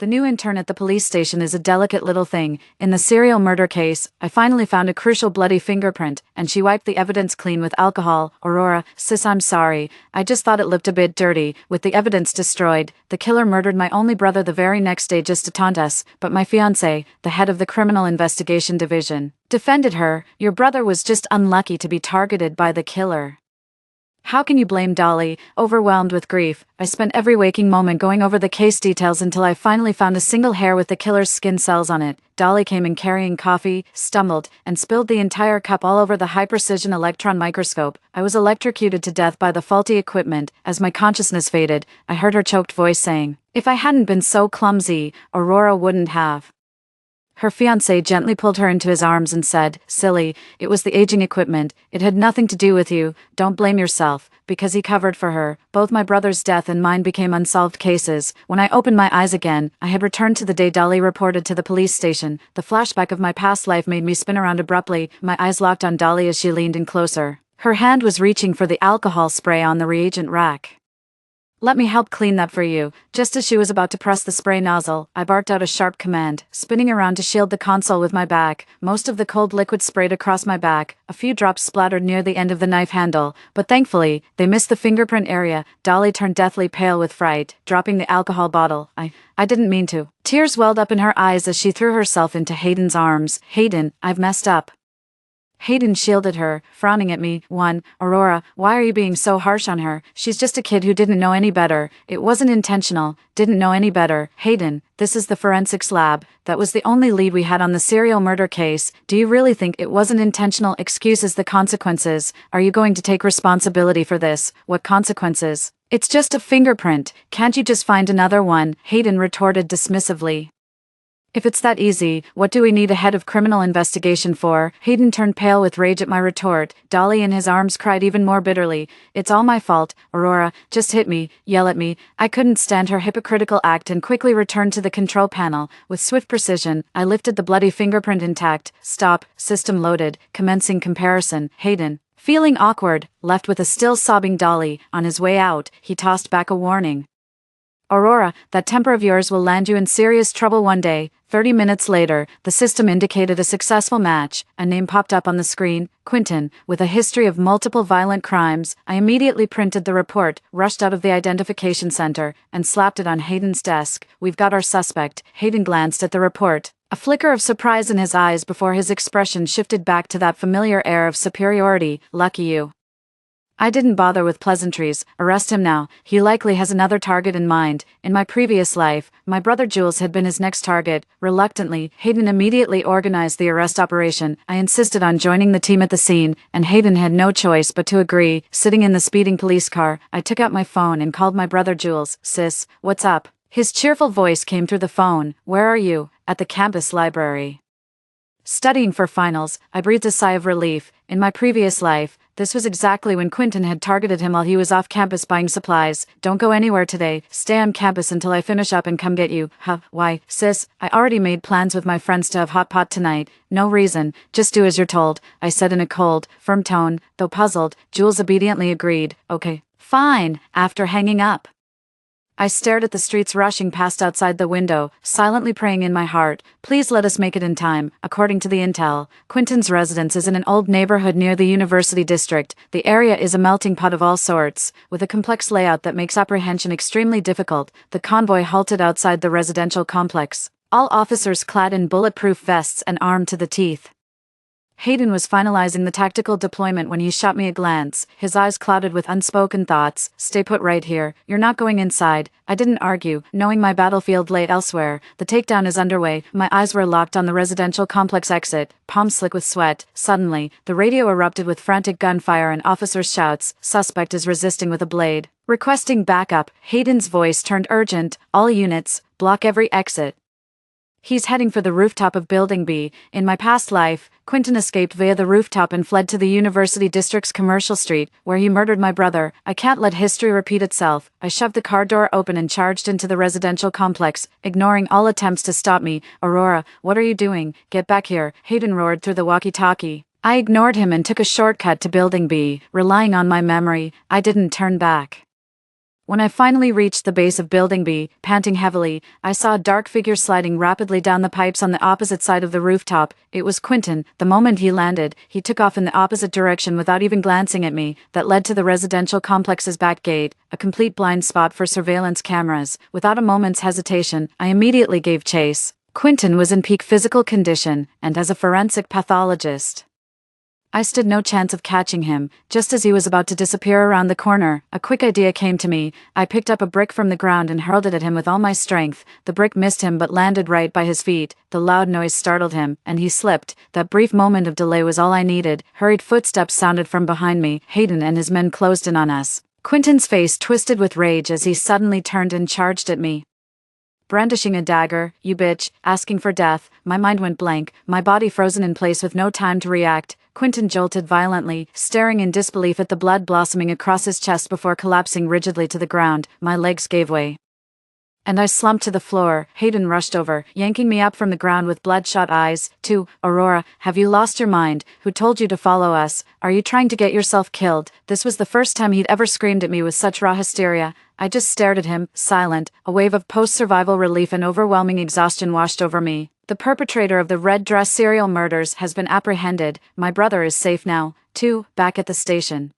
The new intern at the police station is a delicate little thing. In the serial murder case, I finally found a crucial bloody fingerprint, and she wiped the evidence clean with alcohol. Aurora, sis, I'm sorry. I just thought it looked a bit dirty. With the evidence destroyed, the killer murdered my only brother the very next day just to taunt us, but my fiancé, the head of the criminal investigation division, defended her. Your brother was just unlucky to be targeted by the killer. How can you blame Dolly? Overwhelmed with grief, I spent every waking moment going over the case details until I finally found a single hair with the killer's skin cells on it. Dolly came in carrying coffee, stumbled, and spilled the entire cup all over the high-precision electron microscope. I was electrocuted to death by the faulty equipment. As my consciousness faded, I heard her choked voice saying, "If I hadn't been so clumsy, Aurora wouldn't have." Her fiancé gently pulled her into his arms and said, "Silly, it was the aging equipment. It had nothing to do with you. Don't blame yourself," because he covered for her. Both my brother's death and mine became unsolved cases. When I opened my eyes again, I had returned to the day Dolly reported to the police station. The flashback of my past life made me spin around abruptly. My eyes locked on Dolly as she leaned in closer. Her hand was reaching for the alcohol spray on the reagent rack. "Let me help clean that for you." Just as she was about to press the spray nozzle, I barked out a sharp command, spinning around to shield the console with my back. Most of the cold liquid sprayed across my back. A few drops splattered near the end of the knife handle, but thankfully, they missed the fingerprint area. Dolly turned deathly pale with fright, dropping the alcohol bottle. I didn't mean to. Tears welled up in her eyes as she threw herself into Hayden's arms. "Hayden, I've messed up." Hayden shielded her, frowning at me. Aurora, why are you being so harsh on her? She's just a kid who didn't know any better. It wasn't intentional. Didn't know any better. Hayden, this is the forensics lab. That was the only lead we had on the serial murder case. Do you really think it wasn't intentional? Excuses the consequences. Are you going to take responsibility for this? What consequences? It's just a fingerprint. Can't you just find another one? Hayden retorted dismissively. If it's that easy, what do we need a head of criminal investigation for? Hayden turned pale with rage at my retort. Dolly in his arms cried even more bitterly. "It's all my fault, Aurora. Just hit me, yell at me." I couldn't stand her hypocritical act and quickly returned to the control panel. With swift precision, I lifted the bloody fingerprint intact. "Stop, system loaded, commencing comparison." Hayden, feeling awkward, left with a still sobbing Dolly. On his way out, he tossed back a warning. "Aurora, that temper of yours will land you in serious trouble one day." 30 minutes later, the system indicated a successful match. A name popped up on the screen, Quentin, with a history of multiple violent crimes. I immediately printed the report, rushed out of the identification center, and slapped it on Hayden's desk. "We've got our suspect." Hayden glanced at the report, a flicker of surprise in his eyes before his expression shifted back to that familiar air of superiority. "Lucky you." I didn't bother with pleasantries. "Arrest him now. He likely has another target in mind. In my previous life, my brother Jules had been his next target." Reluctantly, Hayden immediately organized the arrest operation. I insisted on joining the team at the scene, and Hayden had no choice but to agree. Sitting in the speeding police car, I took out my phone and called my brother Jules. "Sis, what's up?" His cheerful voice came through the phone. "Where are you?" "At the campus library. Studying for finals." I breathed a sigh of relief. In my previous life, this was exactly when Quentin had targeted him while he was off campus buying supplies. "Don't go anywhere today. Stay on campus until I finish up and come get you." "Huh, why?" "Sis, I already made plans with my friends to have hot pot tonight." "No reason. Just do as you're told," I said in a cold, firm tone. Though puzzled, Jules obediently agreed. "Okay, fine." After hanging up, I stared at the streets rushing past outside the window, silently praying in my heart, "Please let us make it in time." According to the intel, Quentin's residence is in an old neighborhood near the University District. The area is a melting pot of all sorts, with a complex layout that makes apprehension extremely difficult. The convoy halted outside the residential complex, all officers clad in bulletproof vests and armed to the teeth. Hayden was finalizing the tactical deployment when he shot me a glance, his eyes clouded with unspoken thoughts. "Stay put right here. You're not going inside." I didn't argue, knowing my battlefield lay elsewhere. The takedown is underway. My eyes were locked on the residential complex exit, palms slick with sweat. Suddenly, the radio erupted with frantic gunfire and officers' shouts. "Suspect is resisting with a blade. Requesting backup." Hayden's voice turned urgent. "All units, block every exit. He's heading for the rooftop of Building B." In my past life, Quentin escaped via the rooftop and fled to the University District's Commercial Street, where he murdered my brother. I can't let history repeat itself. I shoved the car door open and charged into the residential complex, ignoring all attempts to stop me. "Aurora, what are you doing? Get back here," Hayden roared through the walkie-talkie. I ignored him and took a shortcut to Building B, relying on my memory. I didn't turn back. When I finally reached the base of Building B, panting heavily, I saw a dark figure sliding rapidly down the pipes on the opposite side of the rooftop. It was Quentin. The moment he landed, he took off in the opposite direction without even glancing at me. That led to the residential complex's back gate, a complete blind spot for surveillance cameras. Without a moment's hesitation, I immediately gave chase. Quentin was in peak physical condition, and as a forensic pathologist, I stood no chance of catching him. Just as he was about to disappear around the corner, a quick idea came to me. I picked up a brick from the ground and hurled it at him with all my strength. The brick missed him but landed right by his feet. The loud noise startled him, and he slipped. That brief moment of delay was all I needed. Hurried footsteps sounded from behind me. Hayden and his men closed in on us. Quentin's face twisted with rage as he suddenly turned and charged at me, brandishing a dagger. "You bitch," asking for death. My mind went blank, my body frozen in place with no time to react. Quentin jolted violently, staring in disbelief at the blood blossoming across his chest before collapsing rigidly to the ground. My legs gave way, and I slumped to the floor. Hayden rushed over, yanking me up from the ground with bloodshot eyes. "Aurora, have you lost your mind? Who told you to follow us? Are you trying to get yourself killed?" This was the first time he'd ever screamed at me with such raw hysteria. I just stared at him, silent. A wave of post-survival relief and overwhelming exhaustion washed over me. The perpetrator of the red dress serial murders has been apprehended. My brother is safe now, too, back at the station.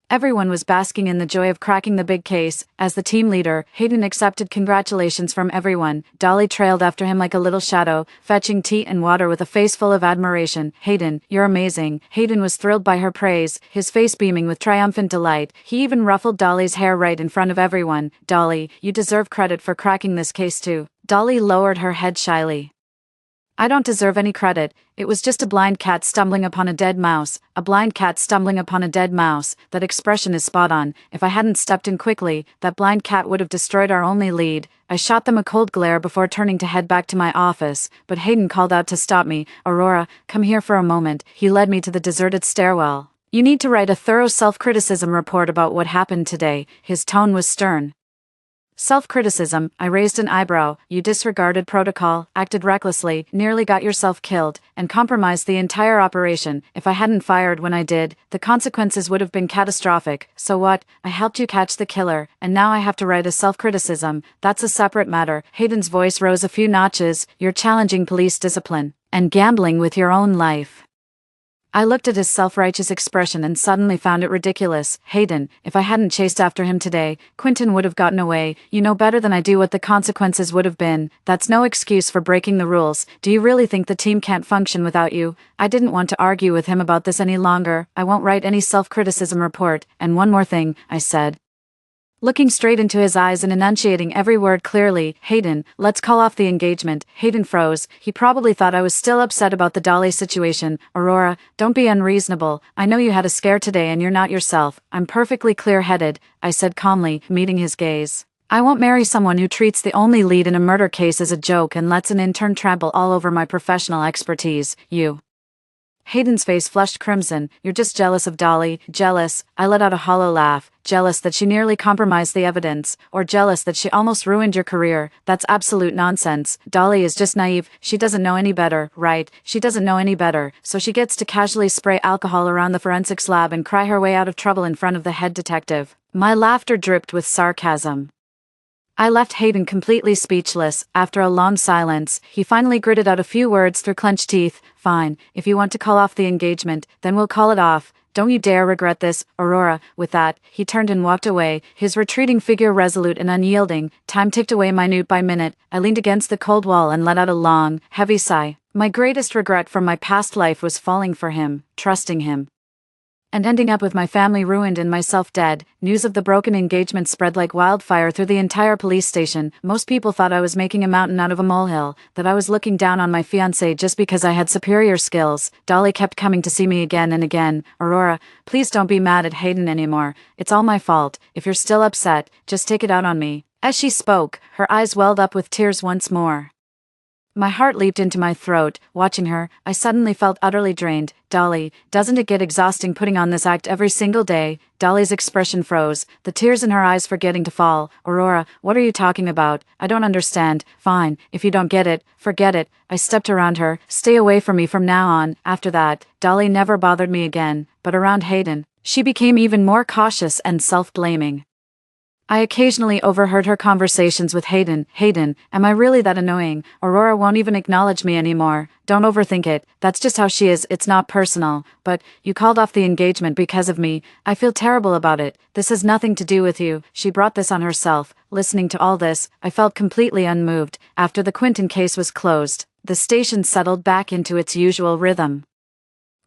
Everyone was basking in the joy of cracking the big case. As the team leader, Hayden accepted congratulations from everyone. Dolly trailed after him like a little shadow, fetching tea and water with a face full of admiration. "Hayden, you're amazing." Hayden was thrilled by her praise, his face beaming with triumphant delight. He even ruffled Dolly's hair right in front of everyone. "Dolly, you deserve credit for cracking this case too." Dolly lowered her head shyly. "I don't deserve any credit. It was just a blind cat stumbling upon a dead mouse." A blind cat stumbling upon a dead mouse. That expression is spot on. If I hadn't stepped in quickly, that blind cat would have destroyed our only lead. I shot them a cold glare before turning to head back to my office, but Hayden called out to stop me. "Aurora, come here for a moment." He led me to the deserted stairwell. "You need to write a thorough self-criticism report about what happened today." His tone was stern. "Self-criticism?" I raised an eyebrow. "You disregarded protocol, acted recklessly, nearly got yourself killed, and compromised the entire operation. If I hadn't fired when I did, the consequences would have been catastrophic. So what? I helped you catch the killer, and now I have to write a self-criticism. That's a separate matter." Hayden's voice rose a few notches. "You're challenging police discipline, and gambling with your own life." I looked at his self-righteous expression and suddenly found it ridiculous. "Hayden, if I hadn't chased after him today, Quentin would have gotten away. You know better than I do what the consequences would have been. That's no excuse for breaking the rules. Do you really think the team can't function without you?" I didn't want to argue with him about this any longer. "I won't write any self-criticism report. And one more thing," I said, looking straight into his eyes and enunciating every word clearly. "Hayden, let's call off the engagement." Hayden froze. He probably thought I was still upset about the Dolly situation. "Aurora, don't be unreasonable. I know you had a scare today and you're not yourself." "I'm perfectly clear-headed," I said calmly, meeting his gaze. "I won't marry someone who treats the only lead in a murder case as a joke and lets an intern trample all over my professional expertise. You." Hayden's face flushed crimson. "You're just jealous of Dolly." "Jealous?" I let out a hollow laugh. "Jealous that she nearly compromised the evidence, or jealous that she almost ruined your career? That's absolute nonsense. Dolly is just naive. She doesn't know any better, right? She doesn't know any better, so she gets to casually spray alcohol around the forensics lab and cry her way out of trouble in front of the head detective." My laughter dripped with sarcasm. I left Hayden completely speechless. After a long silence, he finally gritted out a few words through clenched teeth. "Fine, if you want to call off the engagement, then we'll call it off. Don't you dare regret this, Aurora." With that, he turned and walked away, his retreating figure resolute and unyielding. Time ticked away minute by minute. I leaned against the cold wall and let out a long, heavy sigh. My greatest regret from my past life was falling for him, trusting him, and ending up with my family ruined and myself dead. News of the broken engagement spread like wildfire through the entire police station. Most people thought I was making a mountain out of a molehill, that I was looking down on my fiancé just because I had superior skills. Dolly kept coming to see me again and again. "Aurora, please don't be mad at Hayden anymore. It's all my fault. If you're still upset, just take it out on me." As she spoke, her eyes welled up with tears once more. My heart leaped into my throat. Watching her, I suddenly felt utterly drained. "Dolly, doesn't it get exhausting putting on this act every single day?" Dolly's expression froze, the tears in her eyes forgetting to fall. "Aurora, what are you talking about? I don't understand." "Fine, if you don't get it, forget it." I stepped around her. "Stay away from me from now on." After that, Dolly never bothered me again, but around Hayden, she became even more cautious and self-blaming. I occasionally overheard her conversations with Hayden. Hayden, am I really that annoying? Aurora won't even acknowledge me anymore. Don't overthink it. That's just how she is. It's not personal. But you called off the engagement because of me. I feel terrible about it. This has nothing to do with you. She brought this on herself. Listening to all this, I felt completely unmoved. After the Quinton case was closed, the station settled back into its usual rhythm.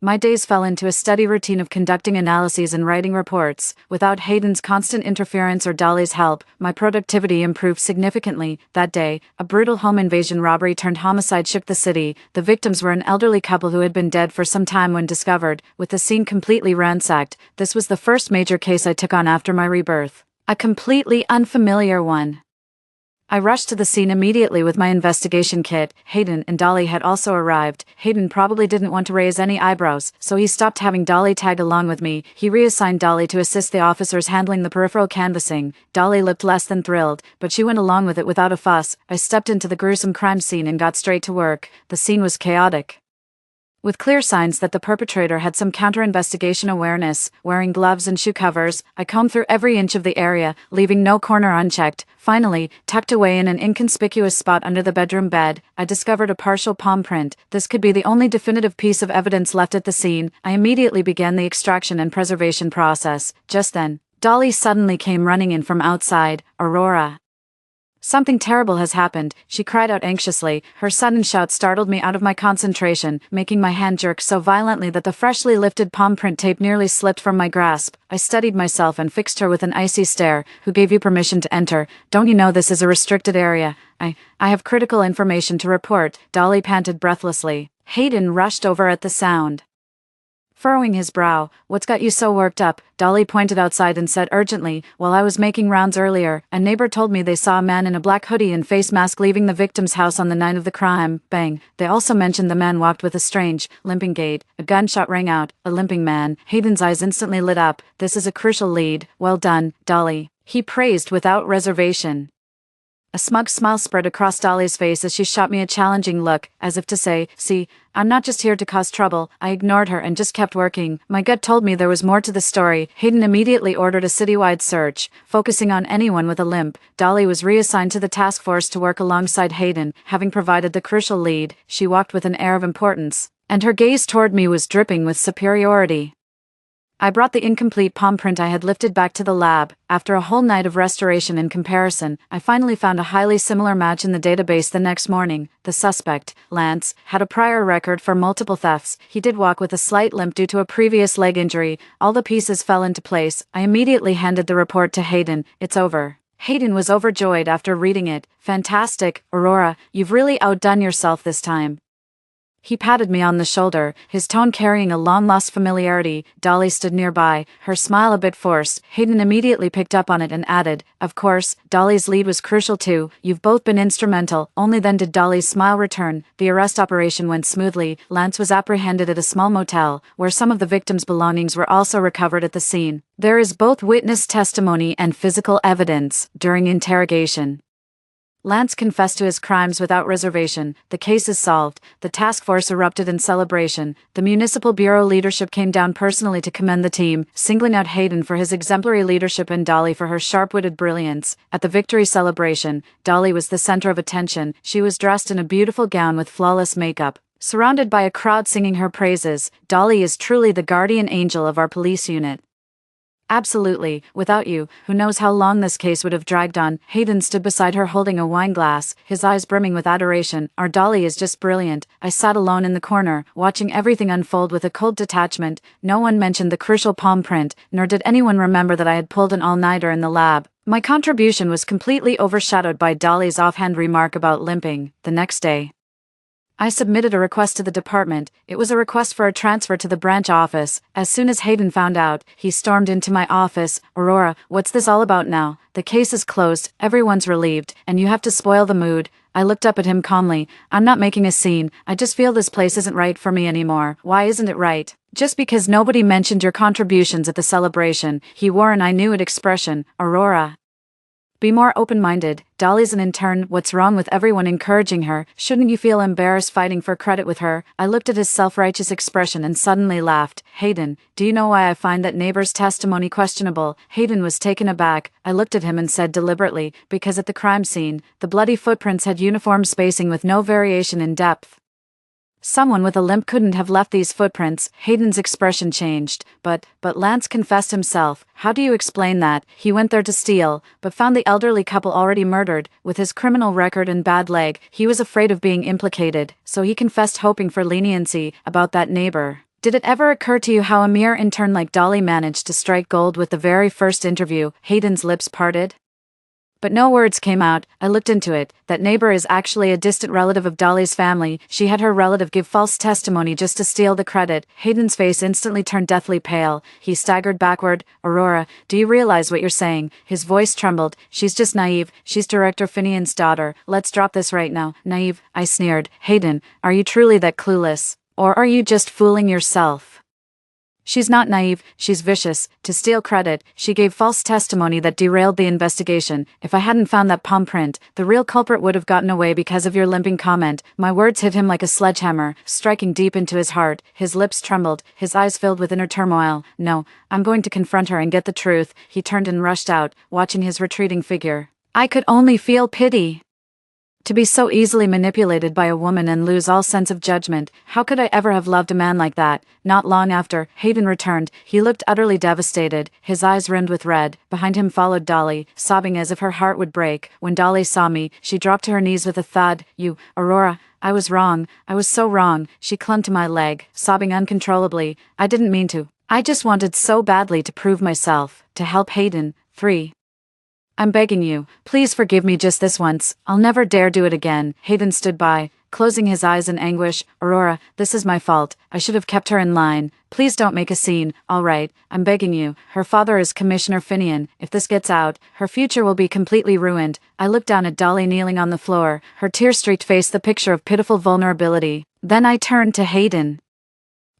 My days fell into a steady routine of conducting analyses and writing reports. Without Hayden's constant interference or Dolly's help, my productivity improved significantly. That day, a brutal home invasion robbery turned homicide shook the city. The victims were an elderly couple who had been dead for some time when discovered, with the scene completely ransacked. This was the first major case I took on after my rebirth. A completely unfamiliar one. I rushed to the scene immediately with my investigation kit. Hayden and Dolly had also arrived. Hayden probably didn't want to raise any eyebrows, so he stopped having Dolly tag along with me. He reassigned Dolly to assist the officers handling the peripheral canvassing. Dolly looked less than thrilled, but she went along with it without a fuss. I stepped into the gruesome crime scene and got straight to work. The scene was chaotic, with clear signs that the perpetrator had some counter-investigation awareness. Wearing gloves and shoe covers, I combed through every inch of the area, leaving no corner unchecked. Finally, tucked away in an inconspicuous spot under the bedroom bed, I discovered a partial palm print. This could be the only definitive piece of evidence left at the scene. I immediately began the extraction and preservation process. Just then, Dolly suddenly came running in from outside. Aurora, something terrible has happened, she cried out anxiously. Her sudden shout startled me out of my concentration, making my hand jerk so violently that the freshly lifted palm print tape nearly slipped from my grasp. I steadied myself and fixed her with an icy stare. Who gave you permission to enter? Don't you know this is a restricted area? I have critical information to report, Dolly panted breathlessly. Hayden rushed over at the sound, furrowing his brow. What's got you so worked up? Dolly pointed outside and said urgently, while I was making rounds earlier, a neighbor told me they saw a man in a black hoodie and face mask leaving the victim's house on the night of the crime. Bang. They also mentioned the man walked with a strange, limping gait. A gunshot rang out. A limping man. Hayden's eyes instantly lit up. This is a crucial lead. Well done, Dolly, he praised without reservation. A smug smile spread across Dolly's face as she shot me a challenging look, as if to say, see, I'm not just here to cause trouble. I ignored her and just kept working. My gut told me there was more to the story. Hayden immediately ordered a citywide search, focusing on anyone with a limp. Dolly was reassigned to the task force to work alongside Hayden. Having provided the crucial lead, she walked with an air of importance, and her gaze toward me was dripping with superiority. I brought the incomplete palm print I had lifted back to the lab. After a whole night of restoration and comparison, I finally found a highly similar match in the database the next morning. The suspect, Lance, had a prior record for multiple thefts. He did walk with a slight limp due to a previous leg injury. All the pieces fell into place. I immediately handed the report to Hayden. It's over. Hayden was overjoyed after reading it. Fantastic, Aurora, you've really outdone yourself this time. He patted me on the shoulder, his tone carrying a long-lost familiarity. Dolly stood nearby, her smile a bit forced. Hayden immediately picked up on it and added, of course, Dolly's lead was crucial too. You've both been instrumental. Only then did Dolly's smile return. The arrest operation went smoothly. Lance was apprehended at a small motel, where some of the victim's belongings were also recovered at the scene. There is both witness testimony and physical evidence. During interrogation, Lance confessed to his crimes without reservation. The case is solved. The task force erupted in celebration. The municipal bureau leadership came down personally to commend the team, singling out Hayden for his exemplary leadership and Dolly for her sharp-witted brilliance. At the victory celebration, Dolly was the center of attention. She was dressed in a beautiful gown with flawless makeup, surrounded by a crowd singing her praises. Dolly is truly the guardian angel of our police unit. Absolutely. Without you, who knows how long this case would have dragged on. Hayden stood beside her holding a wine glass, his eyes brimming with adoration. Our Dolly is just brilliant. I sat alone in the corner, watching everything unfold with a cold detachment. No one mentioned the crucial palm print, nor did anyone remember that I had pulled an all-nighter in the lab. My contribution was completely overshadowed by Dolly's offhand remark about limping. The next day, I submitted a request to the department. It was a request for a transfer to the branch office. As soon as Hayden found out, he stormed into my office. Aurora, what's this all about now? The case is closed, everyone's relieved, and you have to spoil the mood. I looked up at him calmly. I'm not making a scene. I just feel this place isn't right for me anymore. Why isn't it right? Just because nobody mentioned your contributions at the celebration. He wore an I knew it expression. Aurora, Be more open-minded. Dolly's an intern. What's wrong with everyone encouraging her? Shouldn't you feel embarrassed fighting for credit with her? I looked at his self-righteous expression and suddenly laughed. Hayden, do you know why I find that neighbor's testimony questionable? Hayden was taken aback. I looked at him and said deliberately, because at the crime scene, the bloody footprints had uniform spacing with no variation in depth. Someone with a limp couldn't have left these footprints. Hayden's expression changed. But Lance confessed himself. How do you explain that? He went there to steal, but found the elderly couple already murdered. With his criminal record and bad leg, he was afraid of being implicated, so he confessed, hoping for leniency about that neighbor. Did it ever occur to you how a mere intern like Dolly managed to strike gold with the very first interview? Hayden's lips parted. But no words came out. I looked into it. That neighbor is actually a distant relative of Dolly's family. She had her relative give false testimony just to steal the credit. Hayden's face instantly turned deathly pale. He staggered backward. Aurora, do you realize what you're saying? His voice trembled. She's just naive. She's Director Finian's daughter. Let's drop this right now. Naive? I sneered. Hayden, are you truly that clueless? Or are you just fooling yourself? She's not naive, she's vicious. To steal credit, she gave false testimony that derailed the investigation. If I hadn't found that palm print, the real culprit would have gotten away because of your limping comment. My words hit him like a sledgehammer, striking deep into his heart. His lips trembled, his eyes filled with inner turmoil. No, I'm going to confront her and get the truth. He turned and rushed out, watching his retreating figure. I could only feel pity. To be so easily manipulated by a woman and lose all sense of judgment, how could I ever have loved a man like that? Not long after, Hayden returned. He looked utterly devastated, his eyes rimmed with red. Behind him followed Dolly, sobbing as if her heart would break. When Dolly saw me, she dropped to her knees with a thud. You, Aurora, I was wrong. I was so wrong. She clung to my leg, sobbing uncontrollably. I didn't mean to. I just wanted so badly to prove myself, to help Hayden free. I'm begging you, please forgive me just this once. I'll never dare do it again. Hayden stood by, closing his eyes in anguish. Aurora, this is my fault. I should have kept her in line. Please don't make a scene. All right, I'm begging you. Her father is Commissioner Finian. If this gets out, her future will be completely ruined. I looked down at Dolly kneeling on the floor, her tear-streaked face the picture of pitiful vulnerability. Then I turned to Hayden,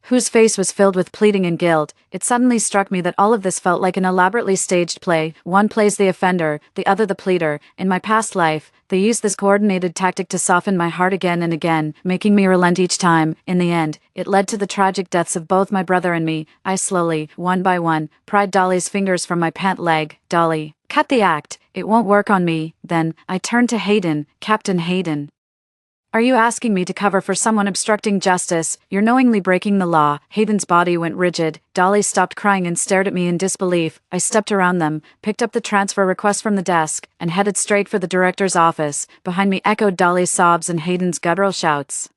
whose face was filled with pleading and guilt. It suddenly struck me that all of this felt like an elaborately staged play. One plays the offender, the other the pleader. In my past life, they used this coordinated tactic to soften my heart again and again, making me relent each time. In the end, it led to the tragic deaths of both my brother and me. I slowly, one by one, pried Dolly's fingers from my pant leg. Dolly, cut the act. It won't work on me. Then, I turned to Hayden. Captain Hayden, are you asking me to cover for someone obstructing justice? You're knowingly breaking the law. Hayden's body went rigid. Dolly stopped crying and stared at me in disbelief. I stepped around them, picked up the transfer request from the desk, and headed straight for the director's office. Behind me echoed Dolly's sobs and Hayden's guttural shouts.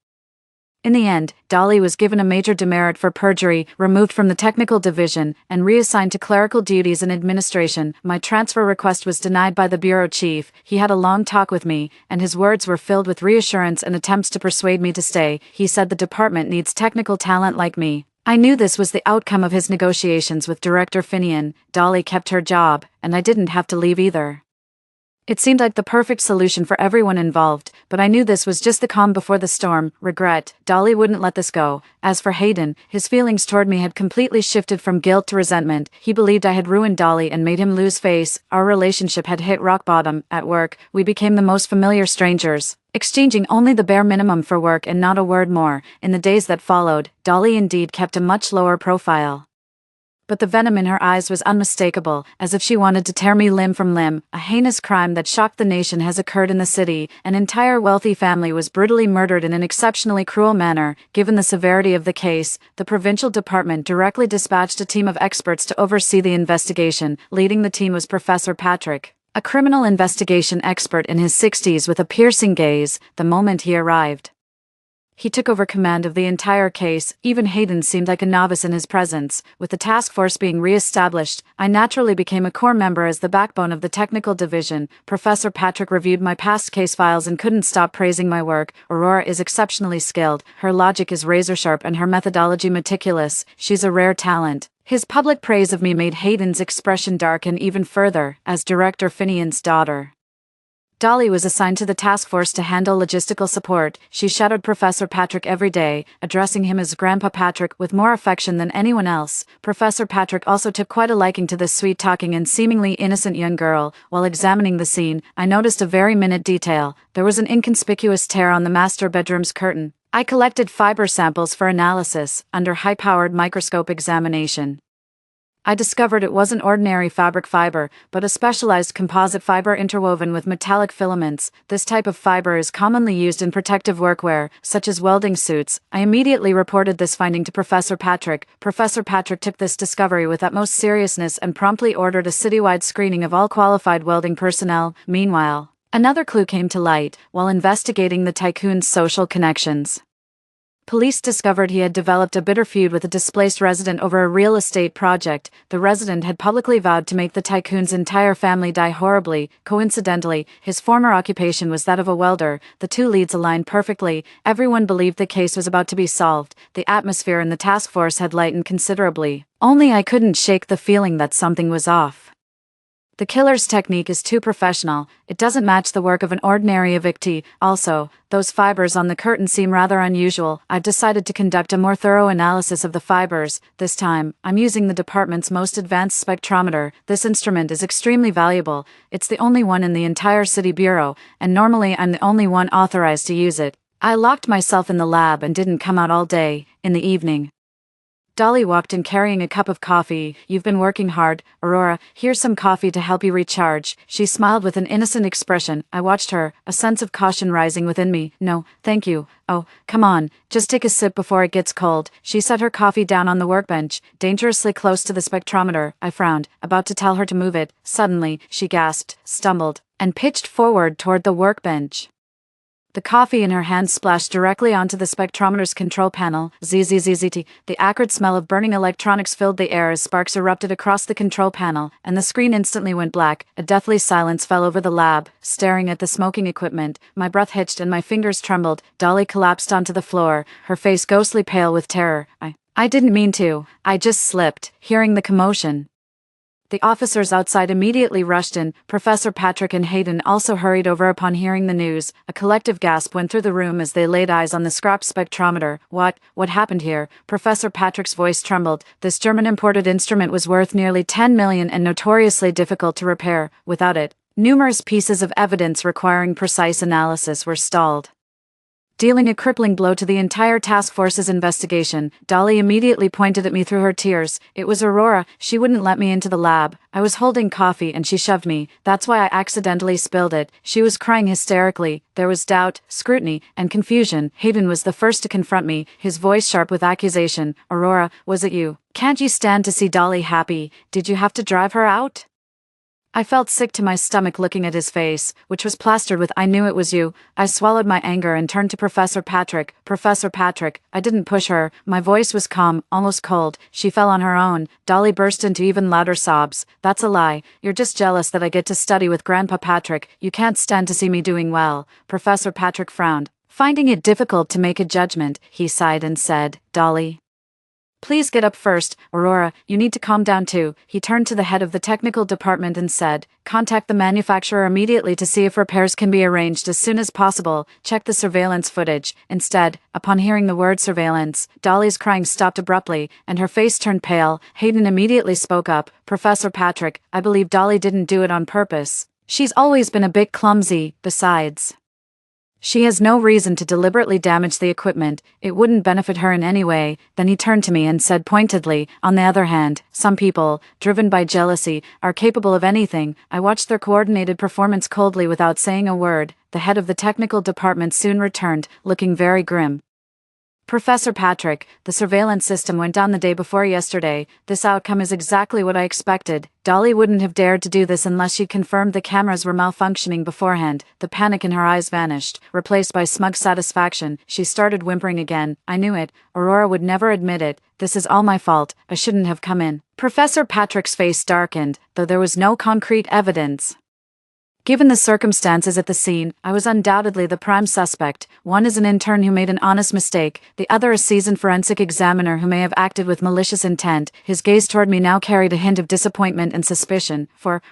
In the end, Dolly was given a major demerit for perjury, removed from the technical division, and reassigned to clerical duties and administration. My transfer request was denied by the bureau chief. He had a long talk with me, and his words were filled with reassurance and attempts to persuade me to stay. He said the department needs technical talent like me. I knew this was the outcome of his negotiations with Director Finian. Dolly kept her job, and I didn't have to leave either. It seemed like the perfect solution for everyone involved, but I knew this was just the calm before the storm. Regret. Dolly wouldn't let this go. As for Hayden, his feelings toward me had completely shifted from guilt to resentment. He believed I had ruined Dolly and made him lose face. Our relationship had hit rock bottom. At work, we became the most familiar strangers, exchanging only the bare minimum for work and not a word more. In the days that followed, Dolly indeed kept a much lower profile, but the venom in her eyes was unmistakable, as if she wanted to tear me limb from limb. A heinous crime that shocked the nation has occurred in the city. An entire wealthy family was brutally murdered in an exceptionally cruel manner. Given the severity of the case, the provincial department directly dispatched a team of experts to oversee the investigation. Leading the team was Professor Patrick, a criminal investigation expert in his 60s with a piercing gaze. The moment he arrived, he took over command of the entire case. Even Hayden seemed like a novice in his presence. With the task force being re-established, I naturally became a core member as the backbone of the technical division. Professor Patrick reviewed my past case files and couldn't stop praising my work. Aurora is exceptionally skilled, her logic is razor-sharp and her methodology meticulous. She's a rare talent. His public praise of me made Hayden's expression darken even further. As Director Finian's daughter, Dolly was assigned to the task force to handle logistical support. She shadowed Professor Patrick every day, addressing him as Grandpa Patrick with more affection than anyone else. Professor Patrick also took quite a liking to this sweet-talking and seemingly innocent young girl. While examining the scene, I noticed a very minute detail. There was an inconspicuous tear on the master bedroom's curtain. I collected fiber samples for analysis, under high-powered microscope examination. I discovered it wasn't ordinary fabric fiber, but a specialized composite fiber interwoven with metallic filaments. This type of fiber is commonly used in protective workwear, such as welding suits. I immediately reported this finding to Professor Patrick. Professor Patrick took this discovery with utmost seriousness and promptly ordered a citywide screening of all qualified welding personnel. Meanwhile, another clue came to light while investigating the tycoon's social connections. Police discovered he had developed a bitter feud with a displaced resident over a real estate project. The resident had publicly vowed to make the tycoon's entire family die horribly. Coincidentally, his former occupation was that of a welder. The two leads aligned perfectly. Everyone believed the case was about to be solved. The atmosphere in the task force had lightened considerably. Only I couldn't shake the feeling that something was off. The killer's technique is too professional. It doesn't match the work of an ordinary evictee. Also, those fibers on the curtain seem rather unusual. I've decided to conduct a more thorough analysis of the fibers. This time, I'm using the department's most advanced spectrometer. This instrument is extremely valuable. It's the only one in the entire city bureau, and normally I'm the only one authorized to use it. I locked myself in the lab and didn't come out all day. In the evening, Dolly walked in carrying a cup of coffee. "You've been working hard, Aurora. Here's some coffee to help you recharge." She smiled with an innocent expression. I watched her, a sense of caution rising within me. "No, thank you. Oh, come on, just take a sip before it gets cold." She set her coffee down on the workbench, dangerously close to the spectrometer. I frowned, about to tell her to move it. Suddenly, she gasped, stumbled, and pitched forward toward the workbench. The coffee in her hand splashed directly onto the spectrometer's control panel. Zzzt. The acrid smell of burning electronics filled the air as sparks erupted across the control panel, and the screen instantly went black. A deathly silence fell over the lab. Staring at the smoking equipment, my breath hitched and my fingers trembled. Dolly collapsed onto the floor, her face ghostly pale with terror. I didn't mean to. I just slipped, hearing the commotion. The officers outside immediately rushed in. Professor Patrick and Hayden also hurried over upon hearing the news. A collective gasp went through the room as they laid eyes on the scrap spectrometer. What happened here?" Professor Patrick's voice trembled. "This German-imported instrument was worth nearly 10 million and notoriously difficult to repair. Without it, numerous pieces of evidence requiring precise analysis were stalled, dealing a crippling blow to the entire task force's investigation." Dolly immediately pointed at me through her tears. "It was Aurora. She wouldn't let me into the lab. I was holding coffee and she shoved me. That's why I accidentally spilled it." She was crying hysterically. There was doubt, scrutiny, and confusion. Hayden was the first to confront me, his voice sharp with accusation. "Aurora, was it you? Can't you stand to see Dolly happy? Did you have to drive her out?" I felt sick to my stomach looking at his face, which was plastered with "I knew it was you." I swallowed my anger and turned to Professor Patrick. "Professor Patrick, I didn't push her." My voice was calm, almost cold. "She fell on her own." Dolly burst into even louder sobs. "That's a lie. You're just jealous that I get to study with Grandpa Patrick. You can't stand to see me doing well." Professor Patrick frowned. Finding it difficult to make a judgment, he sighed and said, "Dolly, please get up first. Aurora, you need to calm down too." He turned to the head of the technical department and said, "Contact the manufacturer immediately to see if repairs can be arranged as soon as possible. Check the surveillance footage." Instead, upon hearing the word surveillance, Dolly's crying stopped abruptly, and her face turned pale. Hayden immediately spoke up. "Professor Patrick, I believe Dolly didn't do it on purpose. She's always been a bit clumsy. Besides, she has no reason to deliberately damage the equipment. It wouldn't benefit her in any way." Then he turned to me and said pointedly, "On the other hand, some people, driven by jealousy, are capable of anything." I watched their coordinated performance coldly without saying a word. The head of the technical department soon returned, looking very grim. "Professor Patrick, the surveillance system went down the day before yesterday. This outcome is exactly what I expected. Dolly wouldn't have dared to do this unless she'd confirmed the cameras were malfunctioning beforehand." The panic in her eyes vanished, replaced by smug satisfaction. She started whimpering again. "I knew it. Aurora would never admit it. This is all my fault. I shouldn't have come in." Professor Patrick's face darkened, though there was no concrete evidence. Given the circumstances at the scene, I was undoubtedly the prime suspect. One is an intern who made an honest mistake, the other a seasoned forensic examiner who may have acted with malicious intent. His gaze toward me now carried a hint of disappointment and suspicion.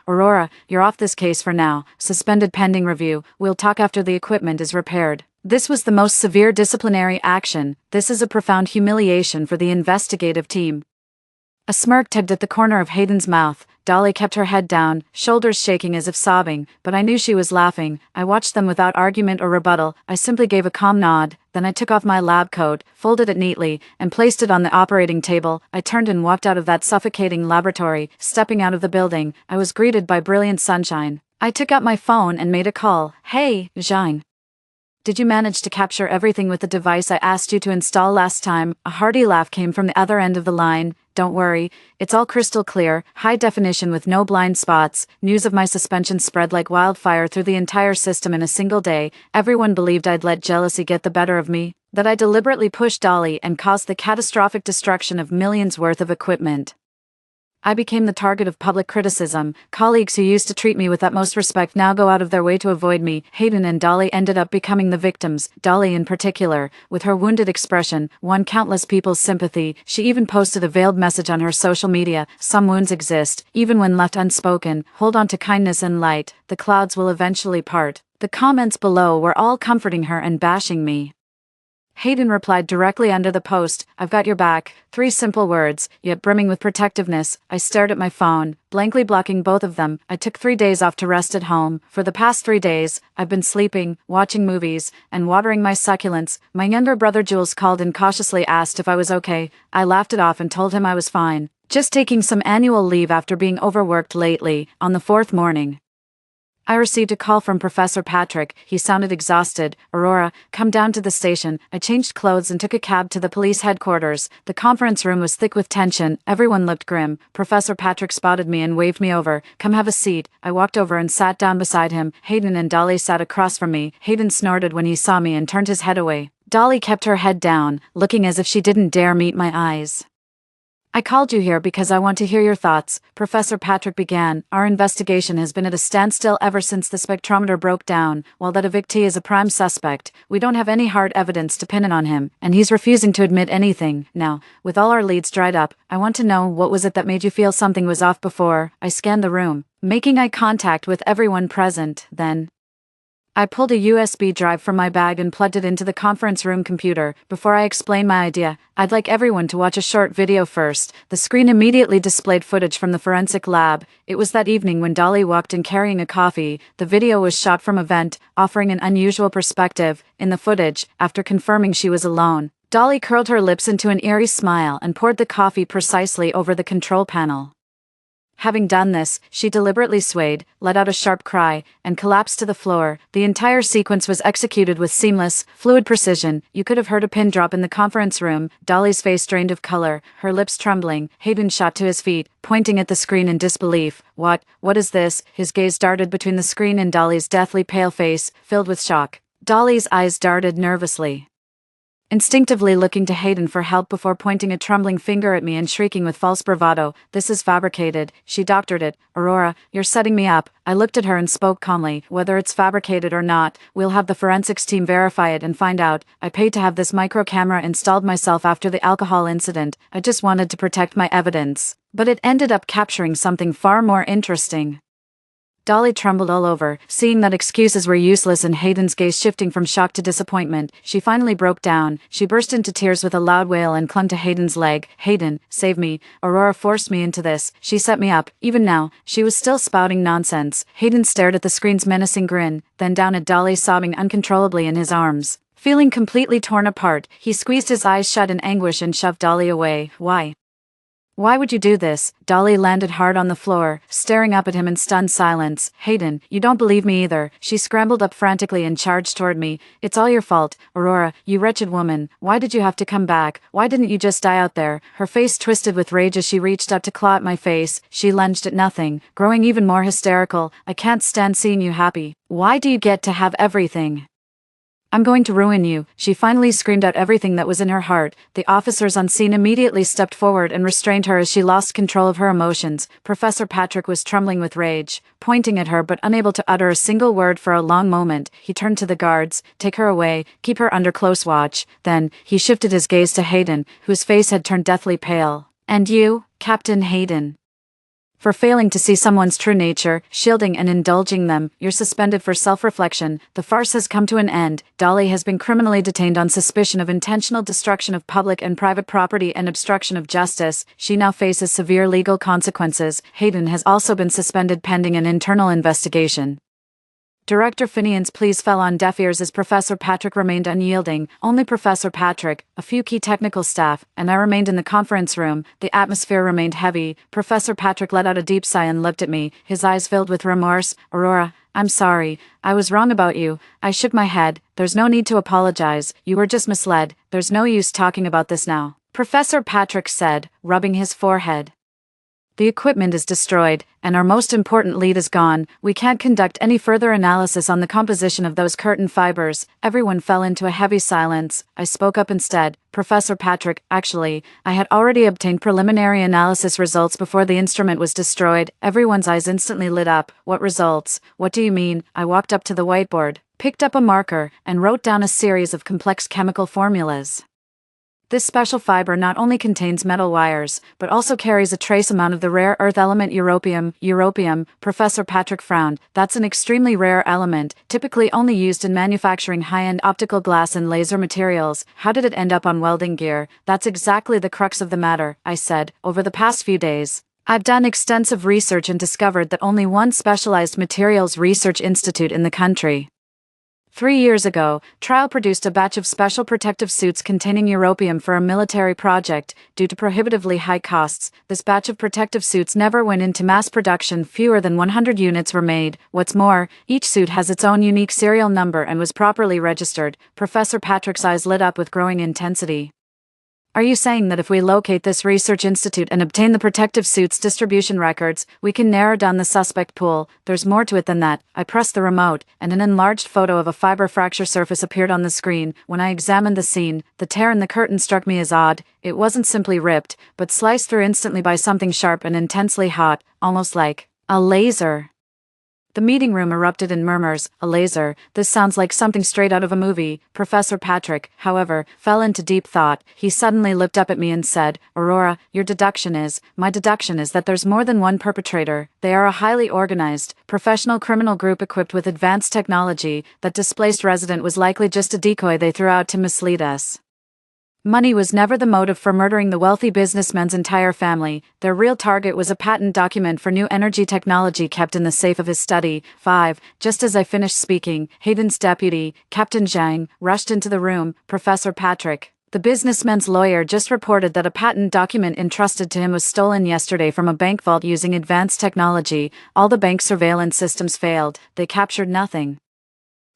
Aurora, you're off this case for now. Suspended pending review. We'll talk after the equipment is repaired. This was the most severe disciplinary action. This is a profound humiliation for the investigative team. A smirk tugged at the corner of Hayden's mouth. Dolly kept her head down, shoulders shaking as if sobbing, but I knew she was laughing. I watched them without argument or rebuttal. I simply gave a calm nod. Then I took off my lab coat, folded it neatly, and placed it on the operating table. I turned and walked out of that suffocating laboratory. Stepping out of the building, I was greeted by brilliant sunshine. I took out my phone and made a call. Hey, Jean. Did you manage to capture everything with the device I asked you to install last time? A hearty laugh came from the other end of the line. Don't worry, it's all crystal clear, high definition with no blind spots. News of my suspension spread like wildfire through the entire system in a single day. Everyone believed I'd let jealousy get the better of me, that I deliberately pushed Dolly and caused the catastrophic destruction of millions worth of equipment. I became the target of public criticism. Colleagues who used to treat me with utmost respect now go out of their way to avoid me. Hayden and Dolly ended up becoming the victims. Dolly in particular, with her wounded expression, won countless people's sympathy. She even posted a veiled message on her social media. Some wounds exist, even when left unspoken. Hold on to kindness and light. The clouds will eventually part. The comments below were all comforting her and bashing me. Hayden replied directly under the post, I've got your back. 3 simple words, yet brimming with protectiveness. I stared at my phone, blankly blocking both of them. I took 3 days off to rest at home. For the past 3 days, I've been sleeping, watching movies, and watering my succulents. My younger brother Jules called and cautiously asked if I was okay. I laughed it off and told him I was fine. Just taking some annual leave after being overworked lately. On the 4th morning, I received a call from Professor Patrick. He sounded exhausted. Aurora, come down to the station. I changed clothes and took a cab to the police headquarters. The conference room was thick with tension. Everyone looked grim. Professor Patrick spotted me and waved me over. Come have a seat. I walked over and sat down beside him. Hayden and Dolly sat across from me. Hayden snorted when he saw me and turned his head away. Dolly kept her head down, looking as if she didn't dare meet my eyes. I called you here because I want to hear your thoughts, Professor Patrick began. Our investigation has been at a standstill ever since the spectrometer broke down. While that evictee is a prime suspect, we don't have any hard evidence to pin it on him, and he's refusing to admit anything. Now, with all our leads dried up, I want to know what was it that made you feel something was off before. I scanned the room, making eye contact with everyone present. Then I pulled a USB drive from my bag and plugged it into the conference room computer. Before I explain my idea, I'd like everyone to watch a short video first. The screen immediately displayed footage from the forensic lab. It was that evening when Dolly walked in carrying a coffee. The video was shot from a vent, offering an unusual perspective. In the footage, after confirming she was alone, Dolly curled her lips into an eerie smile and poured the coffee precisely over the control panel. Having done this, she deliberately swayed, let out a sharp cry, and collapsed to the floor. The entire sequence was executed with seamless, fluid precision. You could have heard a pin drop in the conference room. Dolly's face drained of color, her lips trembling. Hayden shot to his feet, pointing at the screen in disbelief. What is this? His gaze darted between the screen and Dolly's deathly pale face, filled with shock. Dolly's eyes darted nervously, instinctively looking to Hayden for help before pointing a trembling finger at me and shrieking with false bravado, "This is fabricated." She doctored it. "Aurora, you're setting me up." I looked at her and spoke calmly. "Whether it's fabricated or not, we'll have the forensics team verify it and find out. I paid to have this micro camera installed myself after the alcohol incident. I just wanted to protect my evidence. But it ended up capturing something far more interesting." Dolly trembled all over, seeing that excuses were useless and Hayden's gaze shifting from shock to disappointment. She finally broke down. She burst into tears with a loud wail and clung to Hayden's leg. "Hayden, save me. Aurora forced me into this. She set me up." Even now, she was still spouting nonsense. Hayden stared at the screen's menacing grin, then down at Dolly sobbing uncontrollably in his arms. Feeling completely torn apart, he squeezed his eyes shut in anguish and shoved Dolly away. Why would you do this?" Dolly landed hard on the floor, staring up at him in stunned silence. "Hayden, you don't believe me either." She scrambled up frantically and charged toward me. "It's all your fault. Aurora, you wretched woman. Why did you have to come back? Why didn't you just die out there?" Her face twisted with rage as she reached up to claw at my face. She lunged at nothing, growing even more hysterical. "I can't stand seeing you happy. Why do you get to have everything?" I'm going to ruin you. She finally screamed out everything that was in her heart. The officers on scene immediately stepped forward and restrained her as she lost control of her emotions. Professor Patrick was trembling with rage, pointing at her but unable to utter a single word for a long moment. He turned to the guards. Take her away, keep her under close watch. Then, he shifted his gaze to Hayden, whose face had turned deathly pale. And you, Captain Hayden, for failing to see someone's true nature, shielding and indulging them, you're suspended for self-reflection. The farce has come to an end. Dolly has been criminally detained on suspicion of intentional destruction of public and private property and obstruction of justice. She now faces severe legal consequences. Hayden has also been suspended pending an internal investigation. Director Fiancé's pleas fell on deaf ears as Professor Patrick remained unyielding. Only Professor Patrick, a few key technical staff, and I remained in the conference room. The atmosphere remained heavy. Professor Patrick let out a deep sigh and looked at me, his eyes filled with remorse. Aurora, I'm sorry. I was wrong about you. I shook my head. There's no need to apologize. You were just misled. There's no use talking about this now, Professor Patrick said, rubbing his forehead. The equipment is destroyed, and our most important lead is gone. We can't conduct any further analysis on the composition of those curtain fibers. Everyone fell into a heavy silence. I spoke up instead. Professor Patrick, actually, I had already obtained preliminary analysis results before the instrument was destroyed. Everyone's eyes instantly lit up. What results? What do you mean? I walked up to the whiteboard, picked up a marker, and wrote down a series of complex chemical formulas. This special fiber not only contains metal wires, but also carries a trace amount of the rare earth element europium. Europium, Professor Patrick frowned. That's an extremely rare element, typically only used in manufacturing high-end optical glass and laser materials. How did it end up on welding gear? That's exactly the crux of the matter, I said. Over the past few days, I've done extensive research and discovered that only one specialized materials research institute in the country. 3 years ago, Trial produced a batch of special protective suits containing europium for a military project. Due to prohibitively high costs, this batch of protective suits never went into mass production. Fewer than 100 units were made. What's more, each suit has its own unique serial number and was properly registered. Professor Patrick's eyes lit up with growing intensity. Are you saying that if we locate this research institute and obtain the protective suit's distribution records, we can narrow down the suspect pool? There's more to it than that. I pressed the remote, and an enlarged photo of a fiber fracture surface appeared on the screen. When I examined the scene, the tear in the curtain struck me as odd. It wasn't simply ripped, but sliced through instantly by something sharp and intensely hot, almost like a laser. The meeting room erupted in murmurs. A laser. This sounds like something straight out of a movie. Professor Patrick, however, fell into deep thought. He suddenly looked up at me and said, Aurora, my deduction is that there's more than one perpetrator. They are a highly organized, professional criminal group equipped with advanced technology. That displaced resident was likely just a decoy they threw out to mislead us. Money was never the motive for murdering the wealthy businessman's entire family. Their real target was a patent document for new energy technology kept in the safe of his study. 5. Just as I finished speaking, Hayden's deputy, Captain Zhang, rushed into the room. Professor Patrick, the businessman's lawyer, just reported that a patent document entrusted to him was stolen yesterday from a bank vault using advanced technology. All the bank surveillance systems failed. They captured nothing.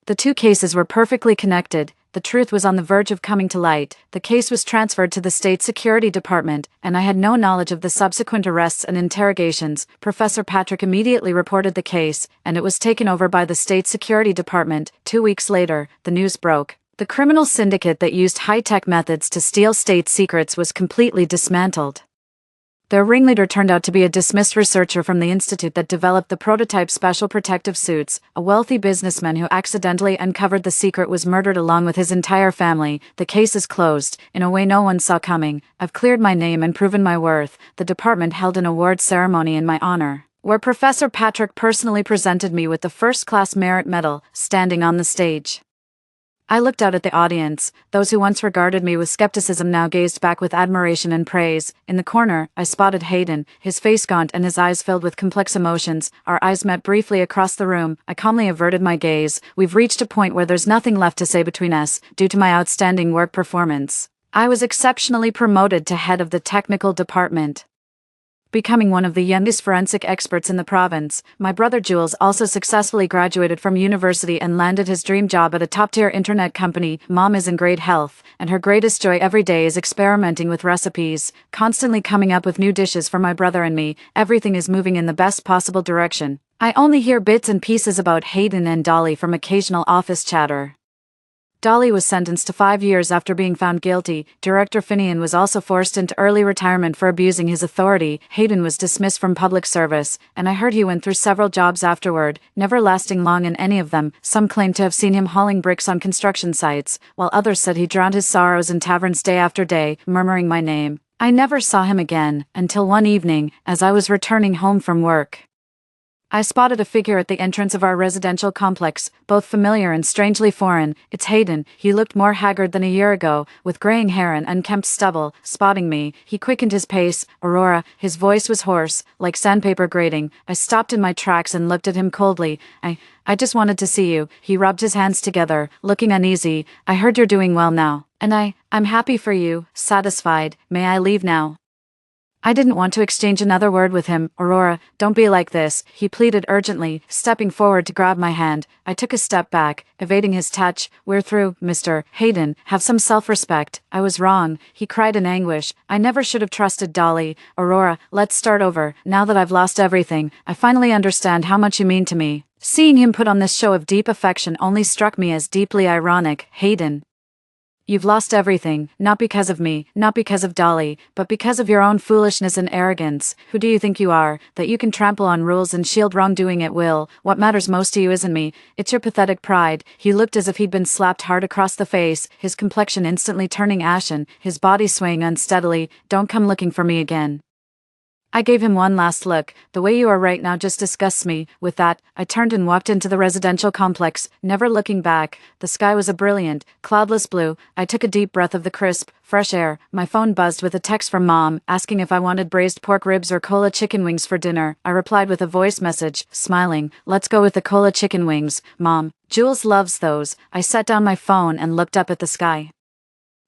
The two cases were perfectly connected. The truth was on the verge of coming to light. The case was transferred to the State Security Department, and I had no knowledge of the subsequent arrests and interrogations. Professor Patrick immediately reported the case, and it was taken over by the State Security Department. 2 weeks later, the news broke. The criminal syndicate that used high-tech methods to steal state secrets was completely dismantled. Their ringleader turned out to be a dismissed researcher from the institute that developed the prototype special protective suits. A wealthy businessman who accidentally uncovered the secret was murdered along with his entire family. The case is closed, in a way no one saw coming. I've cleared my name and proven my worth. The department held an award ceremony in my honor, where Professor Patrick personally presented me with the first-class merit medal, standing on the stage. I looked out at the audience. Those who once regarded me with skepticism now gazed back with admiration and praise. In the corner, I spotted Hayden, his face gaunt and his eyes filled with complex emotions. Our eyes met briefly across the room. I calmly averted my gaze. We've reached a point where there's nothing left to say between us, due to my outstanding work performance. I was exceptionally promoted to head of the technical department, becoming one of the youngest forensic experts in the province. My brother Jules also successfully graduated from university and landed his dream job at a top-tier internet company. Mom is in great health, and her greatest joy every day is experimenting with recipes, constantly coming up with new dishes for my brother and me. Everything is moving in the best possible direction. I only hear bits and pieces about Hayden and Dolly from occasional office chatter. Dolly was sentenced to 5 years after being found guilty. Director Finian was also forced into early retirement for abusing his authority. Hayden was dismissed from public service, and I heard he went through several jobs afterward, never lasting long in any of them. Some claimed to have seen him hauling bricks on construction sites, while others said he drowned his sorrows in taverns day after day, murmuring my name. I never saw him again, until one evening, as I was returning home from work. I spotted a figure at the entrance of our residential complex, both familiar and strangely foreign. It's Hayden. He looked more haggard than a year ago, with graying hair and unkempt stubble. Spotting me, he quickened his pace. Aurora, his voice was hoarse, like sandpaper grating. I stopped in my tracks and looked at him coldly. I just wanted to see you. He rubbed his hands together, looking uneasy. I heard you're doing well now. And I'm happy for you, satisfied. May I leave now? I didn't want to exchange another word with him. Aurora, don't be like this, he pleaded urgently, stepping forward to grab my hand. I took a step back, evading his touch. We're through, Mr. Hayden. Have some self-respect. I was wrong, he cried in anguish. I never should have trusted Dolly. Aurora, let's start over. Now that I've lost everything, I finally understand how much you mean to me. Seeing him put on this show of deep affection only struck me as deeply ironic. Hayden, you've lost everything, not because of me, not because of Dolly, but because of your own foolishness and arrogance. Who do you think you are, that you can trample on rules and shield wrongdoing at will? What matters most to you isn't me, it's your pathetic pride. He looked as if he'd been slapped hard across the face, his complexion instantly turning ashen, his body swaying unsteadily. Don't come looking for me again. I gave him one last look. The way you are right now just disgusts me. With that, I turned and walked into the residential complex, never looking back. The sky was a brilliant, cloudless blue. I took a deep breath of the crisp, fresh air. My phone buzzed with a text from Mom, asking if I wanted braised pork ribs or cola chicken wings for dinner. I replied with a voice message, smiling. Let's go with the cola chicken wings, Mom. Jules loves those. I set down my phone and looked up at the sky.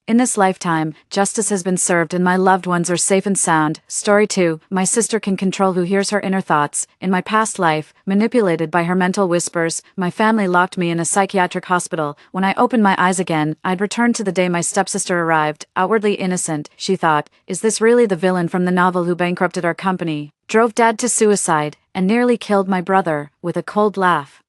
In this lifetime, justice has been served and my loved ones are safe and sound. Story 2, my sister can control who hears her inner thoughts. In my past life, manipulated by her mental whispers, my family locked me in a psychiatric hospital. When I opened my eyes again, I'd returned to the day my stepsister arrived, outwardly innocent. She thought, is this really the villain from the novel who bankrupted our company, drove Dad to suicide, and nearly killed my brother, with a cold laugh?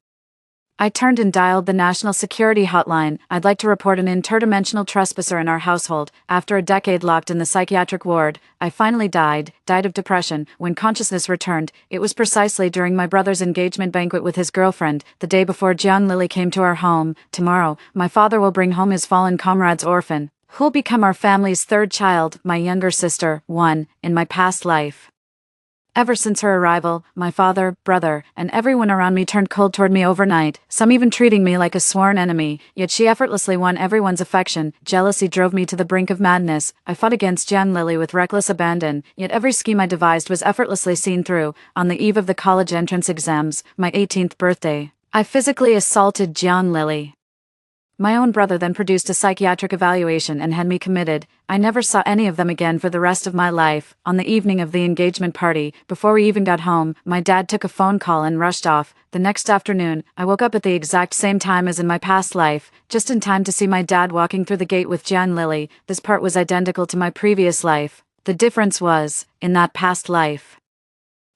I turned and dialed the National Security Hotline. I'd like to report an interdimensional trespasser in our household. After a decade locked in the psychiatric ward, I finally died of depression. When consciousness returned, it was precisely during my brother's engagement banquet with his girlfriend, the day before Jiang Lily came to our home. Tomorrow, my father will bring home his fallen comrade's orphan, who'll become our family's third child, my younger sister, one, in my past life. Ever since her arrival, my father, brother, and everyone around me turned cold toward me overnight, some even treating me like a sworn enemy, yet she effortlessly won everyone's affection. Jealousy drove me to the brink of madness. I fought against Jiang Lily with reckless abandon, yet every scheme I devised was effortlessly seen through. On the eve of the college entrance exams, my 18th birthday, I physically assaulted Jiang Lily. My own brother then produced a psychiatric evaluation and had me committed. I never saw any of them again for the rest of my life. On the evening of the engagement party, before we even got home, my dad took a phone call and rushed off. The next afternoon, I woke up at the exact same time as in my past life, just in time to see my dad walking through the gate with Jiang Lily. This part was identical to my previous life. The difference was, in that past life,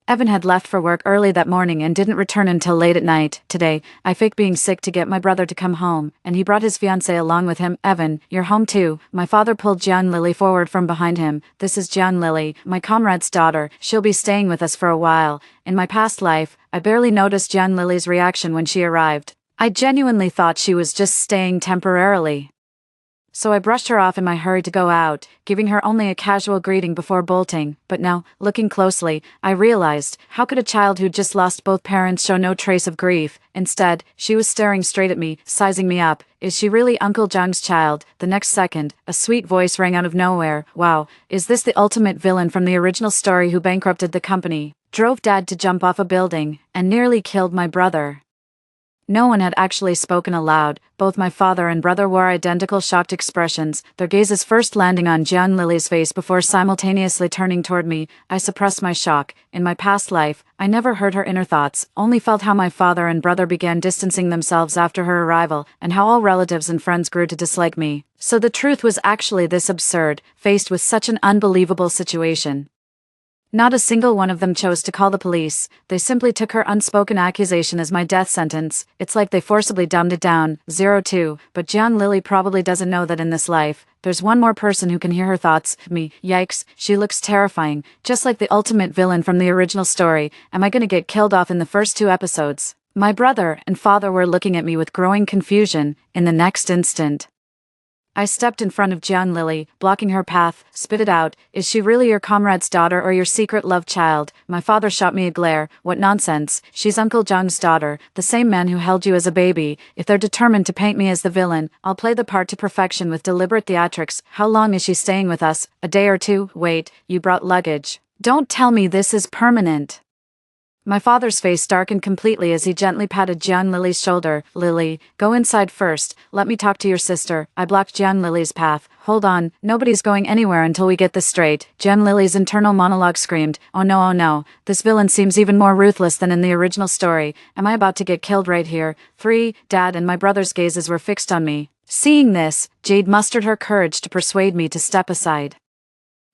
Evan had left for work early that morning and didn't return until late at night. Today, I faked being sick to get my brother to come home, and he brought his fiancé along with him. Evan, you're home too. My father pulled Jiang Lily forward from behind him. This is Jiang Lily, my comrade's daughter. She'll be staying with us for a while. In my past life, I barely noticed Jiang Lily's reaction when she arrived. I genuinely thought she was just staying temporarily. So I brushed her off in my hurry to go out, giving her only a casual greeting before bolting. But now, looking closely, I realized, how could a child who just lost both parents show no trace of grief? Instead, she was staring straight at me, sizing me up. Is she really Uncle Zhang's child? The next second, a sweet voice rang out of nowhere. Wow, is this the ultimate villain from the original story who bankrupted the company, drove Dad to jump off a building, and nearly killed my brother? No one had actually spoken aloud. Both my father and brother wore identical shocked expressions, their gazes first landing on Jiang Lily's face before simultaneously turning toward me. I suppressed my shock. In my past life, I never heard her inner thoughts, only felt how my father and brother began distancing themselves after her arrival, and how all relatives and friends grew to dislike me. So the truth was actually this absurd, faced with such an unbelievable situation. Not a single one of them chose to call the police. They simply took her unspoken accusation as my death sentence. It's like they forcibly dumbed it down. 02. But Jian Lily probably doesn't know that in this life, there's one more person who can hear her thoughts. Me. Yikes, she looks terrifying. Just like the ultimate villain from the original story. Am I gonna get killed off in the first 2 episodes? My brother and father were looking at me with growing confusion. In the next instant, I stepped in front of Jian Lily, blocking her path, spit it out. Is she really your comrade's daughter or your secret love child? My father shot me a glare. What nonsense. She's Uncle Zhang's daughter, the same man who held you as a baby. If they're determined to paint me as the villain, I'll play the part to perfection with deliberate theatrics. How long is she staying with us? A day or 2? Wait, you brought luggage. Don't tell me this is permanent. My father's face darkened completely as he gently patted Jian Lily's shoulder. Lily, go inside first. Let me talk to your sister. I blocked Jian Lily's path. Hold on, nobody's going anywhere until we get this straight. Jian Lily's internal monologue screamed. Oh no, oh no. This villain seems even more ruthless than in the original story. Am I about to get killed right here? 3. Dad and my brother's gazes were fixed on me. Seeing this, Jade mustered her courage to persuade me to step aside.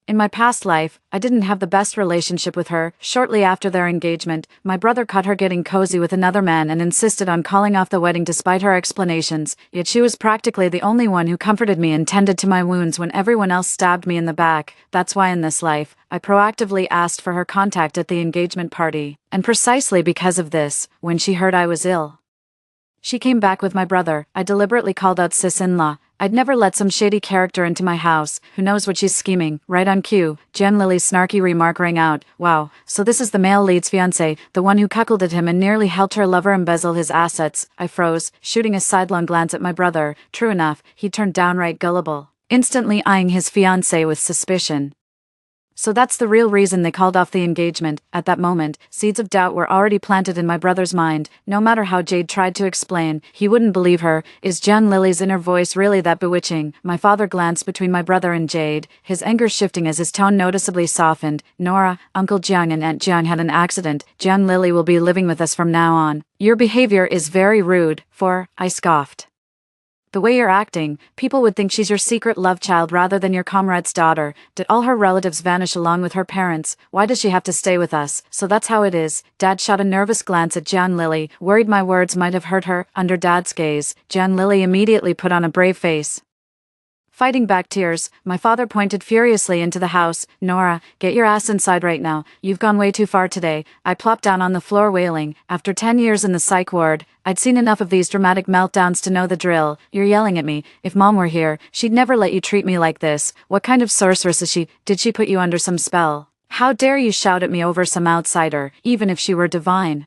In my past life, I didn't have the best relationship with her. Shortly after their engagement, my brother caught her getting cozy with another man and insisted on calling off the wedding despite her explanations, yet she was practically the only one who comforted me and tended to my wounds when everyone else stabbed me in the back. That's why in this life, I proactively asked for her contact at the engagement party. And precisely because of this, when she heard I was ill, she came back with my brother. I deliberately called out sis-in-law. I'd never let some shady character into my house. Who knows what she's scheming? Right on cue, Jian Lily's snarky remark rang out. Wow, so this is the male lead's fiancé, the one who cuckolded at him and nearly helped her lover embezzle his assets. I froze, shooting a sidelong glance at my brother. True enough, he turned downright gullible, instantly eyeing his fiancé with suspicion. So that's the real reason they called off the engagement. At that moment, seeds of doubt were already planted in my brother's mind. No matter how Jade tried to explain, he wouldn't believe her. Is Jian Lily's inner voice really that bewitching? My father glanced between my brother and Jade, his anger shifting as his tone noticeably softened. Nora, Uncle Jiang and Aunt Jiang had an accident. Jian Lily will be living with us from now on. Your behavior is very rude. I scoffed. The way you're acting, people would think she's your secret love child rather than your comrade's daughter. Did all her relatives vanish along with her parents? Why does she have to stay with us? So that's how it is. Dad shot a nervous glance at Jian Lily, worried my words might have hurt her. Under Dad's gaze, Jian Lily immediately put on a brave face. Fighting back tears, my father pointed furiously into the house. Nora, get your ass inside right now. You've gone way too far today. I plopped down on the floor wailing. After 10 years in the psych ward, I'd seen enough of these dramatic meltdowns to know the drill. You're yelling at me. If Mom were here, she'd never let you treat me like this. What kind of sorceress is she? Did she put you under some spell? How dare you shout at me over some outsider, even if she were divine?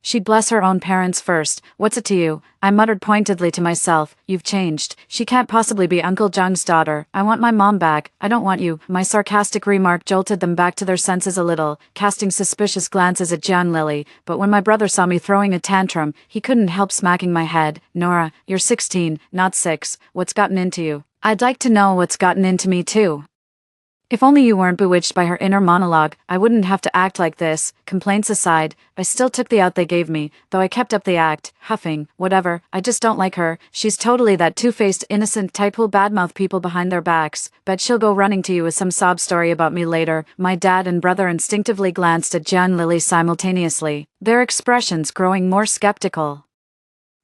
She'd bless her own parents first. What's it to you? I muttered pointedly to myself. You've changed. She can't possibly be Uncle Zhang's daughter. I want my mom back. I don't want you. My sarcastic remark jolted them back to their senses a little, casting suspicious glances at Jian Lily. But when my brother saw me throwing a tantrum, he couldn't help smacking my head. Nora, you're 16, not 6. What's gotten into you? I'd like to know what's gotten into me too. If only you weren't bewitched by her inner monologue, I wouldn't have to act like this. Complaints aside, I still took the out they gave me, though I kept up the act, huffing. Whatever, I just don't like her. She's totally that two-faced innocent type who'll badmouth people behind their backs. Bet she'll go running to you with some sob story about me later. My dad and brother instinctively glanced at Jian Lily simultaneously, their expressions growing more skeptical.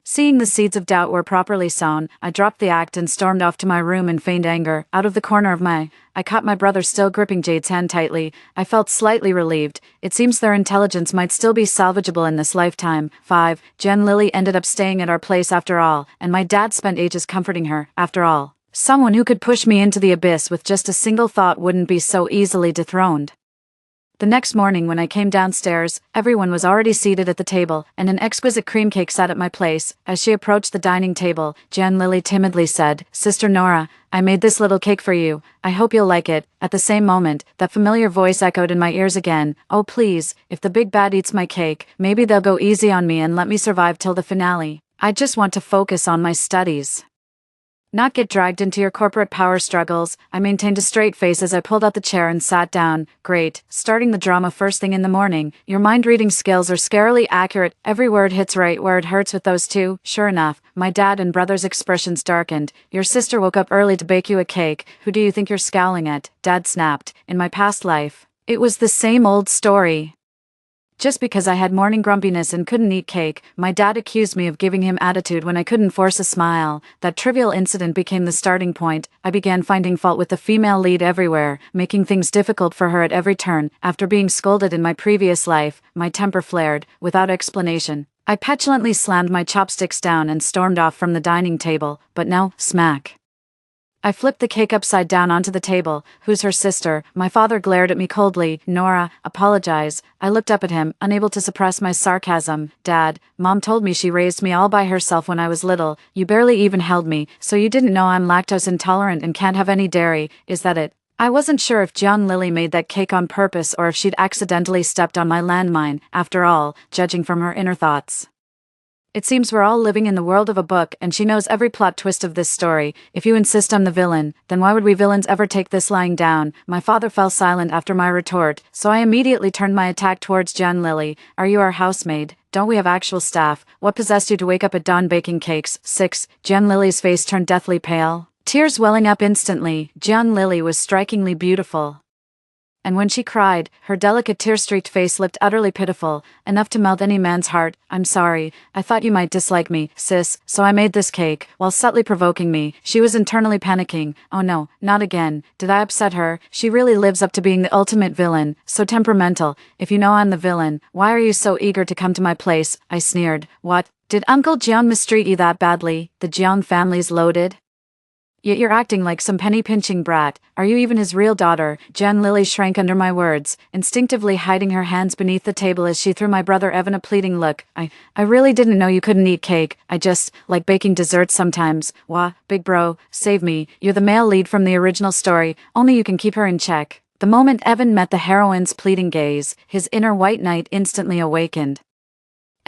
Seeing the seeds of doubt were properly sown, I dropped the act and stormed off to my room in feigned anger. Out of the corner of my eye, I caught my brother still gripping Jade's hand tightly. I felt slightly relieved. It seems their intelligence might still be salvageable in this lifetime. 5. Jian Lily ended up staying at our place after all, and my dad spent ages comforting her. After all, someone who could push me into the abyss with just a single thought wouldn't be so easily dethroned. The next morning when I came downstairs, everyone was already seated at the table, and an exquisite cream cake sat at my place. As she approached the dining table, Jian Lily timidly said, "Sister Nora, I made this little cake for you. I hope you'll like it." At the same moment, that familiar voice echoed in my ears again. "Oh please, if the big bad eats my cake, maybe they'll go easy on me and let me survive till the finale. I just want to focus on my studies. Not get dragged into your corporate power struggles." I maintained a straight face as I pulled out the chair and sat down. "Great, starting the drama first thing in the morning. Your mind-reading skills are scarily accurate. Every word hits right where it hurts with those two." Sure enough, my dad and brother's expressions darkened. "Your sister woke up early to bake you a cake. Who do you think you're scowling at?" Dad snapped. "In my past life, It was the same old story. Just because I had morning grumpiness and couldn't eat cake, my dad accused me of giving him attitude when I couldn't force a smile. That trivial incident became the starting point. I began finding fault with the female lead everywhere, making things difficult for her at every turn. After being scolded in my previous life, my temper flared, without explanation. I petulantly slammed my chopsticks down and stormed off from the dining table, but now, smack. I flipped the cake upside down onto the table. Who's her sister? My father glared at me coldly. Nora, apologize. I looked up at him, unable to suppress my sarcasm. Dad, Mom told me she raised me all by herself when I was little. You barely even held me, so you didn't know I'm lactose intolerant and can't have any dairy, is that it? I wasn't sure if John Lily made that cake on purpose or if she'd accidentally stepped on my landmine, after all, judging from her inner thoughts. It seems we're all living in the world of a book, and she knows every plot twist of this story. If you insist I'm the villain, then why would we villains ever take this lying down? My father fell silent after my retort, so I immediately turned my attack towards John Lily. Are you our housemaid? Don't we have actual staff? What possessed you to wake up at dawn baking cakes? 6. John Lily's face turned deathly pale, tears welling up instantly. John Lily was strikingly beautiful. And when she cried, her delicate tear-streaked face looked utterly pitiful, enough to melt any man's heart. I'm sorry, I thought you might dislike me, sis, so I made this cake, while subtly provoking me. She was internally panicking. Oh no, not again. Did I upset her? She really lives up to being the ultimate villain, so temperamental. If you know I'm the villain, why are you so eager to come to my place? I sneered. What? Did Uncle Jeong mistreat you that badly? The Jeong family's loaded? Yet you're acting like some penny-pinching brat. Are you even his real daughter? John Lily shrank under my words, instinctively hiding her hands beneath the table as she threw my brother Evan a pleading look. I really didn't know you couldn't eat cake. I just like baking desserts sometimes. Wah, big bro, save me. You're the male lead from the original story. Only you can keep her in check. The moment Evan met the heroine's pleading gaze, his inner white knight instantly awakened.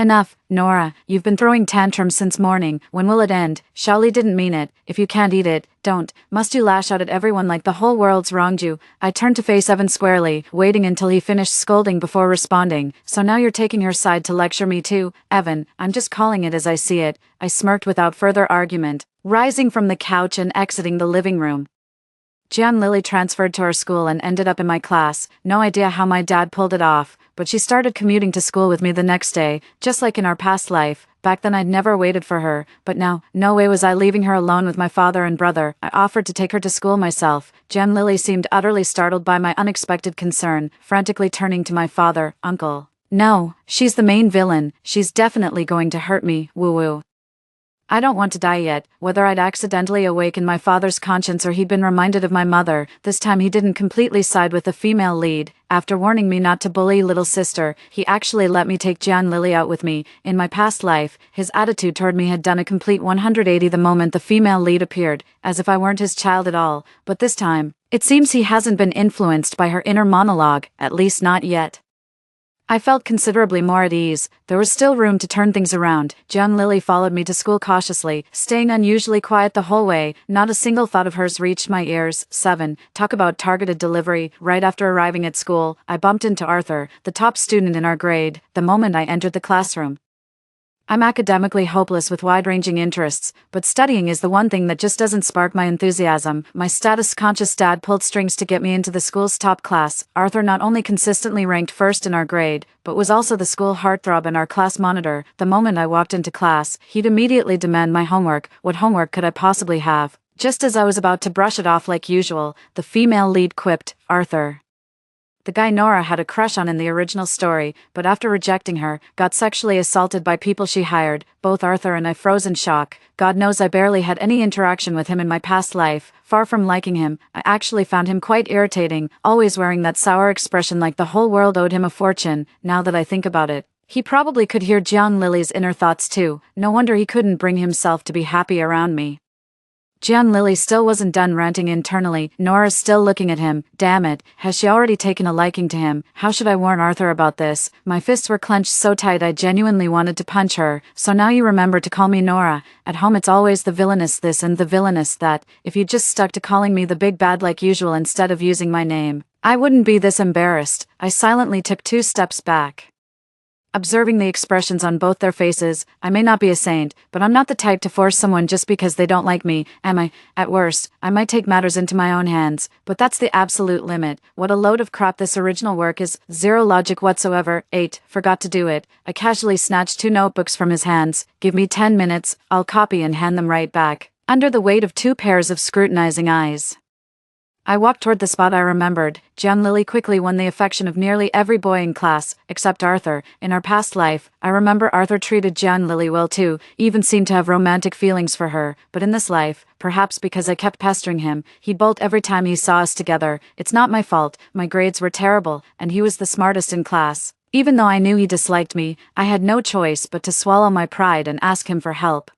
Enough, Nora, you've been throwing tantrums since morning. When will it end? Charlie didn't mean it. If you can't eat it, don't. Must you lash out at everyone like the whole world's wronged you? I turned to face Evan squarely, waiting until he finished scolding before responding. So now you're taking her side to lecture me too? Evan, I'm just calling it as I see it. I smirked without further argument, rising from the couch and exiting the living room. John Lily transferred to our school and ended up in my class. No idea how my dad pulled it off, but she started commuting to school with me the next day, just like in our past life. Back then I'd never waited for her, but now, no way was I leaving her alone with my father and brother. I offered to take her to school myself. John Lily seemed utterly startled by my unexpected concern, frantically turning to my father. Uncle. No, she's the main villain. She's definitely going to hurt me, woo-woo. I don't want to die yet. Whether I'd accidentally awaken my father's conscience or he'd been reminded of my mother, this time he didn't completely side with the female lead. After warning me not to bully little sister, he actually let me take John Lily out with me. In my past life, his attitude toward me had done a complete 180 the moment the female lead appeared, as if I weren't his child at all. But this time, it seems he hasn't been influenced by her inner monologue, at least not yet. I felt considerably more at ease. There was still room to turn things around. John Lily followed me to school cautiously, staying unusually quiet the whole way. Not a single thought of hers reached my ears. 7. Talk about targeted delivery. Right after arriving at school, I bumped into Arthur, the top student in our grade, the moment I entered the classroom. I'm academically hopeless with wide-ranging interests, but studying is the one thing that just doesn't spark my enthusiasm. My status-conscious dad pulled strings to get me into the school's top class. Arthur not only consistently ranked first in our grade, but was also the school heartthrob and our class monitor. The moment I walked into class, he'd immediately demand my homework. What homework could I possibly have? Just as I was about to brush it off like usual, the female lead quipped, Arthur. The guy Nora had a crush on in the original story, but after rejecting her, got sexually assaulted by people she hired. Both Arthur and I froze in shock. God knows I barely had any interaction with him in my past life. Far from liking him, I actually found him quite irritating, always wearing that sour expression like the whole world owed him a fortune. Now that I think about it, he probably could hear John Lily's inner thoughts too. No wonder he couldn't bring himself to be happy around me. John Lily still wasn't done ranting internally. Nora's still looking at him. Damn it, has she already taken a liking to him? How should I warn Arthur about this? My fists were clenched so tight I genuinely wanted to punch her. So now you remember to call me Nora. At home it's always the villainous this and the villainous that. If you just stuck to calling me the big bad like usual instead of using my name, I wouldn't be this embarrassed. I silently took 2 steps back. Observing the expressions on both their faces, I may not be a saint, but I'm not the type to force someone just because they don't like me, am I? At worst, I might take matters into my own hands, but that's the absolute limit. What a load of crap this original work is, zero logic whatsoever. 8. Forgot to do it. I casually snatched 2 notebooks from his hands. Give me 10 minutes, I'll copy and hand them right back. Under the weight of 2 pairs of scrutinizing eyes, I walked toward the spot I remembered. John Lily quickly won the affection of nearly every boy in class, except Arthur. In our past life, I remember Arthur treated John Lily well too, even seemed to have romantic feelings for her, but in this life, perhaps because I kept pestering him, he'd bolt every time he saw us together. It's not my fault, my grades were terrible, and he was the smartest in class. Even though I knew he disliked me, I had no choice but to swallow my pride and ask him for help.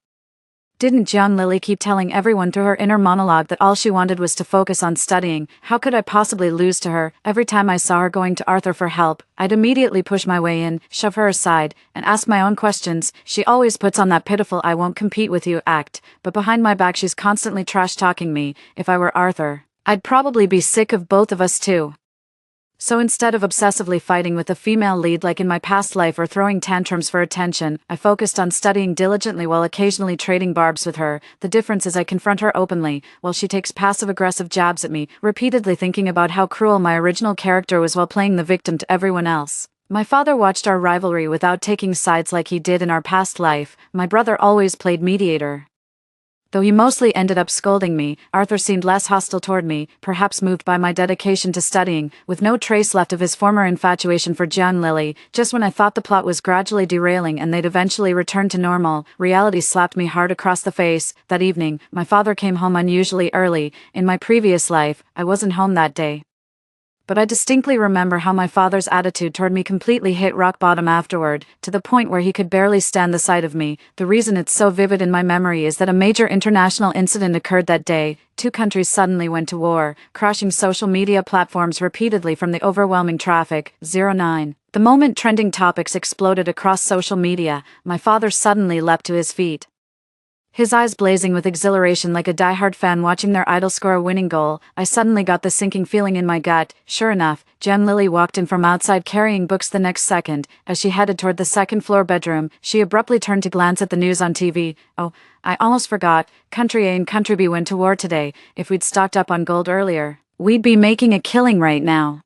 Didn't John Lily keep telling everyone through her inner monologue that all she wanted was to focus on studying? How could I possibly lose to her? Every time I saw her going to Arthur for help, I'd immediately push my way in, shove her aside, and ask my own questions. She always puts on that pitiful "I won't compete with you" act, but behind my back she's constantly trash-talking me. If I were Arthur, I'd probably be sick of both of us too. So instead of obsessively fighting with the female lead like in my past life or throwing tantrums for attention, I focused on studying diligently while occasionally trading barbs with her. The difference is I confront her openly, while she takes passive-aggressive jabs at me, repeatedly thinking about how cruel my original character was while playing the victim to everyone else. My father watched our rivalry without taking sides like he did in our past life. My brother always played mediator. Though he mostly ended up scolding me, Arthur seemed less hostile toward me, perhaps moved by my dedication to studying, with no trace left of his former infatuation for John Lily. Just when I thought the plot was gradually derailing and they'd eventually return to normal, reality slapped me hard across the face. That evening, my father came home unusually early. In my previous life, I wasn't home that day, but I distinctly remember how my father's attitude toward me completely hit rock bottom afterward, to the point where he could barely stand the sight of me. The reason it's so vivid in my memory is that a major international incident occurred that day. 2 countries suddenly went to war, crashing social media platforms repeatedly from the overwhelming traffic. 09. The moment trending topics exploded across social media, my father suddenly leapt to his feet, his eyes blazing with exhilaration like a diehard fan watching their idol score a winning goal. I suddenly got the sinking feeling in my gut. Sure enough, Jen Lily walked in from outside carrying books. The next second, as she headed toward the second-floor bedroom, she abruptly turned to glance at the news on TV. Oh, I almost forgot. Country A and Country B went to war today. If we'd stocked up on gold earlier, we'd be making a killing right now.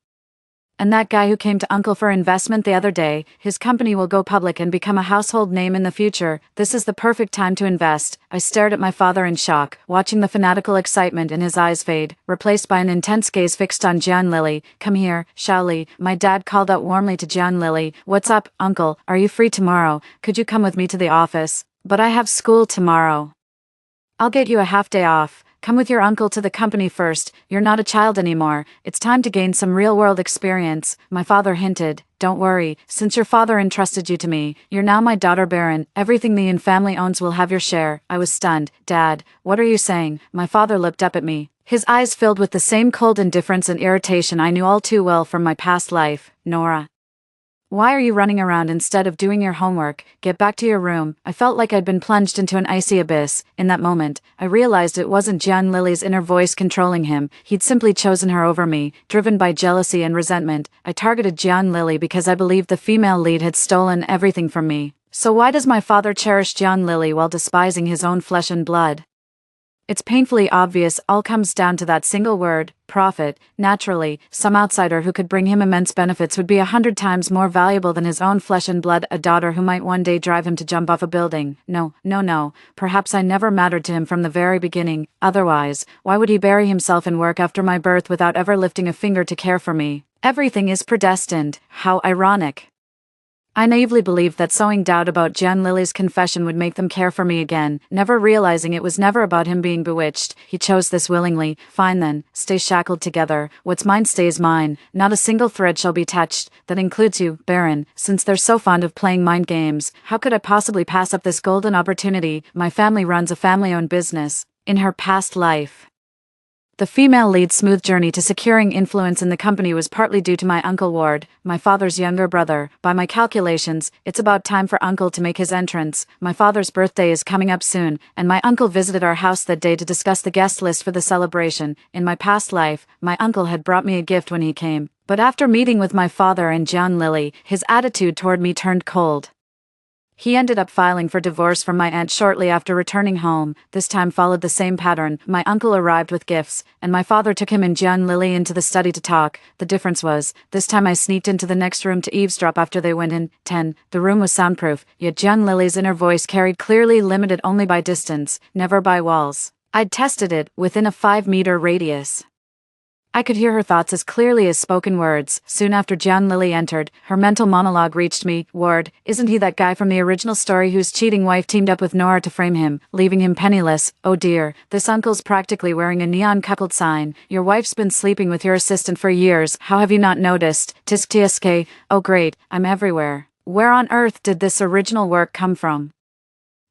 And that guy who came to Uncle for investment the other day, his company will go public and become a household name in the future. This is the perfect time to invest. I stared at my father in shock, watching the fanatical excitement in his eyes fade, replaced by an intense gaze fixed on John Lily. Come here, Shaoli. My dad called out warmly to John Lily. What's up, Uncle? Are you free tomorrow? Could you come with me to the office? But I have school tomorrow. I'll get you a half day off. Come with your uncle to the company first. You're not a child anymore. It's time to gain some real-world experience. My father hinted. Don't worry, since your father entrusted you to me, you're now my daughter Baron. Everything the Yin family owns will have your share. I was stunned. Dad, what are you saying? My father looked up at me, his eyes filled with the same cold indifference and irritation I knew all too well from my past life. Nora, why are you running around instead of doing your homework? Get back to your room. I felt like I'd been plunged into an icy abyss. In that moment, I realized it wasn't John Lily's inner voice controlling him. He'd simply chosen her over me, driven by jealousy and resentment. I targeted John Lily because I believed the female lead had stolen everything from me. So why does my father cherish John Lily while despising his own flesh and blood? It's painfully obvious. All comes down to that single word, profit. Naturally, some outsider who could bring him immense benefits would be 100 times more valuable than his own flesh and blood, a daughter who might one day drive him to jump off a building. No. Perhaps I never mattered to him from the very beginning. Otherwise, why would he bury himself in work after my birth without ever lifting a finger to care for me? Everything is predestined. How ironic. I naively believed that sowing doubt about Jen Lily's confession would make them care for me again, never realizing it was never about him being bewitched. He chose this willingly. Fine then, stay shackled together. What's mine stays mine. Not a single thread shall be touched. That includes you, Baron. Since they're so fond of playing mind games, how could I possibly pass up this golden opportunity? My family runs a family-owned business. In her past life, The female lead's smooth journey to securing influence in the company was partly due to my Uncle Ward, my father's younger brother. By my calculations, it's about time for Uncle to make his entrance. My father's birthday is coming up soon, and my uncle visited our house that day to discuss the guest list for the celebration. In my past life, my uncle had brought me a gift when he came, but after meeting with my father and John Lily, his attitude toward me turned cold. He ended up filing for divorce from my aunt shortly after returning home. This time followed the same pattern. My uncle arrived with gifts, and my father took him and John Lily into the study to talk. The difference was, this time I sneaked into the next room to eavesdrop after they went in. 10. The room was soundproof, yet John Lily's inner voice carried clearly, limited only by distance, never by walls. I'd tested it, within a 5-meter radius. I could hear her thoughts as clearly as spoken words. Soon after John Lily entered, her mental monologue reached me. Ward, isn't he that guy from the original story whose cheating wife teamed up with Nora to frame him, leaving him penniless? Oh dear, this uncle's practically wearing a neon cuckold sign. Your wife's been sleeping with your assistant for years. How have you not noticed? Tisk tsk. Oh great, I'm everywhere. Where on earth did this original work come from?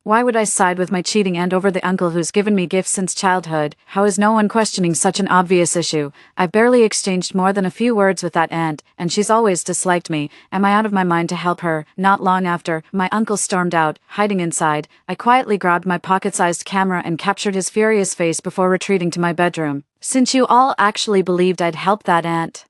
Why would I side with my cheating aunt over the uncle who's given me gifts since childhood? How is no one questioning such an obvious issue? I've barely exchanged more than a few words with that aunt, and she's always disliked me. Am I out of my mind to help her? Not long after, my uncle stormed out, hiding inside. I quietly grabbed my pocket-sized camera and captured his furious face before retreating to my bedroom. Since you all actually believed I'd help that aunt,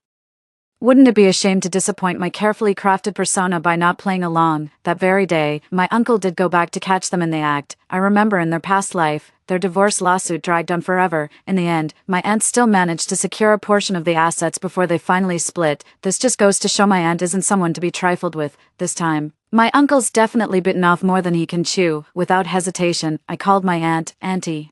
wouldn't it be a shame to disappoint my carefully crafted persona by not playing along? That very day, my uncle did go back to catch them in the act. I remember in their past life, their divorce lawsuit dragged on forever. In the end, my aunt still managed to secure a portion of the assets before they finally split. This just goes to show my aunt isn't someone to be trifled with. This time, my uncle's definitely bitten off more than he can chew. Without hesitation, I called my aunt, Auntie.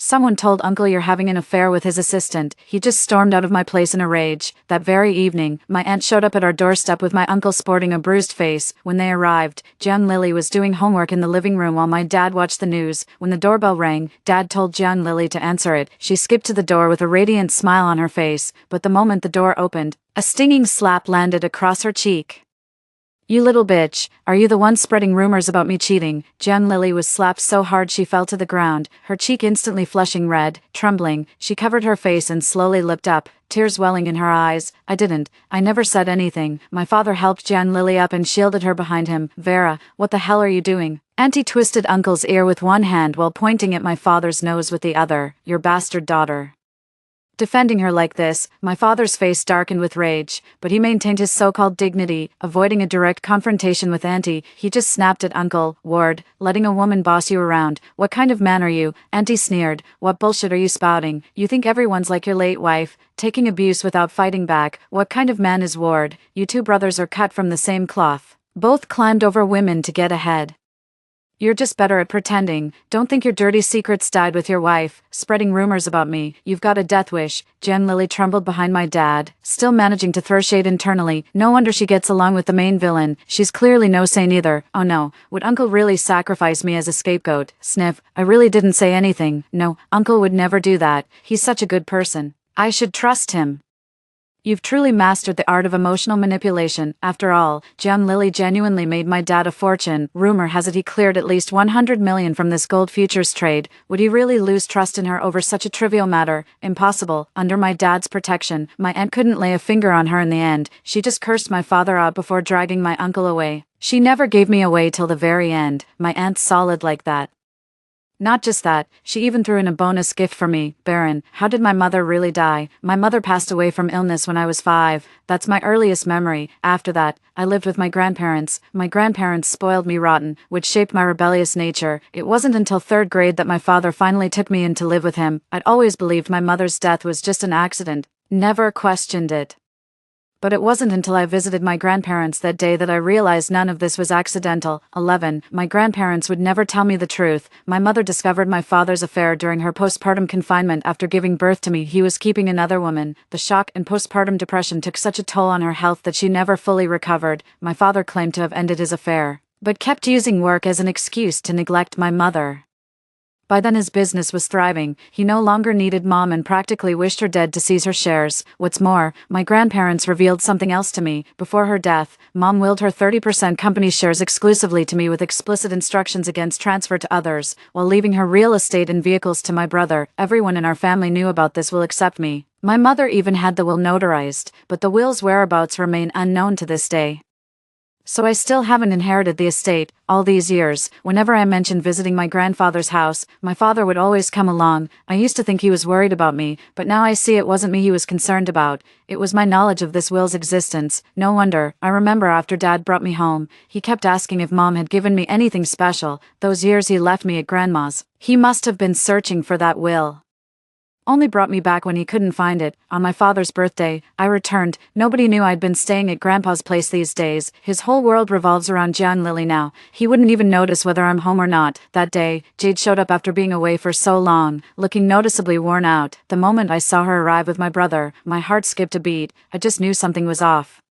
Someone told Uncle you're having an affair with his assistant. He just stormed out of my place in a rage. That very evening, my aunt showed up at our doorstep with my uncle sporting a bruised face. When they arrived, John Lily was doing homework in the living room while my dad watched the news. When the doorbell rang, Dad told John Lily to answer it. She skipped to the door with a radiant smile on her face, but the moment the door opened, a stinging slap landed across her cheek. You little bitch, are you the one spreading rumors about me cheating? John Lily was slapped so hard she fell to the ground, her cheek instantly flushing red. Trembling, she covered her face and slowly looked up, tears welling in her eyes. I never said anything. My father helped John Lily up and shielded her behind him. Vera, what the hell are you doing? Auntie twisted Uncle's ear with one hand while pointing at my father's nose with the other. Your bastard daughter. Defending her like this, my father's face darkened with rage, but he maintained his so-called dignity, avoiding a direct confrontation with Auntie. He just snapped at Uncle Ward, letting a woman boss you around. What kind of man are you? Auntie sneered. What bullshit are you spouting? You think everyone's like your late wife, taking abuse without fighting back. What kind of man is Ward? You two brothers are cut from the same cloth. Both climbed over women to get ahead. You're just better at pretending. Don't think your dirty secrets died with your wife, spreading rumors about me. You've got a death wish. Jen Lily trembled behind my dad, still managing to throw shade internally. No wonder she gets along with the main villain. She's clearly no saint either. Oh no, would Uncle really sacrifice me as a scapegoat? Sniff, I really didn't say anything. No, Uncle would never do that. He's such a good person. I should trust him. You've truly mastered the art of emotional manipulation. After all, John Lily genuinely made my dad a fortune. Rumor has it he cleared at least 100 million from this gold futures trade. Would he really lose trust in her over such a trivial matter? Impossible. Under my dad's protection, my aunt couldn't lay a finger on her in the end. She just cursed my father out before dragging my uncle away. She never gave me away till the very end. My aunt's solid like that. Not just that, she even threw in a bonus gift for me. Baron, how did my mother really die? My mother passed away from illness when I was 5. That's my earliest memory. After that, I lived with my grandparents. My grandparents spoiled me rotten, which shaped my rebellious nature. It wasn't until 3rd grade that my father finally took me in to live with him. I'd always believed my mother's death was just an accident. Never questioned it. But it wasn't until I visited my grandparents that day that I realized none of this was accidental. 11. My grandparents would never tell me the truth. My mother discovered my father's affair during her postpartum confinement after giving birth to me. He was keeping another woman. The shock and postpartum depression took such a toll on her health that she never fully recovered. My father claimed to have ended his affair, but kept using work as an excuse to neglect my mother. By then his business was thriving, he no longer needed Mom and practically wished her dead to seize her shares. What's more, my grandparents revealed something else to me. Before her death, Mom willed her 30% company shares exclusively to me with explicit instructions against transfer to others, while leaving her real estate and vehicles to my brother. Everyone in our family knew about this will except me. My mother even had the will notarized, but the will's whereabouts remain unknown to this day. So I still haven't inherited the estate. All these years, whenever I mentioned visiting my grandfather's house, my father would always come along. I used to think he was worried about me, but now I see it wasn't me he was concerned about. It was my knowledge of this will's existence. No wonder. I remember after Dad brought me home, he kept asking if Mom had given me anything special, those years he left me at Grandma's. He must have been searching for that will. Only brought me back when he couldn't find it. On my father's birthday, I returned. Nobody knew I'd been staying at Grandpa's place these days. His whole world revolves around John Lily now. He wouldn't even notice whether I'm home or not. That day, Jade showed up after being away for so long, looking noticeably worn out. The moment I saw her arrive with my brother, my heart skipped a beat. I just knew something was off.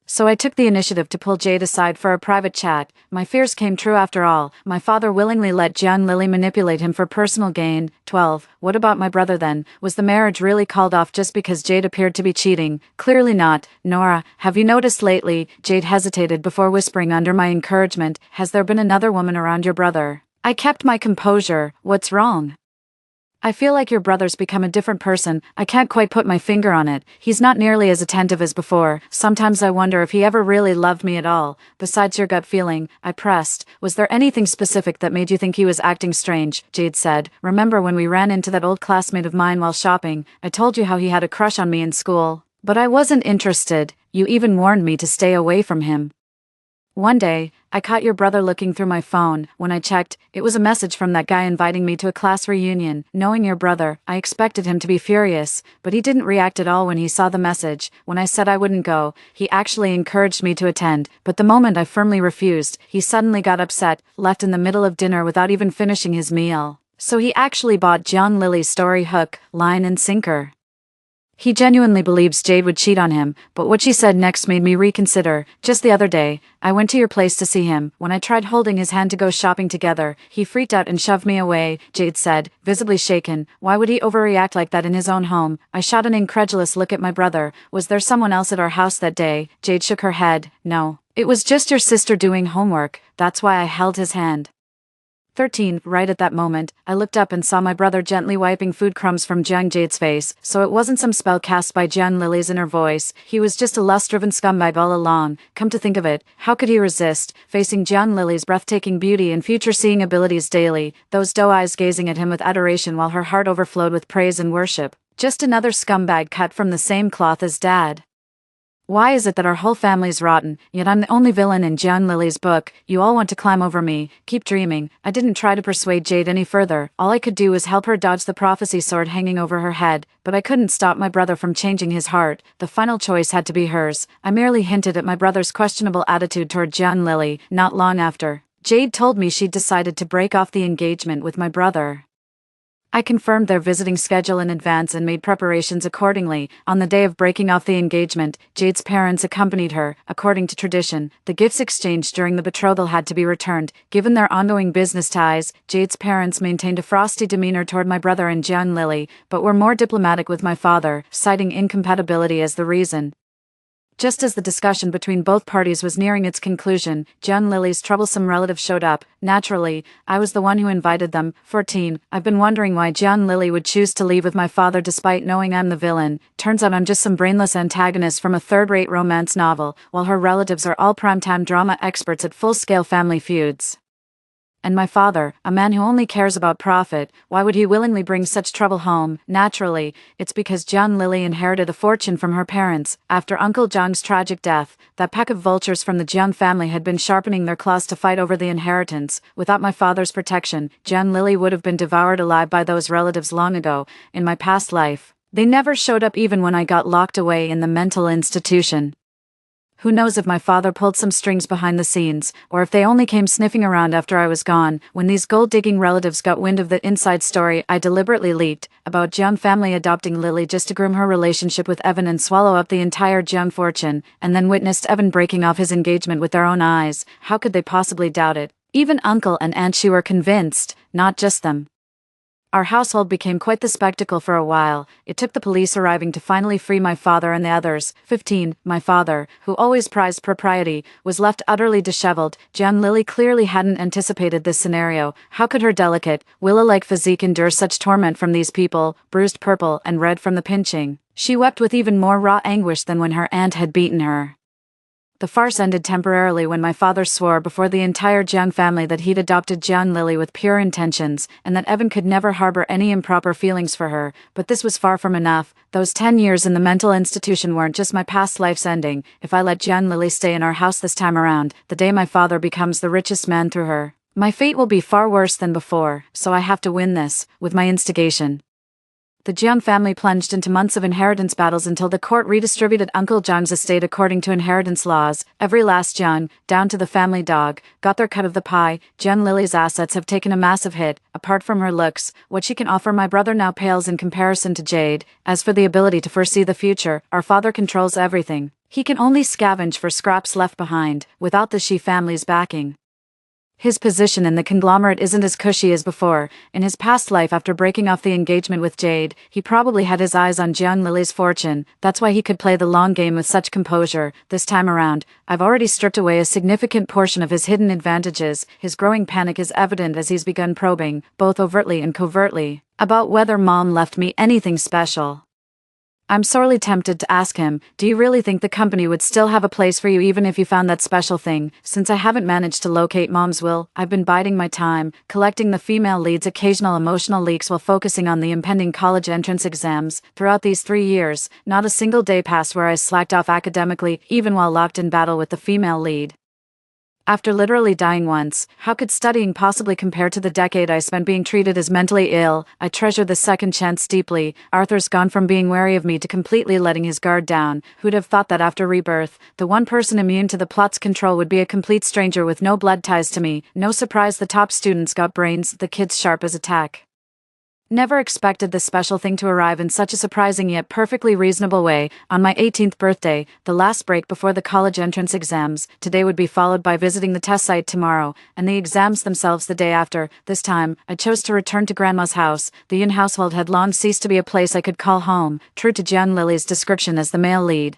So I took the initiative to pull Jade aside for a private chat. My fears came true after all. My father willingly let John Lily manipulate him for personal gain. 12. What about my brother then? Was the marriage really called off just because Jade appeared to be cheating? Clearly not. Nora, have you noticed lately? Jade hesitated before whispering under my encouragement. Has there been another woman around your brother? I kept my composure. What's wrong? I feel like your brother's become a different person. I can't quite put my finger on it. He's not nearly as attentive as before. Sometimes I wonder if he ever really loved me at all. Besides your gut feeling, I pressed. Was there anything specific that made you think he was acting strange? Jade said. Remember when we ran into that old classmate of mine while shopping? I told you how he had a crush on me in school. But I wasn't interested. You even warned me to stay away from him. One day, I caught your brother looking through my phone. When I checked, it was a message from that guy inviting me to a class reunion. Knowing your brother, I expected him to be furious, but he didn't react at all when he saw the message. When I said I wouldn't go, he actually encouraged me to attend, but the moment I firmly refused, he suddenly got upset, left in the middle of dinner without even finishing his meal. So he actually bought John Lily's story hook, line and sinker. He genuinely believes Jade would cheat on him, but what she said next made me reconsider. Just the other day, I went to your place to see him. When I tried holding his hand to go shopping together, he freaked out and shoved me away, Jade said, visibly shaken. Why would he overreact like that in his own home? I shot an incredulous look at my brother. Was there someone else at our house that day? Jade shook her head. No. It was just your sister doing homework. That's why I held his hand. 13. Right at that moment, I looked up and saw my brother gently wiping food crumbs from young Jade's face, so it wasn't some spell cast by John Lily's inner voice. He was just a lust-driven scumbag all along. Come to think of it, how could he resist, facing John Lily's breathtaking beauty and future-seeing abilities daily, those doe eyes gazing at him with adoration while her heart overflowed with praise and worship? Just another scumbag cut from the same cloth as Dad. Why is it that our whole family's rotten, yet I'm the only villain in John Lily's book? You all want to climb over me. Keep dreaming. I didn't try to persuade Jade any further. All I could do was help her dodge the prophecy sword hanging over her head, but I couldn't stop my brother from changing his heart. The final choice had to be hers. I merely hinted at my brother's questionable attitude toward John Lily. Not long after, Jade told me she'd decided to break off the engagement with my brother. I confirmed their visiting schedule in advance and made preparations accordingly. On the day of breaking off the engagement, Jade's parents accompanied her. According to tradition, the gifts exchanged during the betrothal had to be returned. Given their ongoing business ties, Jade's parents maintained a frosty demeanor toward my brother and John Lily, but were more diplomatic with my father, citing incompatibility as the reason. Just as the discussion between both parties was nearing its conclusion, John Lily's troublesome relative showed up. Naturally, I was the one who invited them. 14. I've been wondering why John Lily would choose to leave with my father despite knowing I'm the villain. Turns out I'm just some brainless antagonist from a third-rate romance novel, while her relatives are all primetime drama experts at full-scale family feuds. And my father, a man who only cares about profit, why would he willingly bring such trouble home? Naturally, it's because John Lily inherited a fortune from her parents. After Uncle John's tragic death, that pack of vultures from the Jiang family had been sharpening their claws to fight over the inheritance. Without my father's protection, John Lily would have been devoured alive by those relatives long ago. In my past life, they never showed up even when I got locked away in the mental institution. Who knows if my father pulled some strings behind the scenes, or if they only came sniffing around after I was gone. When these gold-digging relatives got wind of the inside story I deliberately leaked, about Jiang family adopting Lily just to groom her relationship with Evan and swallow up the entire Jiang fortune, and then witnessed Evan breaking off his engagement with their own eyes, how could they possibly doubt it? Even Uncle and Aunt Shu were convinced, not just them. Our household became quite the spectacle for a while. It took the police arriving to finally free my father and the others. 15. My father, who always prized propriety, was left utterly disheveled. Young Lily clearly hadn't anticipated this scenario. How could her delicate, Willa-like physique endure such torment from these people, bruised purple and red from the pinching? She wept with even more raw anguish than when her aunt had beaten her. The farce ended temporarily when my father swore before the entire Jiang family that he'd adopted Jiang Lily with pure intentions, and that Evan could never harbor any improper feelings for her. But this was far from enough. Those 10 years in the mental institution weren't just my past life's ending. If I let Jiang Lily stay in our house this time around, the day my father becomes the richest man through her, my fate will be far worse than before, so I have to win this, with my instigation. The Jiang family plunged into months of inheritance battles until the court redistributed Uncle Jiang's estate according to inheritance laws. Every last Jiang, down to the family dog, got their cut of the pie. Jiang Lily's assets have taken a massive hit. Apart from her looks, what she can offer my brother now pales in comparison to Jade. As for the ability to foresee the future, our father controls everything. He can only scavenge for scraps left behind, without the Shi family's backing. His position in the conglomerate isn't as cushy as before. In his past life, after breaking off the engagement with Jade, he probably had his eyes on Jiang Lily's fortune. That's why he could play the long game with such composure. This time around, I've already stripped away a significant portion of his hidden advantages. His growing panic is evident as he's begun probing, both overtly and covertly, about whether Mom left me anything special. I'm sorely tempted to ask him, do you really think the company would still have a place for you even if you found that special thing? Since I haven't managed to locate Mom's will, I've been biding my time, collecting the female lead's occasional emotional leaks while focusing on the impending college entrance exams. Throughout these 3 years, not a single day passed where I slacked off academically, even while locked in battle with the female lead. After literally dying once, how could studying possibly compare to the decade I spent being treated as mentally ill? I treasure the second chance deeply. Arthur's gone from being wary of me to completely letting his guard down. Who'd have thought that after Rebirth, the one person immune to the plot's control would be a complete stranger with no blood ties to me? No surprise the top students got brains, the kids sharp as a tack. Never expected this special thing to arrive in such a surprising yet perfectly reasonable way. On my 18th birthday, the last break before the college entrance exams, today would be followed by visiting the test site tomorrow, and the exams themselves the day after. This time, I chose to return to Grandma's house. The Yin household had long ceased to be a place I could call home, true to Jiang Lily's description as the male lead.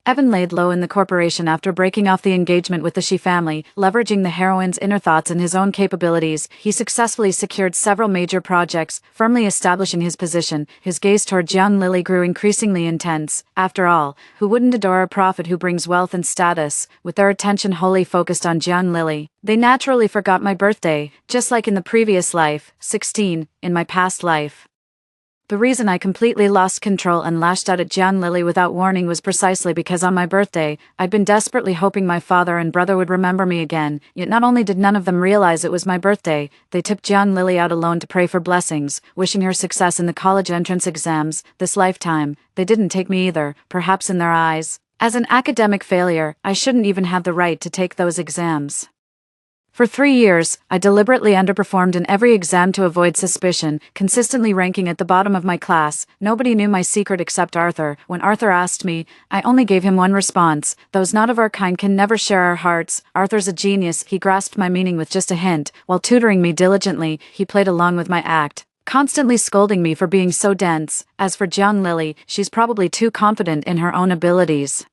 Evan laid low in the corporation after breaking off the engagement with the Shi family. Leveraging the heroine's inner thoughts and his own capabilities, he successfully secured several major projects, firmly establishing his position. His gaze toward Jiang Lily grew increasingly intense. After all, who wouldn't adore a prophet who brings wealth and status? With their attention wholly focused on Jiang Lily, they naturally forgot my birthday, just like in the previous life, 16, in my past life. The reason I completely lost control and lashed out at Jiang Lily without warning was precisely because on my birthday, I'd been desperately hoping my father and brother would remember me again. Yet not only did none of them realize it was my birthday, they took Jiang Lily out alone to pray for blessings, wishing her success in the college entrance exams. This lifetime, they didn't take me either, perhaps in their eyes. As an academic failure, I shouldn't even have the right to take those exams. For 3 years, I deliberately underperformed in every exam to avoid suspicion, consistently ranking at the bottom of my class. Nobody knew my secret except Arthur. When Arthur asked me, I only gave him one response: those not of our kind can never share our hearts. Arthur's a genius. He grasped my meaning with just a hint. While tutoring me diligently, he played along with my act, constantly scolding me for being so dense. As for Jiang Lily, she's probably too confident in her own abilities.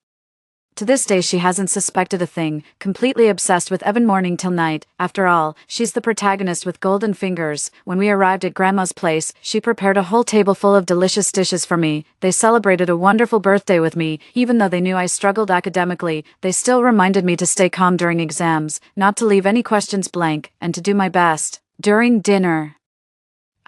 To this day she hasn't suspected a thing, completely obsessed with Evan morning till night. After all, she's the protagonist with golden fingers. When we arrived at Grandma's place, she prepared a whole table full of delicious dishes for me. They celebrated a wonderful birthday with me. Even though they knew I struggled academically, they still reminded me to stay calm during exams, not to leave any questions blank, and to do my best. During dinner,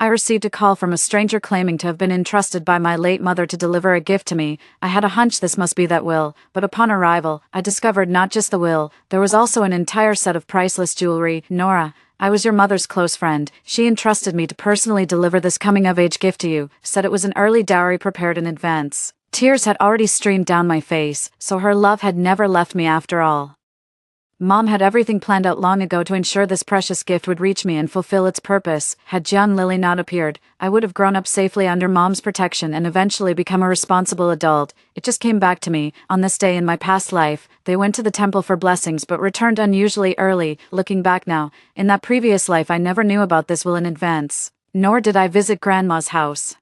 I received a call from a stranger claiming to have been entrusted by my late mother to deliver a gift to me. I had a hunch this must be that will, but upon arrival, I discovered not just the will, there was also an entire set of priceless jewelry. Nora, I was your mother's close friend. She entrusted me to personally deliver this coming-of-age gift to you, said it was an early dowry prepared in advance. Tears had already streamed down my face, so her love had never left me after all. Mom had everything planned out long ago to ensure this precious gift would reach me and fulfill its purpose. Had Jiang Lily not appeared, I would have grown up safely under Mom's protection and eventually become a responsible adult. It just came back to me. On this day in my past life, they went to the temple for blessings but returned unusually early. Looking back now, in that previous life I never knew about this will in advance. Nor did I visit Grandma's house.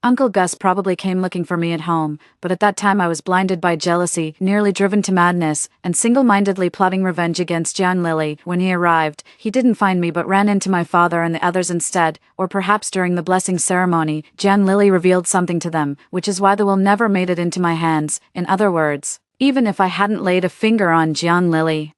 Uncle Gus probably came looking for me at home, but at that time I was blinded by jealousy, nearly driven to madness, and single-mindedly plotting revenge against John Lilly. When he arrived, he didn't find me but ran into my father and the others instead, or perhaps during the blessing ceremony, John Lilly revealed something to them, which is why the will never made it into my hands. In other words, even if I hadn't laid a finger on John Lilly,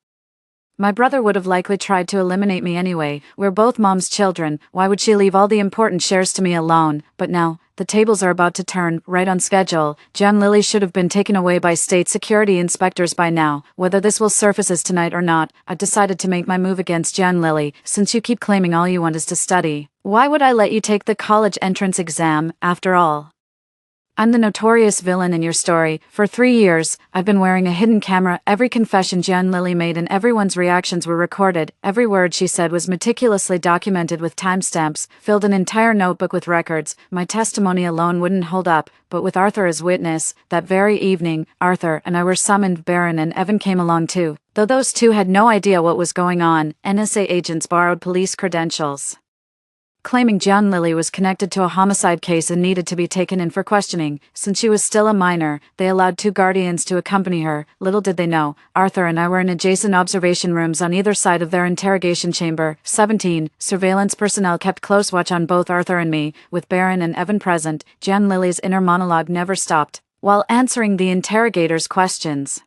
my brother would have likely tried to eliminate me anyway. We're both Mom's children, why would she leave all the important shares to me alone? But now, the tables are about to turn, right on schedule. John Lilly should have been taken away by state security inspectors by now. Whether this will surface tonight or not, I've decided to make my move against John Lilly. Since you keep claiming all you want is to study, why would I let you take the college entrance exam, after all? I'm the notorious villain in your story. For 3 years, I've been wearing a hidden camera. Every confession John Lilly made and everyone's reactions were recorded. Every word she said was meticulously documented with timestamps, filled an entire notebook with records. My testimony alone wouldn't hold up, but with Arthur as witness, that very evening, Arthur and I were summoned. Baron and Evan came along too. Though those two had no idea what was going on, NSA agents borrowed police credentials, claiming John Lilly was connected to a homicide case and needed to be taken in for questioning. Since she was still a minor, they allowed 2 guardians to accompany her. Little did they know, Arthur and I were in adjacent observation rooms on either side of their interrogation chamber. 17. Surveillance personnel kept close watch on both Arthur and me, with Baron and Evan present. John Lilly's inner monologue never stopped. While answering the interrogators' questions,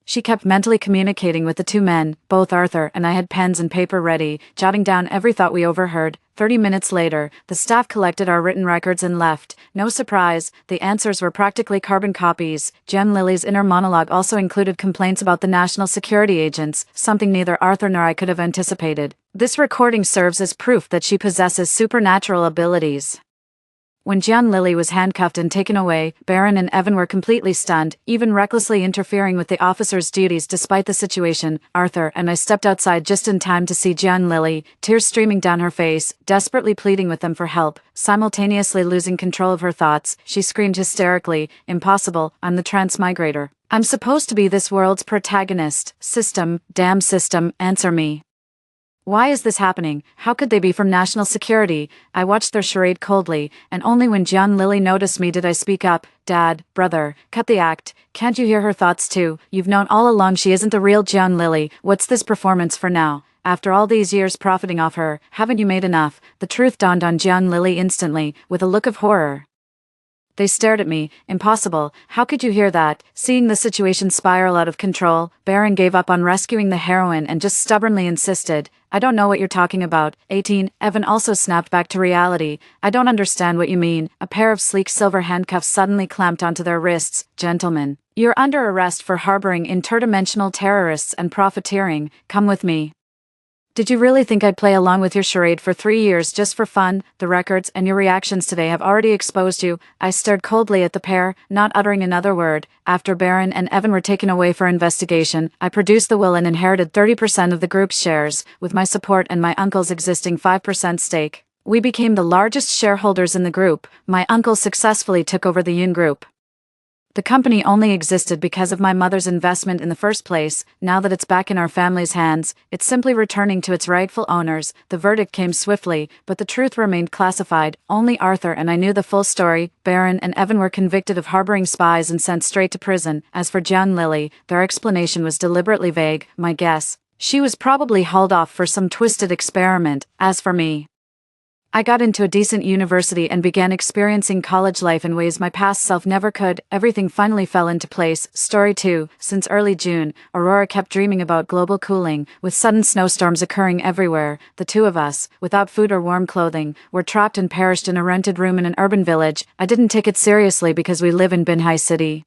she kept mentally communicating with the 2 men. Both Arthur and I had pens and paper ready, jotting down every thought we overheard. 30 minutes later, the staff collected our written records and left. No surprise, the answers were practically carbon copies. John Lilly's inner monologue also included complaints about the national security agents, something neither Arthur nor I could have anticipated. This recording serves as proof that she possesses supernatural abilities. When John Lilly was handcuffed and taken away, Baron and Evan were completely stunned, even recklessly interfering with the officer's duties despite the situation. Arthur and I stepped outside just in time to see John Lilly, tears streaming down her face, desperately pleading with them for help. Simultaneously losing control of her thoughts, she screamed hysterically, "Impossible, I'm the transmigrator. I'm supposed to be this world's protagonist. System, damn system, answer me. Why is this happening? How could they be from national security?" I watched their charade coldly, and only when John Lilly noticed me did I speak up. "Dad, brother, cut the act. Can't you hear her thoughts too? You've known all along she isn't the real John Lilly. What's this performance for now? After all these years profiting off her, haven't you made enough?" The truth dawned on John Lilly instantly, with a look of horror. They stared at me. "Impossible, how could you hear that?" Seeing the situation spiral out of control, Baron gave up on rescuing the heroine and just stubbornly insisted, "I don't know what you're talking about." 18. Evan also snapped back to reality. "I don't understand what you mean." A pair of sleek silver handcuffs suddenly clamped onto their wrists. "Gentlemen, you're under arrest for harboring interdimensional terrorists and profiteering. Come with me." Did you really think I'd play along with your charade for 3 years just for fun? The records and your reactions today have already exposed you. I stared coldly at the pair, not uttering another word. After Baron and Evan were taken away for investigation, I produced the will and inherited 30% of the group's shares, with my support and my uncle's existing 5% stake. We became the largest shareholders in the group. My uncle successfully took over the Yun Group. The company only existed because of my mother's investment in the first place. Now that it's back in our family's hands, it's simply returning to its rightful owners. The verdict came swiftly, but the truth remained classified. Only Arthur and I knew the full story. Baron and Evan were convicted of harboring spies and sent straight to prison. As for John Lilly, their explanation was deliberately vague. My guess, she was probably hauled off for some twisted experiment. As for me, I got into a decent university and began experiencing college life in ways my past self never could. Everything finally fell into place. Story 2. Since early June, Aurora kept dreaming about global cooling, with sudden snowstorms occurring everywhere. The 2 of us, without food or warm clothing, were trapped and perished in a rented room in an urban village. I didn't take it seriously because we live in Binhai City,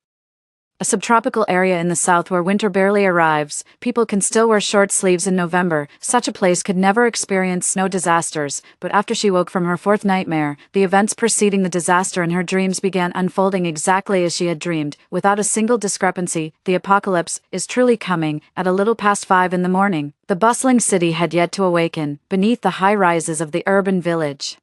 a subtropical area in the south where winter barely arrives. People can still wear short sleeves in November. Such a place could never experience snow disasters. But after she woke from her 4th nightmare, the events preceding the disaster in her dreams began unfolding exactly as she had dreamed, without a single discrepancy. The apocalypse is truly coming. At a little past 5 in the morning, the bustling city had yet to awaken, beneath the high rises of the urban village.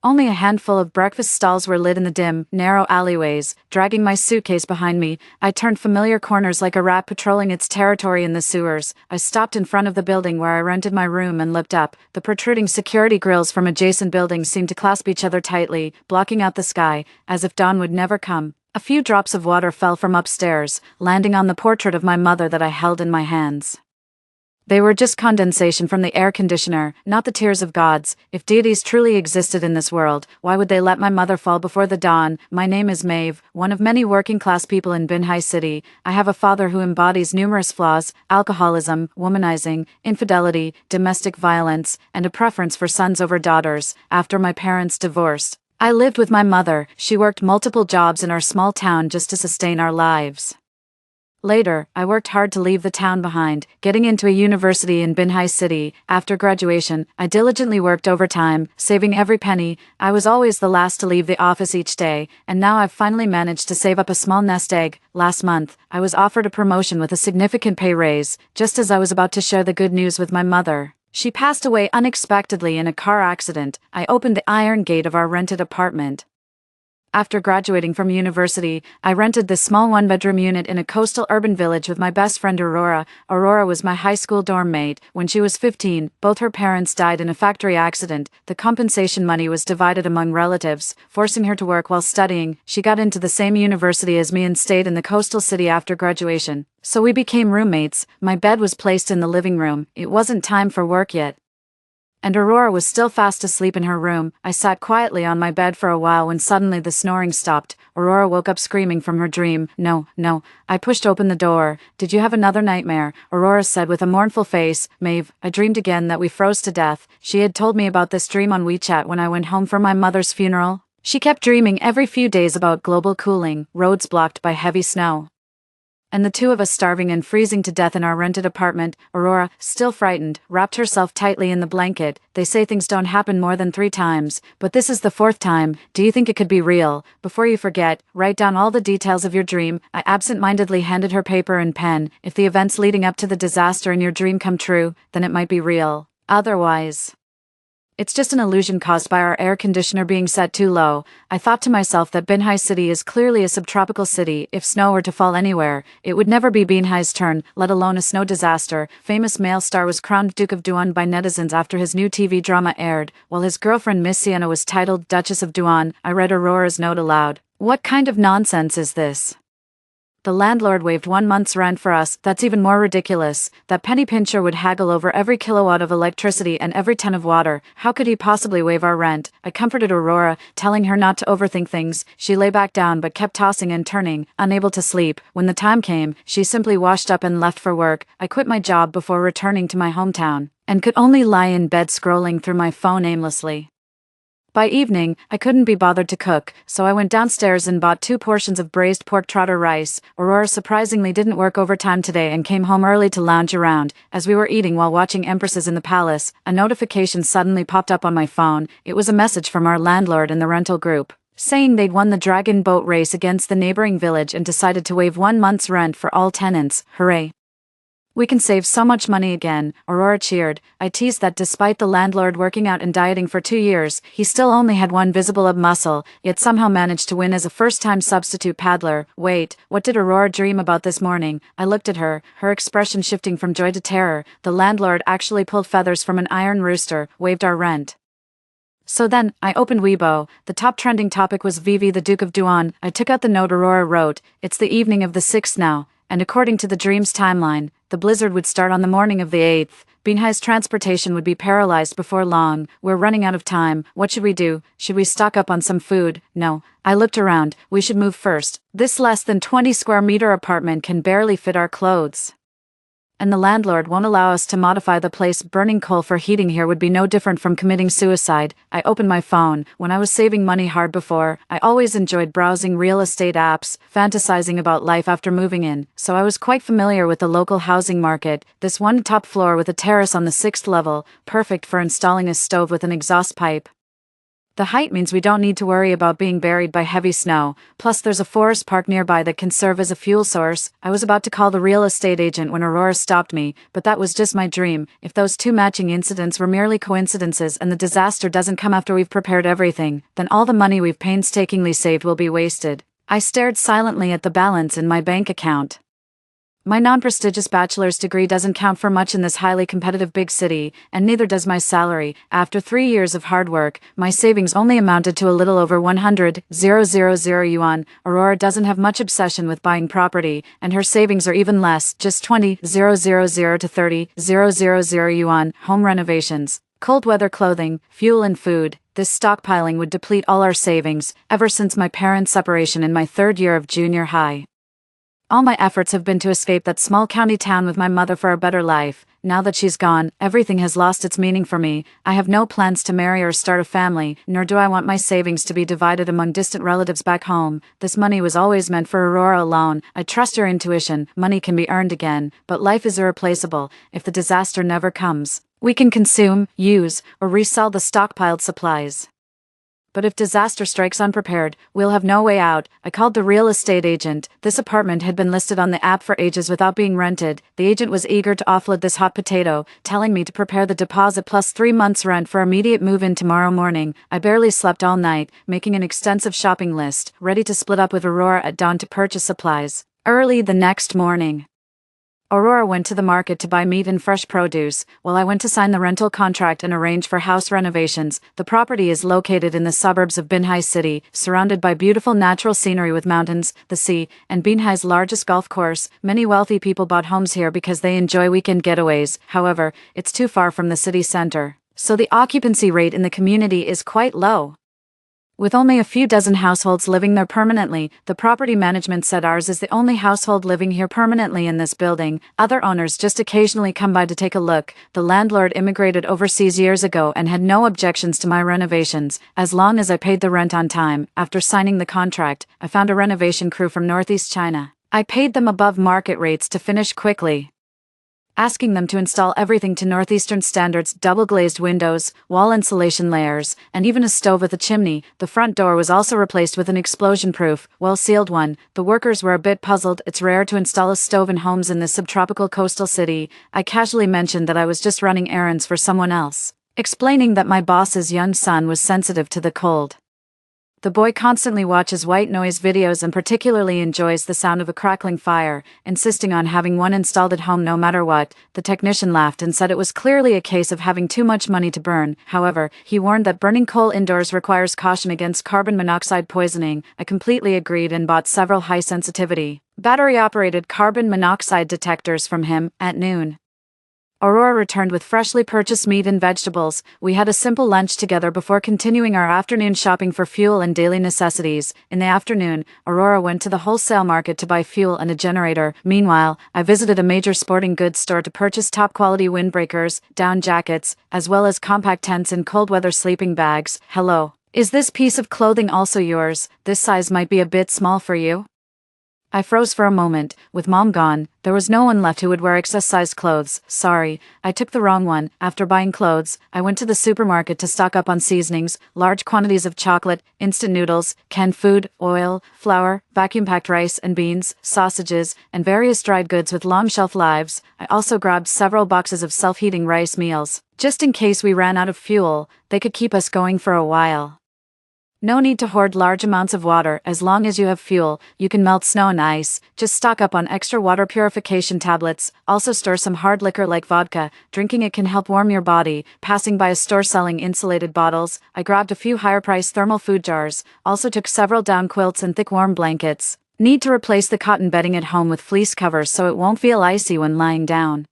Only a handful of breakfast stalls were lit in the dim, narrow alleyways. Dragging my suitcase behind me, I turned familiar corners like a rat patrolling its territory in the sewers. I stopped in front of the building where I rented my room and looked up. The protruding security grills from adjacent buildings seemed to clasp each other tightly, blocking out the sky, as if dawn would never come. A few drops of water fell from upstairs, landing on the portrait of my mother that I held in my hands. They were just condensation from the air conditioner, not the tears of gods. If deities truly existed in this world, why would they let my mother fall before the dawn? My name is Maeve, one of many working-class people in Binhai City. I have a father who embodies numerous flaws: alcoholism, womanizing, infidelity, domestic violence, and a preference for sons over daughters. After my parents divorced, I lived with my mother. She worked multiple jobs in our small town just to sustain our lives. Later, I worked hard to leave the town behind, getting into a university in Binhai City. After graduation, I diligently worked overtime, saving every penny. I was always the last to leave the office each day, and now I've finally managed to save up a small nest egg. Last month, I was offered a promotion with a significant pay raise, just as I was about to share the good news with my mother. She passed away unexpectedly in a car accident. I opened the iron gate of our rented apartment. After graduating from university, I rented this small one-bedroom unit in a coastal urban village with my best friend Aurora. Aurora was my high school dorm mate. When she was 15, both her parents died in a factory accident. The compensation money was divided among relatives, forcing her to work while studying. She got into the same university as me and stayed in the coastal city after graduation. So we became roommates. My bed was placed in the living room. It wasn't time for work yet, and Aurora was still fast asleep in her room. I sat quietly on my bed for a while when suddenly the snoring stopped. Aurora woke up screaming from her dream. No. I pushed open the door. "Did you have another nightmare?" Aurora said with a mournful face. "Maeve, I dreamed again that we froze to death." She had told me about this dream on WeChat when I went home for my mother's funeral. She kept dreaming every few days about global cooling, roads blocked by heavy snow, and the two of us starving and freezing to death in our rented apartment. Aurora, still frightened, wrapped herself tightly in the blanket. "They say things don't happen more than 3 times, but this is the 4th time. Do you think it could be real? Before you forget, write down all the details of your dream." I absent-mindedly handed her paper and pen. "If the events leading up to the disaster in your dream come true, then it might be real. Otherwise, it's just an illusion caused by our air conditioner being set too low." I thought to myself that Binhai City is clearly a subtropical city. If snow were to fall anywhere, it would never be Binhai's turn, let alone a snow disaster. Famous male star was crowned Duke of Duan by netizens after his new TV drama aired, while his girlfriend Miss Sienna was titled Duchess of Duan. I read Aurora's note aloud. "What kind of nonsense is this? The landlord waived 1 month's rent for us. That's even more ridiculous. That penny pincher would haggle over every kilowatt of electricity and every ton of water. How could he possibly waive our rent?" I comforted Aurora, telling her not to overthink things. She lay back down but kept tossing and turning, unable to sleep. When the time came, she simply washed up and left for work. I quit my job before returning to my hometown, and could only lie in bed scrolling through my phone aimlessly. By evening, I couldn't be bothered to cook, so I went downstairs and bought 2 portions of braised pork trotter rice. Aurora surprisingly didn't work overtime today and came home early to lounge around. As we were eating while watching Empresses in the Palace, a notification suddenly popped up on my phone. It was a message from our landlord in the rental group, saying they'd won the dragon boat race against the neighboring village and decided to waive 1 month's rent for all tenants. Hooray! "We can save so much money again," Aurora cheered. I teased that despite the landlord working out and dieting for 2 years, he still only had one visible ab muscle, yet somehow managed to win as a first-time substitute paddler. "Wait, what did Aurora dream about this morning?" I looked at her, her expression shifting from joy to terror. The landlord actually pulled feathers from an iron rooster, waived our rent. So then, I opened Weibo. The top trending topic was Vivi the Duke of Duan. I took out the note Aurora wrote. "It's the evening of the 6th now, and according to the dream's timeline, the blizzard would start on the morning of the 8th. Binhai's transportation would be paralyzed before long. We're running out of time. What should we do? Should we stock up on some food?" "No." I looked around. "We should move first. This less than 20 square meter apartment can barely fit our clothes, and the landlord won't allow us to modify the place. Burning coal for heating here would be no different from committing suicide." I opened my phone. When I was saving money hard before, I always enjoyed browsing real estate apps, fantasizing about life after moving in, so I was quite familiar with the local housing market. This one top floor with a terrace on the 6th level, perfect for installing a stove with an exhaust pipe. The height means we don't need to worry about being buried by heavy snow, plus there's a forest park nearby that can serve as a fuel source. I was about to call the real estate agent when Aurora stopped me, but that was just my dream. If those two matching incidents were merely coincidences and the disaster doesn't come after we've prepared everything, then all the money we've painstakingly saved will be wasted. I stared silently at the balance in my bank account. My non-prestigious bachelor's degree doesn't count for much in this highly competitive big city, and neither does my salary. After 3 years of hard work, my savings only amounted to a little over 100,000 yuan. Aurora doesn't have much obsession with buying property, and her savings are even less, just 20,000 to 30,000 yuan. Home renovations, cold weather clothing, fuel and food. This stockpiling would deplete all our savings, ever since my parents' separation in my 3rd year of junior high. All my efforts have been to escape that small county town with my mother for a better life. Now that she's gone, everything has lost its meaning for me. I have no plans to marry or start a family, nor do I want my savings to be divided among distant relatives back home. This money was always meant for Aurora alone. I trust your intuition. Money can be earned again, but life is irreplaceable. If the disaster never comes, we can consume, use, or resell the stockpiled supplies. But if disaster strikes unprepared, we'll have no way out. I called the real estate agent. This apartment had been listed on the app for ages without being rented. The agent was eager to offload this hot potato, telling me to prepare the deposit plus 3 months' rent for immediate move-in tomorrow morning. I barely slept all night, making an extensive shopping list, ready to split up with Aurora at dawn to purchase supplies. Early the next morning, Aurora went to the market to buy meat and fresh produce, while I went to sign the rental contract and arrange for house renovations. The property is located in the suburbs of Binhai City, surrounded by beautiful natural scenery with mountains, the sea, and Binhai's largest golf course. Many wealthy people bought homes here because they enjoy weekend getaways. However, it's too far from the city center, so the occupancy rate in the community is quite low. With only a few dozen households living there permanently, the property management said ours is the only household living here permanently in this building. Other owners just occasionally come by to take a look. The landlord immigrated overseas years ago and had no objections to my renovations, as long as I paid the rent on time. After signing the contract, I found a renovation crew from Northeast China. I paid them above market rates to finish quickly, asking them to install everything to northeastern standards: double-glazed windows, wall insulation layers, and even a stove with a chimney. The front door was also replaced with an explosion-proof, well-sealed one. The workers were a bit puzzled. It's rare to install a stove in homes in this subtropical coastal city. I casually mentioned that I was just running errands for someone else, explaining that my boss's young son was sensitive to the cold. The boy constantly watches white noise videos and particularly enjoys the sound of a crackling fire, insisting on having one installed at home no matter what. The technician laughed and said it was clearly a case of having too much money to burn. However, he warned that burning coal indoors requires caution against carbon monoxide poisoning. I completely agreed and bought several high-sensitivity, battery-operated carbon monoxide detectors from him. At noon, Aurora returned with freshly purchased meat and vegetables. We had a simple lunch together before continuing our afternoon shopping for fuel and daily necessities. In the afternoon, Aurora went to the wholesale market to buy fuel and a generator. Meanwhile, I visited a major sporting goods store to purchase top-quality windbreakers, down jackets, as well as compact tents and cold-weather sleeping bags. Hello. Is this piece of clothing also yours? This size might be a bit small for you. I froze for a moment. With Mom gone, there was no one left who would wear excess-sized clothes. Sorry, I took the wrong one. After buying clothes, I went to the supermarket to stock up on seasonings, large quantities of chocolate, instant noodles, canned food, oil, flour, vacuum-packed rice and beans, sausages, and various dried goods with long shelf lives. I also grabbed several boxes of self-heating rice meals, just in case we ran out of fuel. They could keep us going for a while. No need to hoard large amounts of water. As long as you have fuel, you can melt snow and ice. Just stock up on extra water purification tablets. Also store some hard liquor like vodka. Drinking it can help warm your body. Passing by a store selling insulated bottles, I grabbed a few higher-priced thermal food jars. Also took several down quilts and thick warm blankets. Need to replace the cotton bedding at home with fleece covers so it won't feel icy when lying down.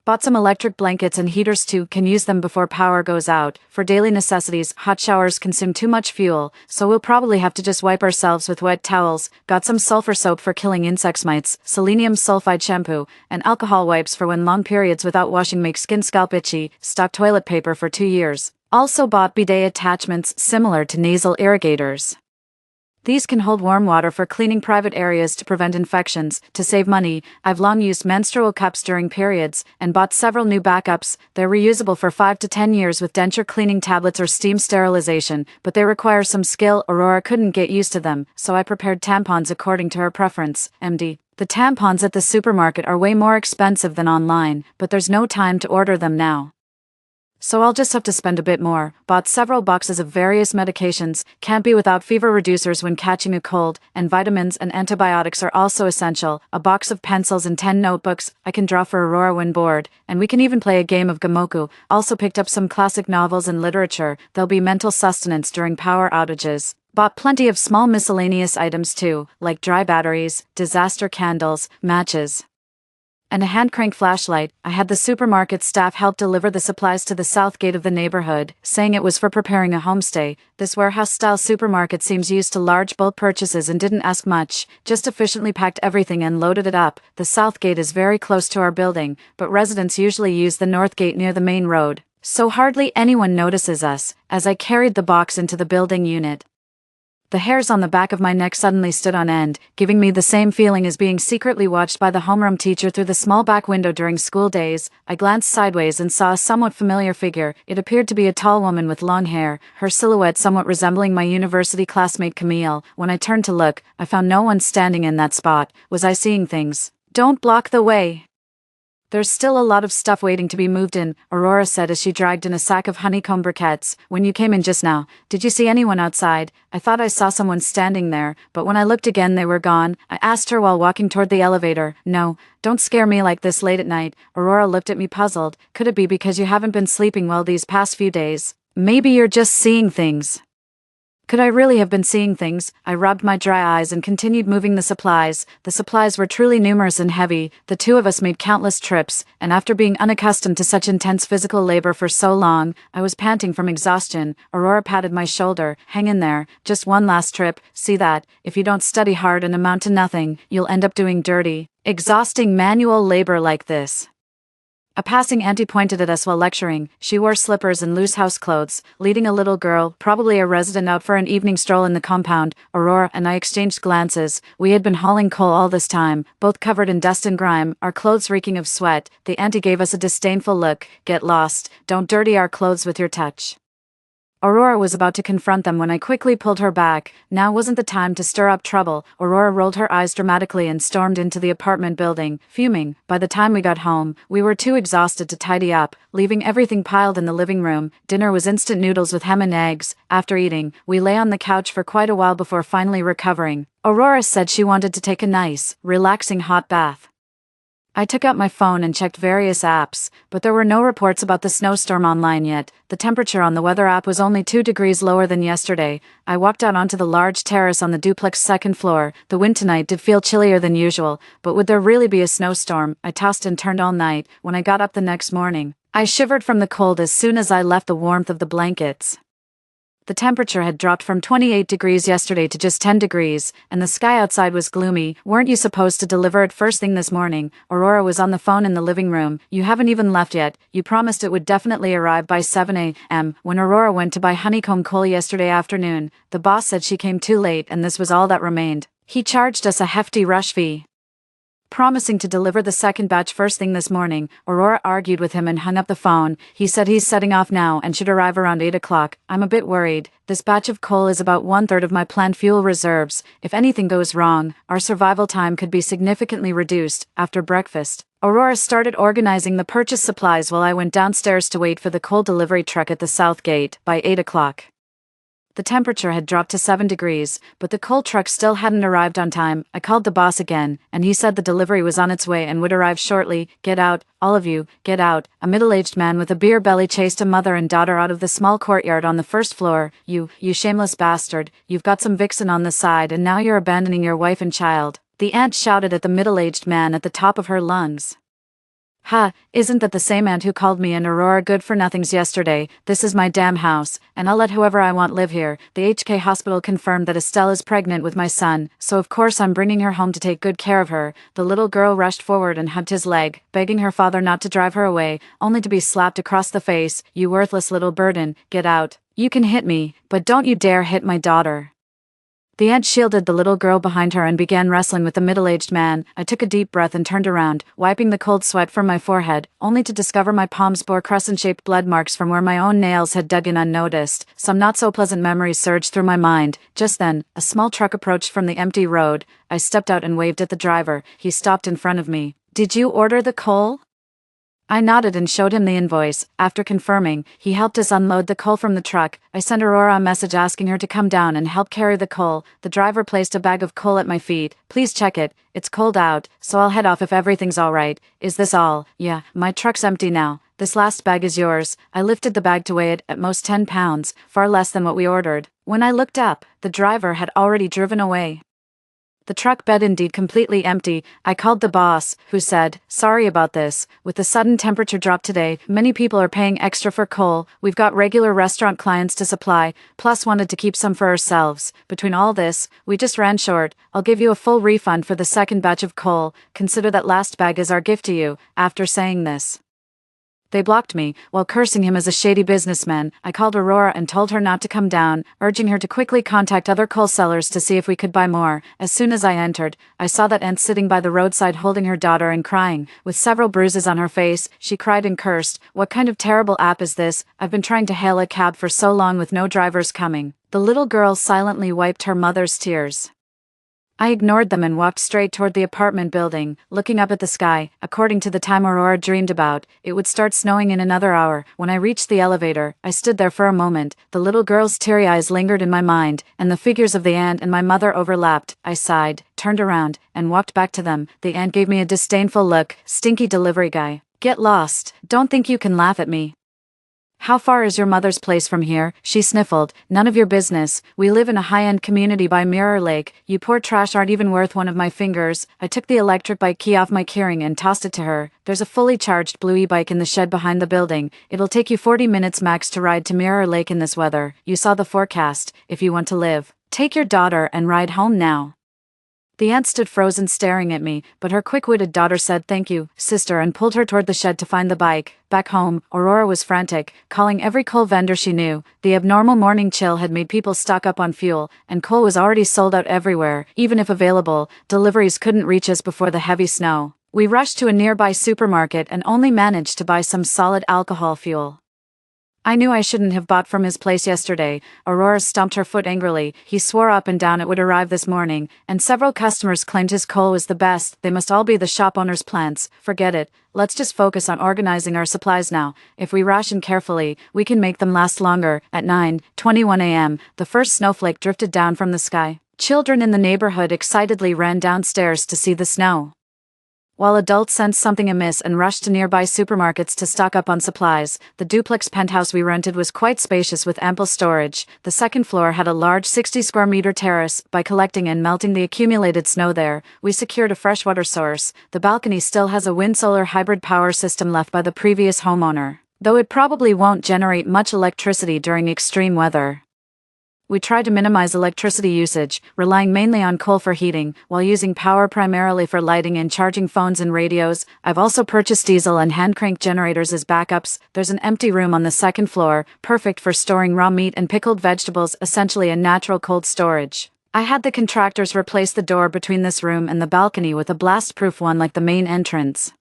Bought some electric blankets and heaters too, can use them before power goes out. For daily necessities, hot showers consume too much fuel, so we'll probably have to just wipe ourselves with wet towels. Got some sulfur soap for killing insect mites, selenium sulfide shampoo, and alcohol wipes for when long periods without washing make skin scalp itchy. Stock toilet paper for 2 years. Also bought bidet attachments similar to nasal irrigators. These can hold warm water for cleaning private areas to prevent infections. To save money, I've long used menstrual cups during periods, and bought several new backups. They're reusable for 5 to 10 years with denture cleaning tablets or steam sterilization, but they require some skill. Aurora couldn't get used to them, so I prepared tampons according to her preference. MD. The tampons at the supermarket are way more expensive than online, but there's no time to order them now. So I'll just have to spend a bit more. Bought several boxes of various medications, can't be without fever reducers when catching a cold, and vitamins and antibiotics are also essential. A box of pencils and 10 notebooks, I can draw for Aurora when bored, and we can even play a game of Gamoku. Also picked up some classic novels and literature, there'll be mental sustenance during power outages. Bought plenty of small miscellaneous items too, like dry batteries, disaster candles, matches, and a hand crank flashlight. I had the supermarket staff help deliver the supplies to the south gate of the neighborhood, saying it was for preparing a homestay. This warehouse-style supermarket seems used to large bulk purchases and didn't ask much, just efficiently packed everything and loaded it up. The south gate is very close to our building, but residents usually use the north gate near the main road, so hardly anyone notices us. As I carried the box into the building unit, the hairs on the back of my neck suddenly stood on end, giving me the same feeling as being secretly watched by the homeroom teacher through the small back window during school days. I glanced sideways and saw a somewhat familiar figure. It appeared to be a tall woman with long hair, her silhouette somewhat resembling my university classmate Camille. When I turned to look, I found no one standing in that spot. Was I seeing things? Don't block the way. There's still a lot of stuff waiting to be moved in, Aurora said as she dragged in a sack of honeycomb briquettes. When you came in just now, did you see anyone outside? I thought I saw someone standing there, but when I looked again they were gone. I asked her while walking toward the elevator. No, don't scare me like this late at night. Aurora looked at me puzzled. Could it be because you haven't been sleeping well these past few days? Maybe you're just seeing things. Could I really have been seeing things? I rubbed my dry eyes and continued moving the supplies. The supplies were truly numerous and heavy. The two of us made countless trips, and after being unaccustomed to such intense physical labor for so long, I was panting from exhaustion. Aurora patted my shoulder. Hang in there. Just one last trip. See that? If you don't study hard and amount to nothing, you'll end up doing dirty, exhausting manual labor like this. A passing auntie pointed at us while lecturing. She wore slippers and loose house clothes, leading a little girl, probably a resident out for an evening stroll in the compound. Aurora and I exchanged glances. We had been hauling coal all this time, both covered in dust and grime, our clothes reeking of sweat. The auntie gave us a disdainful look. Get lost. Don't dirty our clothes with your touch. Aurora was about to confront them when I quickly pulled her back. Now wasn't the time to stir up trouble. Aurora rolled her eyes dramatically and stormed into the apartment building, fuming. By the time we got home, we were too exhausted to tidy up, leaving everything piled in the living room. Dinner was instant noodles with ham and eggs. After eating, we lay on the couch for quite a while before finally recovering. Aurora said she wanted to take a nice, relaxing hot bath. I took out my phone and checked various apps, but there were no reports about the snowstorm online yet. The temperature on the weather app was only 2 degrees lower than yesterday. I walked out onto the large terrace on the duplex second floor. The wind tonight did feel chillier than usual, but would there really be a snowstorm? I tossed and turned all night. When I got up the next morning, I shivered from the cold as soon as I left the warmth of the blankets. The temperature had dropped from 28 degrees yesterday to just 10 degrees, and the sky outside was gloomy. Weren't you supposed to deliver it first thing this morning? Aurora was on the phone in the living room. You haven't even left yet. You promised it would definitely arrive by 7 a.m. When Aurora went to buy honeycomb coal yesterday afternoon, the boss said she came too late and this was all that remained. He charged us a hefty rush fee, promising to deliver the second batch first thing this morning. Aurora argued with him and hung up the phone. He said he's setting off now and should arrive around 8 o'clock. I'm a bit worried. This batch of coal is about 1/3 of my planned fuel reserves. If anything goes wrong, our survival time could be significantly reduced. After breakfast, Aurora started organizing the purchase supplies while I went downstairs to wait for the coal delivery truck at the south gate. By 8 o'clock, the temperature had dropped to 7 degrees, but the coal truck still hadn't arrived on time. I called the boss again, and he said the delivery was on its way and would arrive shortly. Get out, all of you, get out. A middle-aged man with a beer belly chased a mother and daughter out of the small courtyard on the first floor. You shameless bastard, you've got some vixen on the side and now you're abandoning your wife and child. The aunt shouted at the middle-aged man at the top of her lungs. Ha, isn't that the same aunt who called me and Aurora good-for-nothings yesterday? This is my damn house, and I'll let whoever I want live here. The HK hospital confirmed that Estelle is pregnant with my son, so of course I'm bringing her home to take good care of her. The little girl rushed forward and hugged his leg, begging her father not to drive her away, only to be slapped across the face. You worthless little burden, get out. You can hit me, but don't you dare hit my daughter. The aunt shielded the little girl behind her and began wrestling with the middle-aged man. I took a deep breath and turned around, wiping the cold sweat from my forehead, only to discover my palms bore crescent-shaped blood marks from where my own nails had dug in unnoticed. Some not-so-pleasant memories surged through my mind. Just then, a small truck approached from the empty road. I stepped out and waved at the driver. He stopped in front of me. "Did you order the coal?" I nodded and showed him the invoice. After confirming, he helped us unload the coal from the truck. I sent Aurora a message asking her to come down and help carry the coal. The driver placed a bag of coal at my feet. "Please check it. It's cold out, so I'll head off if everything's alright." "Is this all?" "Yeah, my truck's empty now. This last bag is yours." I lifted the bag to weigh it, at most 10 pounds, far less than what we ordered. When I looked up, the driver had already driven away. The truck bed indeed completely empty. I called the boss, who said, "Sorry about this. With the sudden temperature drop today, many people are paying extra for coal. We've got regular restaurant clients to supply, plus wanted to keep some for ourselves. Between all this, we just ran short. I'll give you a full refund for the second batch of coal. Consider that last bag as our gift to you." After saying this, they blocked me, while cursing him as a shady businessman. I called Aurora and told her not to come down, urging her to quickly contact other coal sellers to see if we could buy more. As soon as I entered, I saw that aunt sitting by the roadside holding her daughter and crying. With several bruises on her face, she cried and cursed. "What kind of terrible app is this? I've been trying to hail a cab for so long with no drivers coming." The little girl silently wiped her mother's tears. I ignored them and walked straight toward the apartment building, looking up at the sky. According to the time Aurora dreamed about, it would start snowing in another hour. When I reached the elevator, I stood there for a moment. The little girl's teary eyes lingered in my mind, and the figures of the aunt and my mother overlapped. I sighed, turned around, and walked back to them. The aunt gave me a disdainful look. "Stinky delivery guy. Get lost. Don't think you can laugh at me." "How far is your mother's place from here?" she sniffled. "None of your business. We live in a high-end community by Mirror Lake. You poor trash aren't even worth one of my fingers." I took the electric bike key off my keyring and tossed it to her. "There's a fully charged blue e-bike in the shed behind the building. It'll take you 40 minutes max to ride to Mirror Lake in this weather. You saw the forecast. If you want to live, take your daughter and ride home now." The aunt stood frozen staring at me, but her quick-witted daughter said "Thank you, sister," and pulled her toward the shed to find the bike. Back home, Aurora was frantic, calling every coal vendor she knew. The abnormal morning chill had made people stock up on fuel, and coal was already sold out everywhere. Even if available, deliveries couldn't reach us before the heavy snow. We rushed to a nearby supermarket and only managed to buy some solid alcohol fuel. I knew I shouldn't have bought from his place yesterday. Aurora stomped her foot angrily. He swore up and down it would arrive this morning, and several customers claimed his coal was the best. They must all be the shop owner's plants. Forget it. Let's just focus on organizing our supplies now. If we ration carefully, we can make them last longer. At 9:21 a.m., the first snowflake drifted down from the sky. Children in the neighborhood excitedly ran downstairs to see the snow, while adults sensed something amiss and rushed to nearby supermarkets to stock up on supplies. The duplex penthouse we rented was quite spacious with ample storage. The second floor had a large 60-square-meter terrace. By collecting and melting the accumulated snow there, we secured a freshwater source. The balcony still has a wind-solar hybrid power system left by the previous homeowner, though it probably won't generate much electricity during extreme weather. We tried to minimize electricity usage, relying mainly on coal for heating, while using power primarily for lighting and charging phones and radios. I've also purchased diesel and hand-crank generators as backups. There's an empty room on the second floor, perfect for storing raw meat and pickled vegetables, essentially a natural cold storage. I had the contractors replace the door between this room and the balcony with a blast-proof one like the main entrance,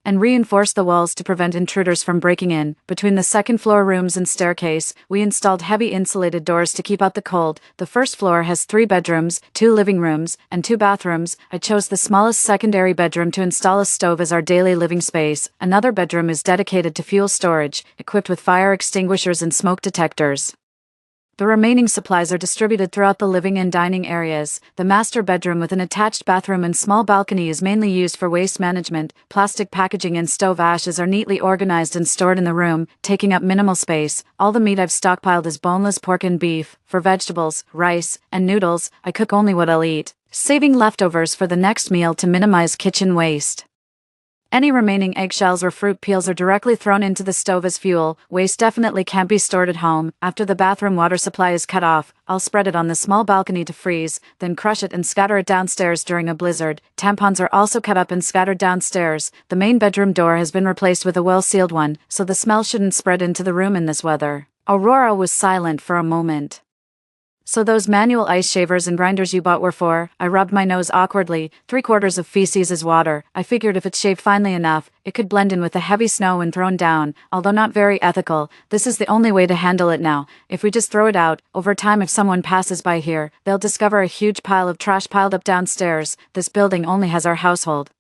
and reinforce the walls to prevent intruders from breaking in. Between the second-floor rooms and staircase, we installed heavy insulated doors to keep out the cold. The first floor has 3 bedrooms, 2 living rooms, and 2 bathrooms. I chose the smallest secondary bedroom to install a stove as our daily living space. Another bedroom is dedicated to fuel storage, equipped with fire extinguishers and smoke detectors. The remaining supplies are distributed throughout the living and dining areas. The master bedroom with an attached bathroom and small balcony is mainly used for waste management. Plastic packaging and stove ashes are neatly organized and stored in the room, taking up minimal space. All the meat I've stockpiled is boneless pork and beef. For vegetables, rice, and noodles, I cook only what I'll eat, saving leftovers for the next meal to minimize kitchen waste. Any remaining eggshells or fruit peels are directly thrown into the stove as fuel. Waste definitely can't be stored at home. After the bathroom water supply is cut off, I'll spread it on the small balcony to freeze, then crush it and scatter it downstairs during a blizzard. Tampons are also cut up and scattered downstairs. The main bedroom door has been replaced with a well-sealed one, so the smell shouldn't spread into the room in this weather. Aurora was silent for a moment. So those manual ice shavers and grinders you bought were for? I rubbed my nose awkwardly. 3/4 of feces is water. I figured if it's shaved finely enough, it could blend in with the heavy snow when thrown down, although not very ethical. This is the only way to handle it now. If we just throw it out, over time if someone passes by here, they'll discover a huge pile of trash piled up downstairs. This building only has our household.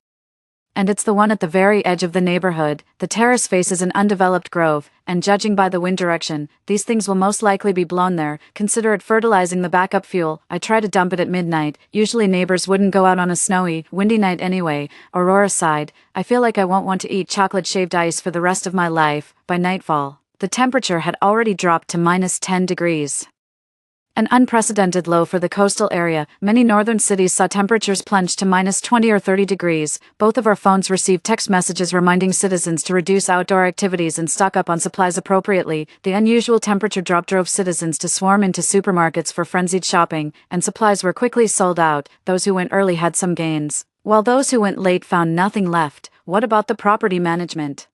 And it's the one at the very edge of the neighborhood. The terrace faces an undeveloped grove, and judging by the wind direction, these things will most likely be blown there. Consider it fertilizing the backup fuel. I try to dump it at midnight. Usually neighbors wouldn't go out on a snowy, windy night anyway. Aurora sighed. I feel like I won't want to eat chocolate shaved ice for the rest of my life. By nightfall, the temperature had already dropped to -10 degrees. An unprecedented low for the coastal area. Many northern cities saw temperatures plunge to -20 or 30 degrees. Both of our phones received text messages reminding citizens to reduce outdoor activities and stock up on supplies appropriately. The unusual temperature drop drove citizens to swarm into supermarkets for frenzied shopping, and supplies were quickly sold out. Those who went early had some gains, while those who went late found nothing left. What about the property management?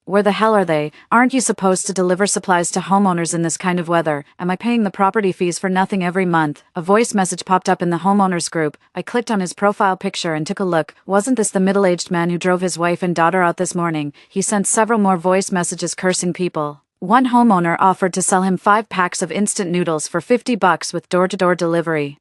Where the hell are they? Aren't you supposed to deliver supplies to homeowners in this kind of weather? Am I paying the property fees for nothing every month? A voice message popped up in the homeowners group. I clicked on his profile picture and took a look. Wasn't this the middle-aged man who drove his wife and daughter out this morning? He sent several more voice messages cursing people. One homeowner offered to sell him 5 packs of instant noodles for $50 with door-to-door delivery.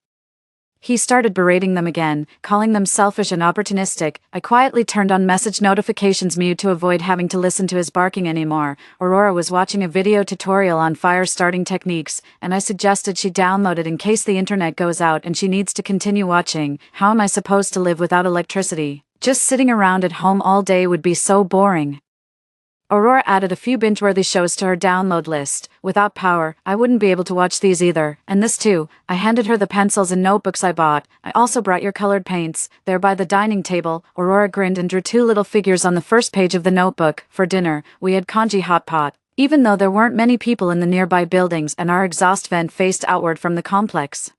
He started berating them again, calling them selfish and opportunistic. I quietly turned on message notifications mute to avoid having to listen to his barking anymore. Aurora was watching a video tutorial on fire starting techniques, and I suggested she download it in case the internet goes out and she needs to continue watching. How am I supposed to live without electricity? Just sitting around at home all day would be so boring. Aurora added a few binge-worthy shows to her download list. Without power, I wouldn't be able to watch these either. And this too. I handed her the pencils and notebooks I bought. I also brought your colored paints. They're by the dining table. Aurora grinned and drew 2 little figures on the first page of the notebook. For dinner, we had congee hot pot. Even though there weren't many people in the nearby buildings and our exhaust vent faced outward from the complex,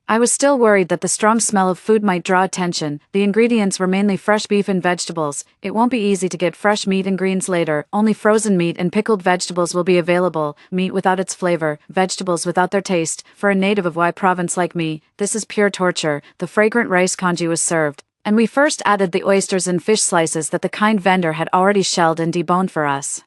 I was still worried that the strong smell of food might draw attention. The ingredients were mainly fresh beef and vegetables. It won't be easy to get fresh meat and greens later. Only frozen meat and pickled vegetables will be available. Meat without its flavor, vegetables without their taste. For a native of Y province like me, this is pure torture. The fragrant rice congee was served, and we first added the oysters and fish slices that the kind vendor had already shelled and deboned for us.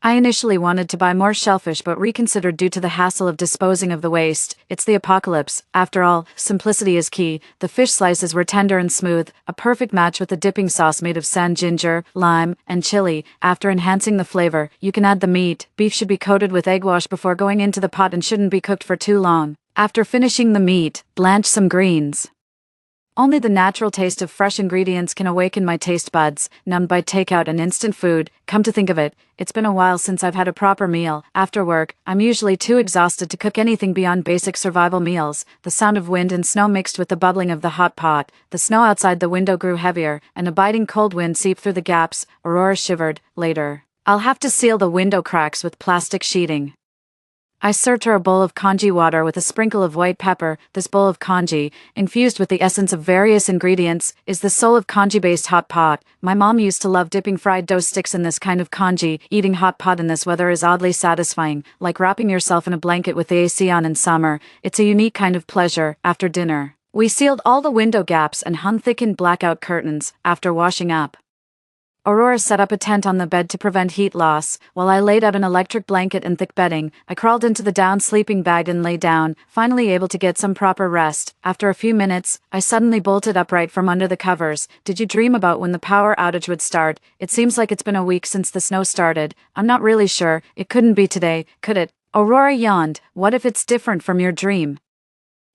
I initially wanted to buy more shellfish but reconsidered due to the hassle of disposing of the waste. It's the apocalypse. After all, simplicity is key. The fish slices were tender and smooth, a perfect match with the dipping sauce made of sand ginger, lime, and chili. After enhancing the flavor, you can add the meat. Beef should be coated with egg wash before going into the pot and shouldn't be cooked for too long. After finishing the meat, blanch some greens. Only the natural taste of fresh ingredients can awaken my taste buds, numbed by takeout and instant food. Come to think of it, it's been a while since I've had a proper meal. After work, I'm usually too exhausted to cook anything beyond basic survival meals. The sound of wind and snow mixed with the bubbling of the hot pot. The snow outside the window grew heavier, and a biting cold wind seeped through the gaps. Aurora shivered. Later, I'll have to seal the window cracks with plastic sheeting. I served her a bowl of congee water with a sprinkle of white pepper. This bowl of congee, infused with the essence of various ingredients, is the soul of congee-based hot pot. My mom used to love dipping fried dough sticks in this kind of congee. Eating hot pot in this weather is oddly satisfying, like wrapping yourself in a blanket with the AC on in summer. It's a unique kind of pleasure. After dinner, we sealed all the window gaps and hung thickened blackout curtains. After washing up, Aurora set up a tent on the bed to prevent heat loss, while I laid out an electric blanket and thick bedding. I crawled into the down sleeping bag and lay down, finally able to get some proper rest. After a few minutes, I suddenly bolted upright from under the covers. Did you dream about when the power outage would start? It seems like it's been a week since the snow started. I'm not really sure. It couldn't be today, could it? Aurora yawned. What if it's different from your dream?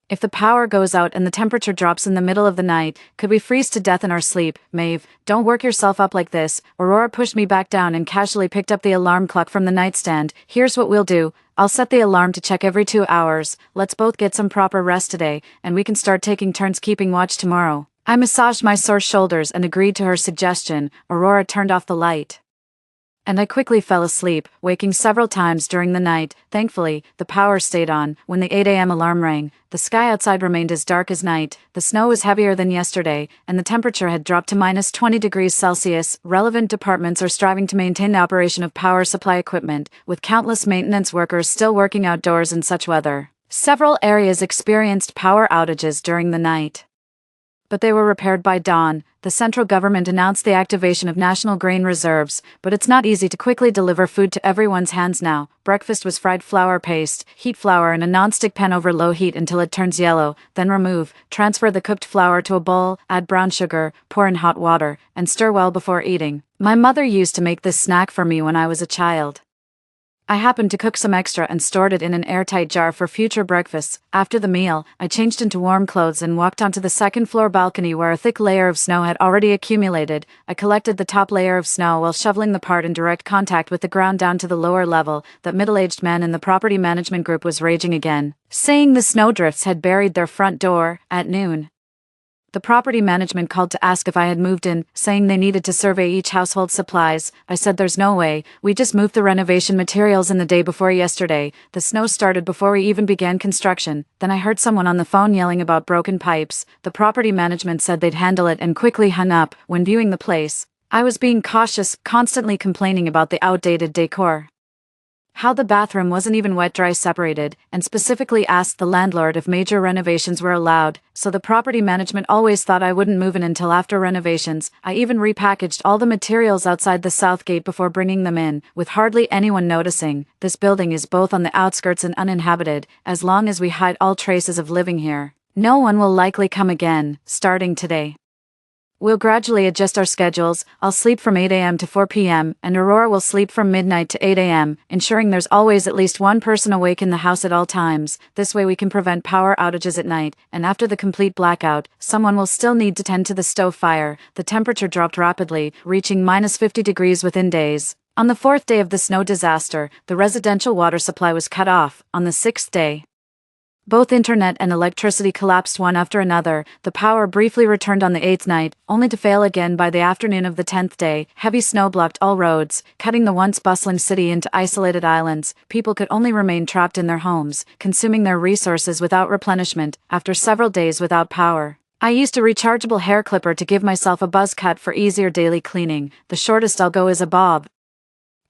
If the power goes out and the temperature drops in the middle of the night, could we freeze to death in our sleep? Maeve, don't work yourself up like this. Aurora pushed me back down and casually picked up the alarm clock from the nightstand. Here's what we'll do. I'll set the alarm to check every 2 hours. Let's both get some proper rest today, and we can start taking turns keeping watch tomorrow. I massaged my sore shoulders and agreed to her suggestion. Aurora turned off the light, and I quickly fell asleep, waking several times during the night. Thankfully, the power stayed on. When the 8 a.m. alarm rang, the sky outside remained as dark as night. The snow was heavier than yesterday, and the temperature had dropped to -20 degrees Celsius. Relevant departments are striving to maintain the operation of power supply equipment, with countless maintenance workers still working outdoors in such weather. Several areas experienced power outages during the night, but they were repaired by dawn. The central government announced the activation of national grain reserves, but it's not easy to quickly deliver food to everyone's hands now. Breakfast was fried flour paste. Heat flour in a non-stick pan over low heat until it turns yellow, then remove. Transfer the cooked flour to a bowl, add brown sugar, pour in hot water, and stir well before eating. My mother used to make this snack for me when I was a child. I happened to cook some extra and stored it in an airtight jar for future breakfasts. After the meal, I changed into warm clothes and walked onto the second-floor balcony where a thick layer of snow had already accumulated. I collected the top layer of snow while shoveling the part in direct contact with the ground down to the lower level. That middle-aged man in the property management group was raging again, saying the snowdrifts had buried their front door. At noon, the property management called to ask if I had moved in, saying they needed to survey each household supplies. I said there's no way, we just moved the renovation materials in the day before yesterday. The snow started before we even began construction. Then I heard someone on the phone yelling about broken pipes. The property management said they'd handle it and quickly hung up. When viewing the place, I was being cautious, constantly complaining about the outdated decor, how the bathroom wasn't even wet-dry separated, and specifically asked the landlord if major renovations were allowed, so the property management always thought I wouldn't move in until after renovations. I even repackaged all the materials outside the south gate before bringing them in, with hardly anyone noticing. This building is both on the outskirts and uninhabited. As long as we hide all traces of living here, no one will likely come again. Starting today, we'll gradually adjust our schedules. I'll sleep from 8 a.m. to 4 p.m., and Aurora will sleep from midnight to 8 a.m., ensuring there's always at least one person awake in the house at all times. This way we can prevent power outages at night, and after the complete blackout, someone will still need to tend to the stove fire. The temperature dropped rapidly, reaching -50 degrees within days. On the fourth day of the snow disaster, the residential water supply was cut off. On the sixth day, both internet and electricity collapsed one after another. The power briefly returned on the 8th night, only to fail again by the afternoon of the 10th day. Heavy snow blocked all roads, cutting the once bustling city into isolated islands. People could only remain trapped in their homes, consuming their resources without replenishment. After several days without power, I used a rechargeable hair clipper to give myself a buzz cut for easier daily cleaning. The shortest I'll go is a bob.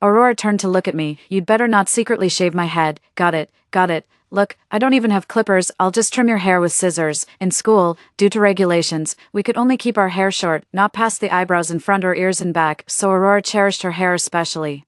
Aurora turned to look at me. You'd better not secretly shave my head. Got it, got it. Look, I don't even have clippers, I'll just trim your hair with scissors. In school, due to regulations, we could only keep our hair short, not past the eyebrows in front or ears and back, so Aurora cherished her hair especially.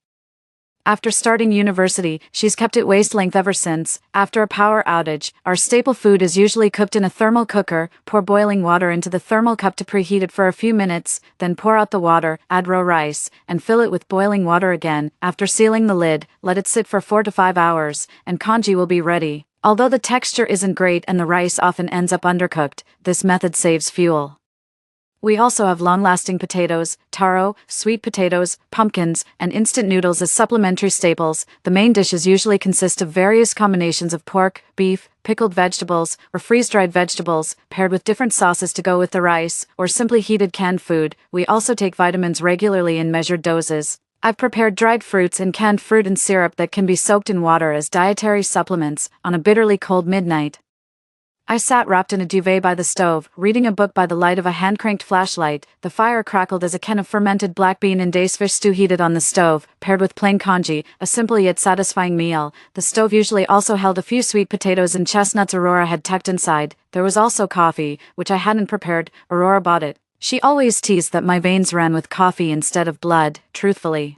After starting university, she's kept it waist length ever since. After a power outage, our staple food is usually cooked in a thermal cooker. Pour boiling water into the thermal cup to preheat it for a few minutes, then pour out the water, add raw rice, and fill it with boiling water again. After sealing the lid, let it sit for 4 to 5 hours, and congee will be ready. Although the texture isn't great and the rice often ends up undercooked, this method saves fuel. We also have long-lasting potatoes, taro, sweet potatoes, pumpkins, and instant noodles as supplementary staples. The main dishes usually consist of various combinations of pork, beef, pickled vegetables, or freeze-dried vegetables, paired with different sauces to go with the rice, or simply heated canned food. We also take vitamins regularly in measured doses. I've prepared dried fruits and canned fruit and syrup that can be soaked in water as dietary supplements on a bitterly cold midnight. I sat wrapped in a duvet by the stove, reading a book by the light of a hand-cranked flashlight. The fire crackled as a can of fermented black bean and dace fish stew heated on the stove, paired with plain congee, a simple yet satisfying meal. The stove usually also held a few sweet potatoes and chestnuts Aurora had tucked inside. There was also coffee, which I hadn't prepared. Aurora bought it. She always teased that my veins ran with coffee instead of blood. Truthfully,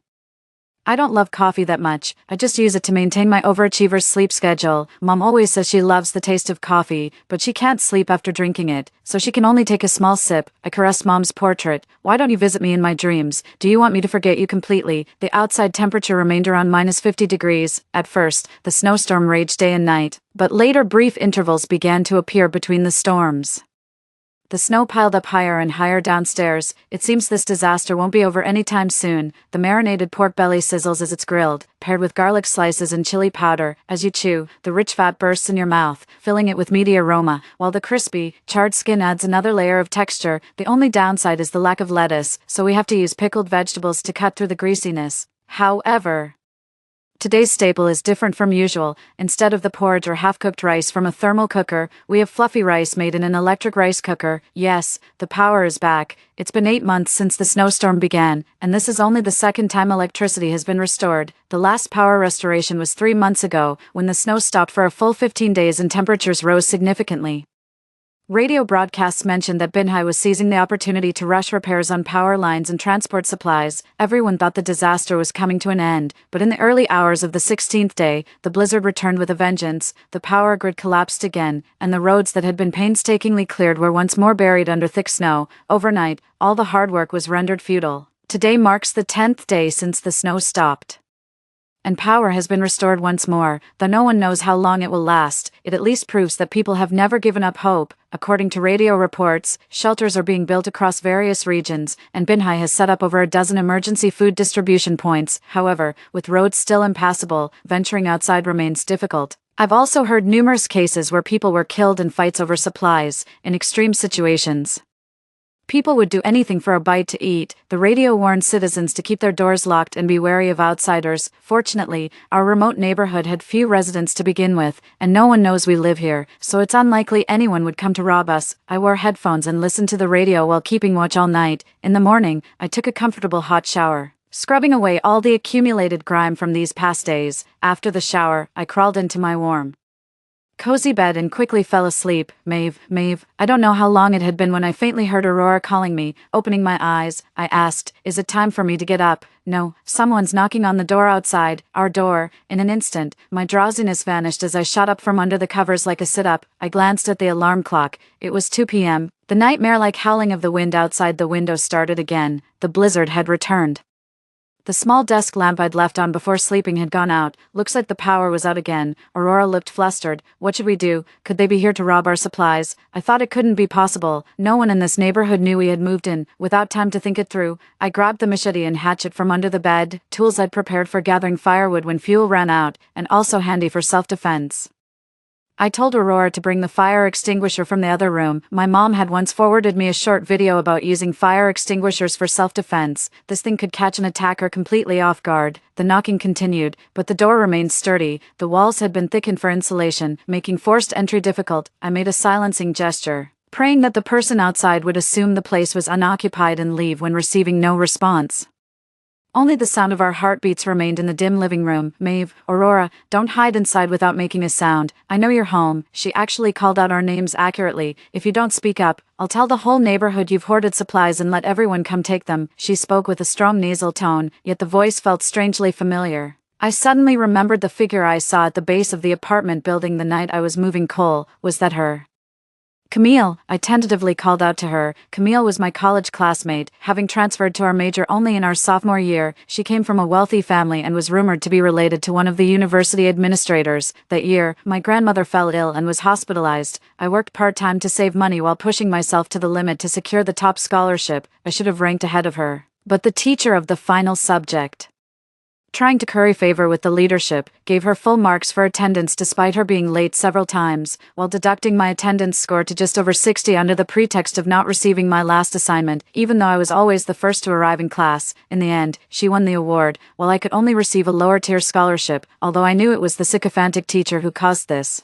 I don't love coffee that much. I just use it to maintain my overachiever's sleep schedule. Mom always says she loves the taste of coffee, but she can't sleep after drinking it, so she can only take a small sip. I caressed Mom's portrait. Why don't you visit me in my dreams? Do you want me to forget you completely? The outside temperature remained around -50 degrees. At first, the snowstorm raged day and night, but later brief intervals began to appear between the storms. The snow piled up higher and higher downstairs. It seems this disaster won't be over anytime soon. The marinated pork belly sizzles as it's grilled, paired with garlic slices and chili powder. As you chew, the rich fat bursts in your mouth, filling it with meaty aroma, while the crispy, charred skin adds another layer of texture. The only downside is the lack of lettuce, so we have to use pickled vegetables to cut through the greasiness. However, Today's staple is different from usual. Instead of the porridge or half-cooked rice from a thermal cooker, we have fluffy rice made in an electric rice cooker. Yes, the power is back. It's been 8 months since the snowstorm began, and this is only the second time electricity has been restored. The last power restoration was 3 months ago, when the snow stopped for a full 15 days and temperatures rose significantly. Radio broadcasts mentioned that Binhai was seizing the opportunity to rush repairs on power lines and transport supplies. Everyone thought the disaster was coming to an end, but in the early hours of the 16th day, the blizzard returned with a vengeance. The power grid collapsed again, and the roads that had been painstakingly cleared were once more buried under thick snow. Overnight, all the hard work was rendered futile. Today marks the 10th day since the snow stopped, and power has been restored once more. Though no one knows how long it will last, it at least proves that people have never given up hope. According to radio reports, shelters are being built across various regions, and Binhai has set up over a dozen emergency food distribution points. However, with roads still impassable, venturing outside remains difficult. I've also heard numerous cases where people were killed in fights over supplies. In extreme situations, people would do anything for a bite to eat. The radio warned citizens to keep their doors locked and be wary of outsiders. Fortunately, our remote neighborhood had few residents to begin with, and no one knows we live here, so it's unlikely anyone would come to rob us. I wore headphones and listened to the radio while keeping watch all night. In the morning, I took a comfortable hot shower, scrubbing away all the accumulated grime from these past days. After the shower, I crawled into my warm, cozy bed and quickly fell asleep. Maeve. I don't know how long it had been when I faintly heard Aurora calling me. Opening my eyes, I asked, "Is it time for me to get up?" "No, someone's knocking on the door outside, our door." In an instant, my drowsiness vanished as I shot up from under the covers like a sit-up. I glanced at the alarm clock. It was 2 p.m. The nightmare-like howling of the wind outside the window started again. The blizzard had returned. The small desk lamp I'd left on before sleeping had gone out. Looks like the power was out again. Aurora looked flustered. What should we do? Could they be here to rob our supplies? I thought it couldn't be possible. No one in this neighborhood knew we had moved in. Without time to think it through, I grabbed the machete and hatchet from under the bed, tools I'd prepared for gathering firewood when fuel ran out, and also handy for self-defense. I told Aurora to bring the fire extinguisher from the other room. My mom had once forwarded me a short video about using fire extinguishers for self-defense. This thing could catch an attacker completely off guard. The knocking continued, but the door remained sturdy. The walls had been thickened for insulation, making forced entry difficult. I made a silencing gesture, praying that the person outside would assume the place was unoccupied and leave when receiving no response. Only the sound of our heartbeats remained in the dim living room. Maeve, Aurora, don't hide inside without making a sound. I know you're home. She actually called out our names accurately. If you don't speak up, I'll tell the whole neighborhood you've hoarded supplies and let everyone come take them. She spoke with a strong nasal tone, yet the voice felt strangely familiar. I suddenly remembered the figure I saw at the base of the apartment building the night I was moving coal. Was that her? Camille, I tentatively called out to her. Camille was my college classmate, having transferred to our major only in our sophomore year. She came from a wealthy family and was rumored to be related to one of the university administrators. That year, my grandmother fell ill and was hospitalized. I worked part-time to save money while pushing myself to the limit to secure the top scholarship. I should have ranked ahead of her. But the teacher of the final subject, trying to curry favor with the leadership, gave her full marks for attendance despite her being late several times, while deducting my attendance score to just over 60 under the pretext of not receiving my last assignment, even though I was always the first to arrive in class. In the end, she won the award, while I could only receive a lower-tier scholarship, although I knew it was the sycophantic teacher who caused this.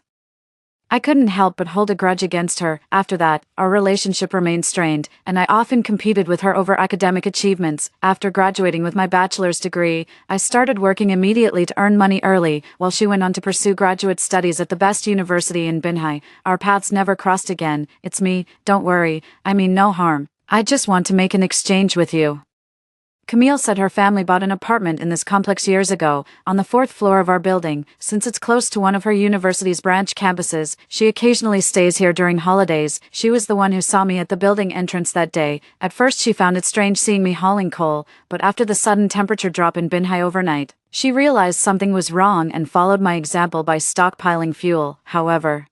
I couldn't help but hold a grudge against her. After that, our relationship remained strained, and I often competed with her over academic achievements. After graduating with my bachelor's degree, I started working immediately to earn money early, while she went on to pursue graduate studies at the best university in Binhai. Our paths never crossed again. It's me, don't worry, I mean no harm. I just want to make an exchange with you. Camille said her family bought an apartment in this complex years ago, on the 4th floor of our building. Since it's close to one of her university's branch campuses, she occasionally stays here during holidays. She was the one who saw me at the building entrance that day. At first she found it strange seeing me hauling coal, but after the sudden temperature drop in Binhai overnight, she realized something was wrong and followed my example by stockpiling fuel. However,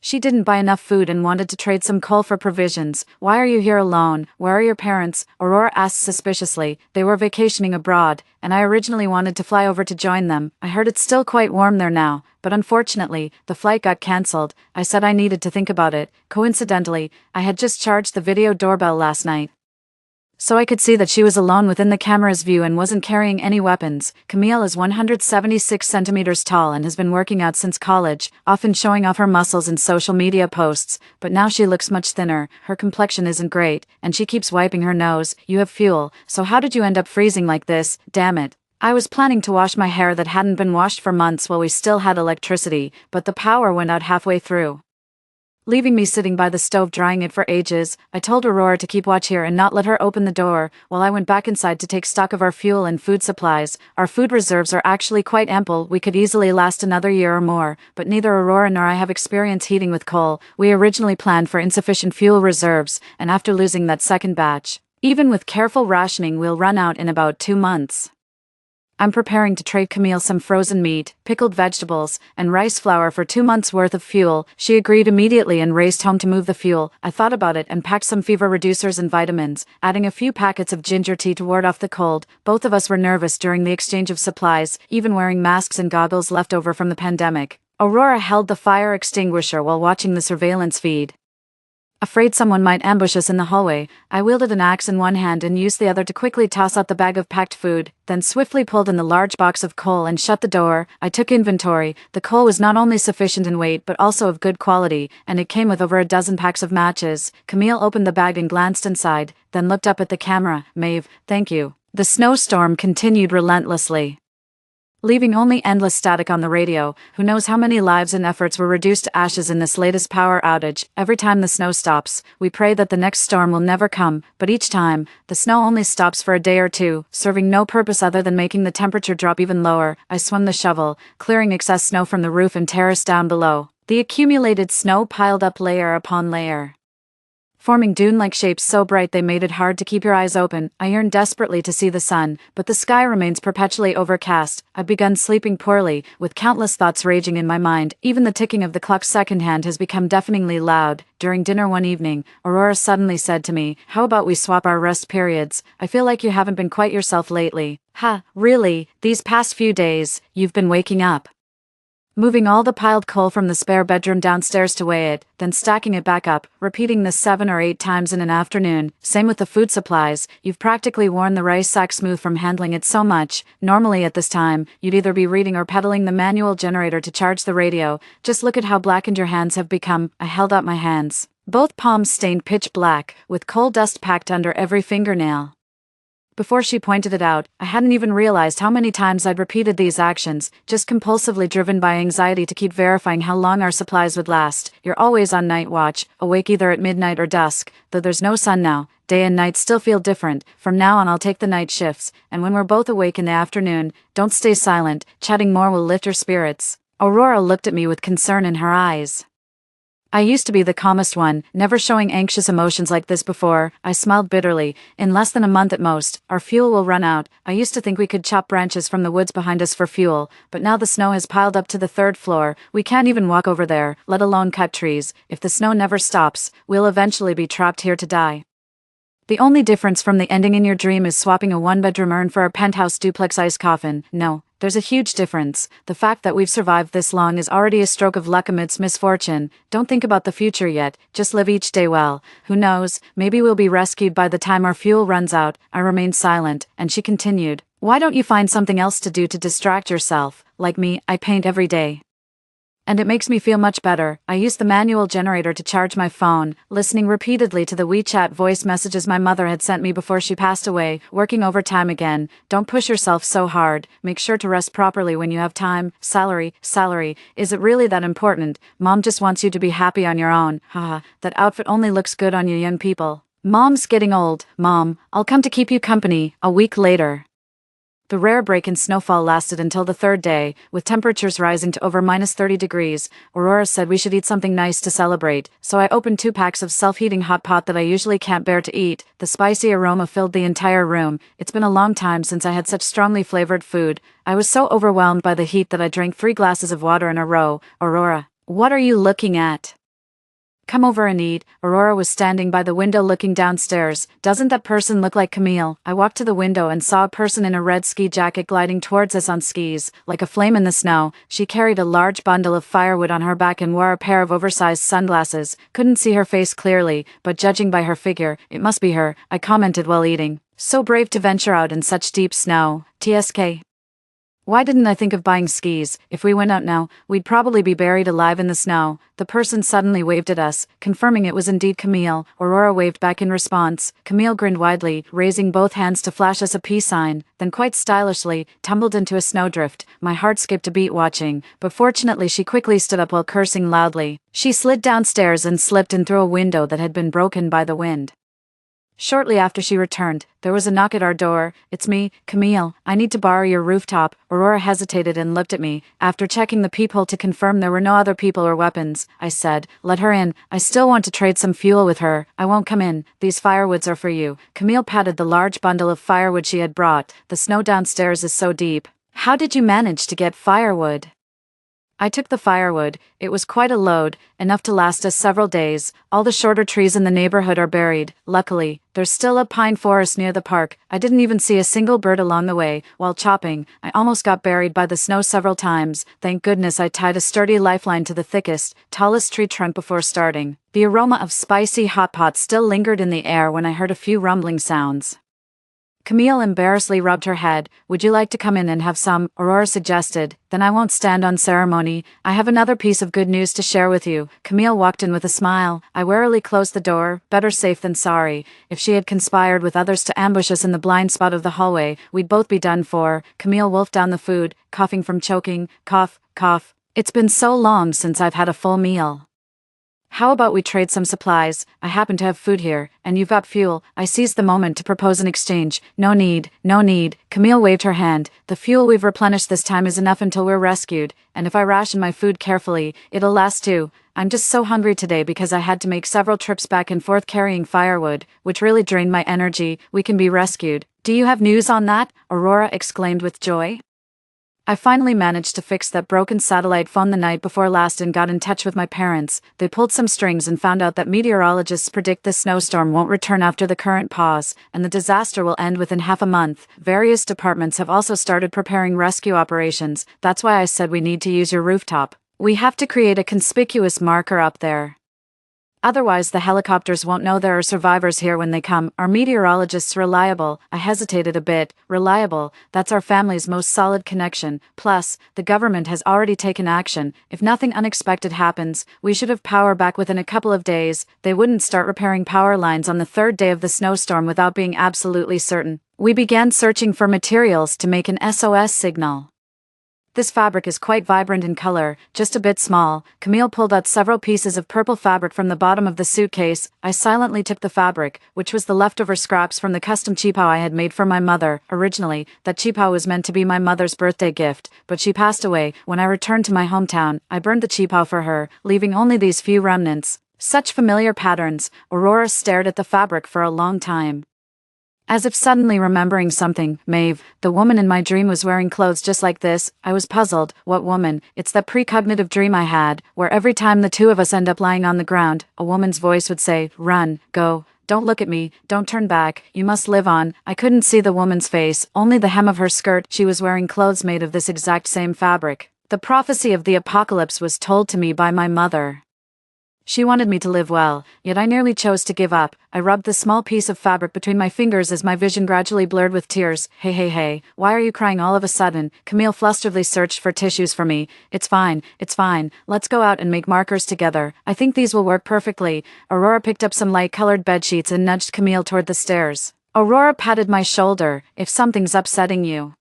she didn't buy enough food and wanted to trade some coal for provisions. "Why are you here alone? Where are your parents?" Aurora asked suspiciously. "They were vacationing abroad, and I originally wanted to fly over to join them. I heard it's still quite warm there now, but unfortunately, the flight got cancelled." I said I needed to think about it. Coincidentally, I had just charged the video doorbell last night. so I could see that she was alone within the camera's view and wasn't carrying any weapons. Camille is 176 centimeters tall and has been working out since college, often showing off her muscles in social media posts, but now she looks much thinner, her complexion isn't great, and she keeps wiping her nose. You have fuel, so how did you end up freezing like this? Damn it. I was planning to wash my hair that hadn't been washed for months while we still had electricity, but the power went out halfway through, leaving me sitting by the stove drying it for ages. I told Aurora to keep watch here and not let her open the door, while I went back inside to take stock of our fuel and food supplies. Our food reserves are actually quite ample, we could easily last another year or more, but neither Aurora nor I have experience heating with coal. We originally planned for insufficient fuel reserves, and after losing that second batch, even with careful rationing we'll run out in about 2 months. I'm preparing to trade Camille some frozen meat, pickled vegetables, and rice flour for 2 months' worth of fuel. She agreed immediately and raced home to move the fuel. I thought about it and packed some fever reducers and vitamins, adding a few packets of ginger tea to ward off the cold. Both of us were nervous during the exchange of supplies, even wearing masks and goggles left over from the pandemic. Aurora held the fire extinguisher while watching the surveillance feed. Afraid someone might ambush us in the hallway, I wielded an axe in one hand and used the other to quickly toss out the bag of packed food, then swiftly pulled in the large box of coal and shut the door. I took inventory. The coal was not only sufficient in weight but also of good quality, and it came with over a dozen packs of matches. Camille opened the bag and glanced inside, then looked up at the camera. Maeve, thank you. The snowstorm continued relentlessly, leaving only endless static on the radio. Who knows how many lives and efforts were reduced to ashes in this latest power outage. Every time the snow stops, we pray that the next storm will never come, but each time, the snow only stops for a day or two, serving no purpose other than making the temperature drop even lower. I swung the shovel, clearing excess snow from the roof and terrace down below. The accumulated snow piled up layer upon layer, forming dune-like shapes so bright they made it hard to keep your eyes open. I yearned desperately to see the sun, but the sky remains perpetually overcast. I've begun sleeping poorly, with countless thoughts raging in my mind. Even the ticking of the clock's second hand has become deafeningly loud. During dinner one evening, Aurora suddenly said to me, "How about we swap our rest periods? I feel like you haven't been quite yourself lately." Ha, really? These past few days, you've been waking up, moving all the piled coal from the spare bedroom downstairs to weigh it, then stacking it back up, repeating this 7 or 8 times in an afternoon. Same with the food supplies. You've practically worn the rice sack smooth from handling it so much. Normally at this time, you'd either be reading or pedaling the manual generator to charge the radio. Just look at how blackened your hands have become. I held out my hands, both palms stained pitch black, with coal dust packed under every fingernail. Before she pointed it out, I hadn't even realized how many times I'd repeated these actions, just compulsively driven by anxiety to keep verifying how long our supplies would last. You're always on night watch, awake either at midnight or dusk. Though there's no sun now, day and night still feel different. From now on I'll take the night shifts, and when we're both awake in the afternoon, don't stay silent. Chatting more will lift your spirits. Aurora looked at me with concern in her eyes. I used to be the calmest one, never showing anxious emotions like this before. I smiled bitterly. In less than a month at most, our fuel will run out. I used to think we could chop branches from the woods behind us for fuel, but now the snow has piled up to the 3rd floor. We can't even walk over there, let alone cut trees. If the snow never stops, we'll eventually be trapped here to die. The only difference from the ending in your dream is swapping a 1-bedroom urn for a penthouse duplex ice coffin. No, there's a huge difference. The fact that we've survived this long is already a stroke of luck amidst misfortune. Don't think about the future yet, just live each day well. Who knows, maybe we'll be rescued by the time our fuel runs out. I remained silent, and she continued, "Why don't you find something else to do to distract yourself? Like me, I paint every day, and it makes me feel much better." I used the manual generator to charge my phone, listening repeatedly to the WeChat voice messages my mother had sent me before she passed away. Working overtime again. Don't push yourself so hard. Make sure to rest properly when you have time. Salary. Is it really that important? Mom just wants you to be happy on your own. Haha, that outfit only looks good on you young people. Mom's getting old. Mom, I'll come to keep you company. A week later. The rare break in snowfall lasted until the 3rd day, with temperatures rising to over -30 degrees. Aurora said we should eat something nice to celebrate, so I opened 2 packs of self-heating hot pot that I usually can't bear to eat. The spicy aroma filled the entire room. It's been a long time since I had such strongly flavored food. I was so overwhelmed by the heat that I drank 3 glasses of water in a row. Aurora, what are you looking at? Come over and eat. Aurora was standing by the window looking downstairs. Doesn't that person look like Camille? I walked to the window and saw a person in a red ski jacket gliding towards us on skis, like a flame in the snow. She carried a large bundle of firewood on her back and wore a pair of oversized sunglasses. Couldn't see her face clearly, but judging by her figure, it must be her, I commented while eating. So brave to venture out in such deep snow. TSK. Why didn't I think of buying skis? If we went out now, we'd probably be buried alive in the snow. The person suddenly waved at us, confirming it was indeed Camille. Aurora waved back in response. Camille grinned widely, raising both hands to flash us a peace sign, then quite stylishly, tumbled into a snowdrift. My heart skipped a beat watching, but fortunately she quickly stood up while cursing loudly. She slid downstairs and slipped in through a window that had been broken by the wind. Shortly after she returned, there was a knock at our door. It's me, Camille. I need to borrow your rooftop. Aurora hesitated and looked at me. After checking the peephole to confirm there were no other people or weapons, I said, let her in. I still want to trade some fuel with her. I won't come in. These firewoods are for you. Camille patted the large bundle of firewood she had brought. The snow downstairs is so deep. How did you manage to get firewood? I took the firewood. It was quite a load, enough to last us several days. All the shorter trees in the neighborhood are buried. Luckily, there's still a pine forest near the park. I didn't even see a single bird along the way. While chopping, I almost got buried by the snow several times. Thank goodness I tied a sturdy lifeline to the thickest, tallest tree trunk before starting. The aroma of spicy hot pot still lingered in the air when I heard a few rumbling sounds. Camille embarrassedly rubbed her head. Would you like to come in and have some? Aurora suggested. Then I won't stand on ceremony. I have another piece of good news to share with you. Camille walked in with a smile. I warily closed the door. Better safe than sorry. If she had conspired with others to ambush us in the blind spot of the hallway, we'd both be done for. Camille wolfed down the food, coughing from choking. Cough, cough. It's been so long since I've had a full meal. How about we trade some supplies? I happen to have food here, and you've got fuel. I seized the moment to propose an exchange. No need, no need. Camille waved her hand. The fuel we've replenished this time is enough until we're rescued, and if I ration my food carefully, it'll last too. I'm just so hungry today because I had to make several trips back and forth carrying firewood, which really drained my energy. We can be rescued. Do you have news on that? Aurora exclaimed with joy. I finally managed to fix that broken satellite phone the night before last and got in touch with my parents. They pulled some strings and found out that meteorologists predict the snowstorm won't return after the current pause, and the disaster will end within half a month. Various departments have also started preparing rescue operations. That's why I said we need to use your rooftop. We have to create a conspicuous marker up there. Otherwise the helicopters won't know there are survivors here when they come. Are meteorologists reliable? I hesitated a bit. Reliable, that's our family's most solid connection. Plus, the government has already taken action. If nothing unexpected happens, we should have power back within a couple of days. They wouldn't start repairing power lines on the third day of the snowstorm without being absolutely certain. We began searching for materials to make an SOS signal. This fabric is quite vibrant in color, just a bit small. Camille pulled out several pieces of purple fabric from the bottom of the suitcase. I silently took the fabric, which was the leftover scraps from the custom cheapao I had made for my mother. Originally, that cheapao was meant to be my mother's birthday gift, but she passed away. When I returned to my hometown, I burned the cheapao for her, leaving only these few remnants. Such familiar patterns. Aurora stared at the fabric for a long time. As if suddenly remembering something, Maeve, the woman in my dream was wearing clothes just like this. I was puzzled. What woman? It's that precognitive dream I had, where every time the two of us end up lying on the ground, a woman's voice would say, run, go, don't look at me, don't turn back, you must live on. I couldn't see the woman's face, only the hem of her skirt. She was wearing clothes made of this exact same fabric. The prophecy of the apocalypse was told to me by my mother. She wanted me to live well, yet I nearly chose to give up. I rubbed the small piece of fabric between my fingers as my vision gradually blurred with tears. Hey, why are you crying all of a sudden? Camille flusteredly searched for tissues for me. It's fine. Let's go out and make markers together. I think these will work perfectly. Aurora picked up some light-colored bedsheets and nudged Camille toward the stairs. Aurora patted my shoulder. If something's upsetting you,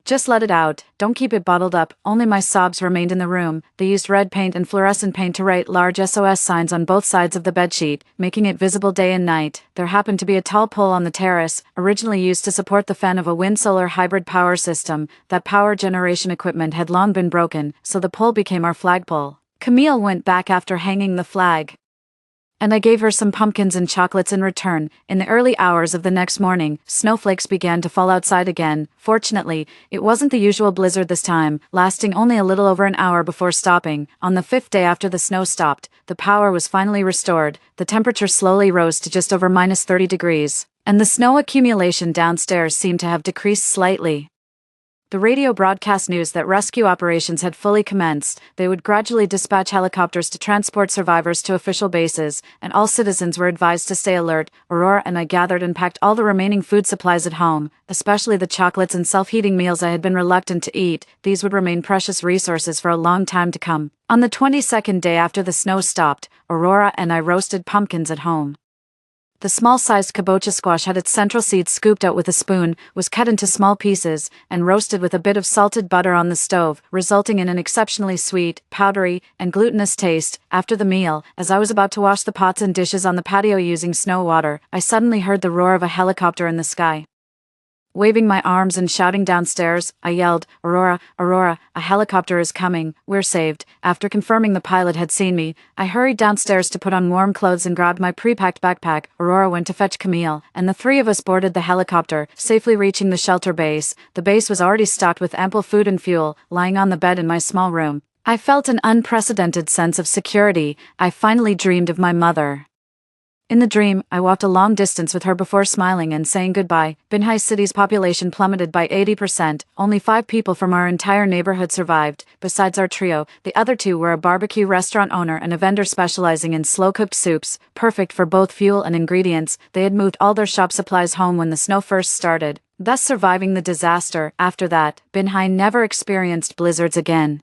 just let it out, don't keep it bottled up. Only my sobs remained in the room. They used red paint and fluorescent paint to write large SOS signs on both sides of the bedsheet, making it visible day and night. There happened to be a tall pole on the terrace, originally used to support the fan of a wind-solar hybrid power system. That power generation equipment had long been broken, so the pole became our flagpole. Camille went back after hanging the flag. And I gave her some pumpkins and chocolates in return. In the early hours of the next morning, snowflakes began to fall outside again. Fortunately, it wasn't the usual blizzard this time, lasting only a little over an hour before stopping. On the 5th day after the snow stopped, the power was finally restored. The temperature slowly rose to just over minus 30 degrees, and the snow accumulation downstairs seemed to have decreased slightly. The radio broadcast news that rescue operations had fully commenced. They would gradually dispatch helicopters to transport survivors to official bases, and all citizens were advised to stay alert. Aurora and I gathered and packed all the remaining food supplies at home, especially the chocolates and self-heating meals I had been reluctant to eat. These would remain precious resources for a long time to come. On the 22nd day after the snow stopped, Aurora and I roasted pumpkins at home. The small-sized kabocha squash had its central seeds scooped out with a spoon, was cut into small pieces, and roasted with a bit of salted butter on the stove, resulting in an exceptionally sweet, powdery, and glutinous taste. After the meal, as I was about to wash the pots and dishes on the patio using snow water, I suddenly heard the roar of a helicopter in the sky. Waving my arms and shouting downstairs, I yelled, "Aurora, Aurora, a helicopter is coming, we're saved." After confirming the pilot had seen me, I hurried downstairs to put on warm clothes and grabbed my pre-packed backpack. Aurora went to fetch Camille, and the three of us boarded the helicopter, safely reaching the shelter base. The base was already stocked with ample food and fuel. Lying on the bed in my small room, I felt an unprecedented sense of security. I finally dreamed of my mother. In the dream, I walked a long distance with her before smiling and saying goodbye. Binhai City's population plummeted by 80%. Only 5 people from our entire neighborhood survived. Besides our trio, the other 2 were a barbecue restaurant owner and a vendor specializing in slow-cooked soups, perfect for both fuel and ingredients. They had moved all their shop supplies home when the snow first started, thus surviving the disaster. After that, Binhai never experienced blizzards again.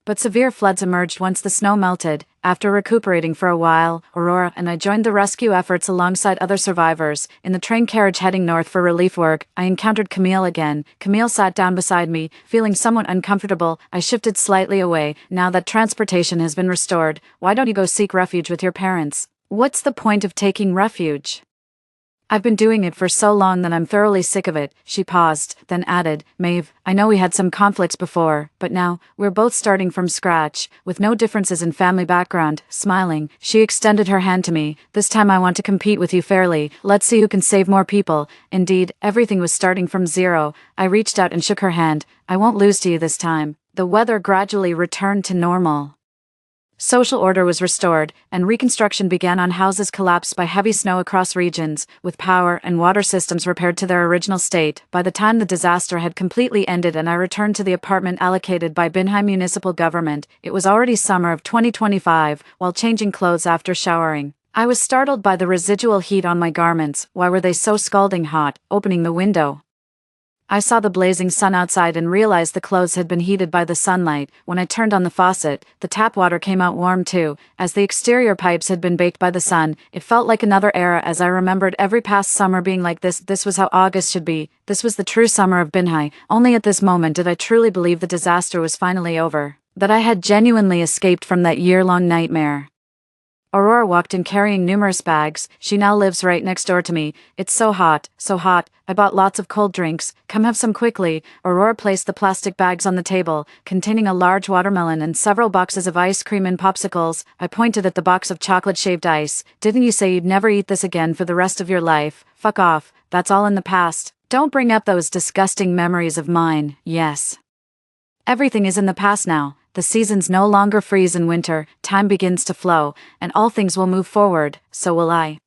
But severe floods emerged once the snow melted. After recuperating for a while, Aurora and I joined the rescue efforts alongside other survivors. In the train carriage heading north for relief work, I encountered Camille again. Camille sat down beside me, feeling somewhat uncomfortable. I shifted slightly away. "Now that transportation has been restored, why don't you go seek refuge with your parents?" "What's the point of taking refuge? I've been doing it for so long that I'm thoroughly sick of it." She paused, then added, "Maeve, I know we had some conflicts before, but now, we're both starting from scratch, with no differences in family background." Smiling, she extended her hand to me. "This time I want to compete with you fairly. Let's see who can save more people." Indeed, everything was starting from zero. I reached out and shook her hand. "I won't lose to you this time." The weather gradually returned to normal. Social order was restored, and reconstruction began on houses collapsed by heavy snow across regions, with power and water systems repaired to their original state. By the time the disaster had completely ended and I returned to the apartment allocated by Binhai Municipal Government, it was already summer of 2025. While changing clothes after showering, I was startled by the residual heat on my garments. Why were they so scalding hot? Opening the window, I saw the blazing sun outside and realized the clothes had been heated by the sunlight. When I turned on the faucet, the tap water came out warm too. As the exterior pipes had been baked by the sun, it felt like another era as I remembered every past summer being like this. This was how August should be. This was the true summer of Binhai. Only at this moment did I truly believe the disaster was finally over, that I had genuinely escaped from that year-long nightmare. Aurora walked in carrying numerous bags. She now lives right next door to me. "It's so hot, so hot. I bought lots of cold drinks. Come have some quickly." Aurora placed the plastic bags on the table, containing a large watermelon and several boxes of ice cream and popsicles. I pointed at the box of chocolate shaved ice. "Didn't you say you'd never eat this again for the rest of your life? Fuck off. That's all in the past. Don't bring up those disgusting memories of mine." "Yes. Everything is in the past now. The seasons no longer freeze in winter, time begins to flow, and all things will move forward, so will I."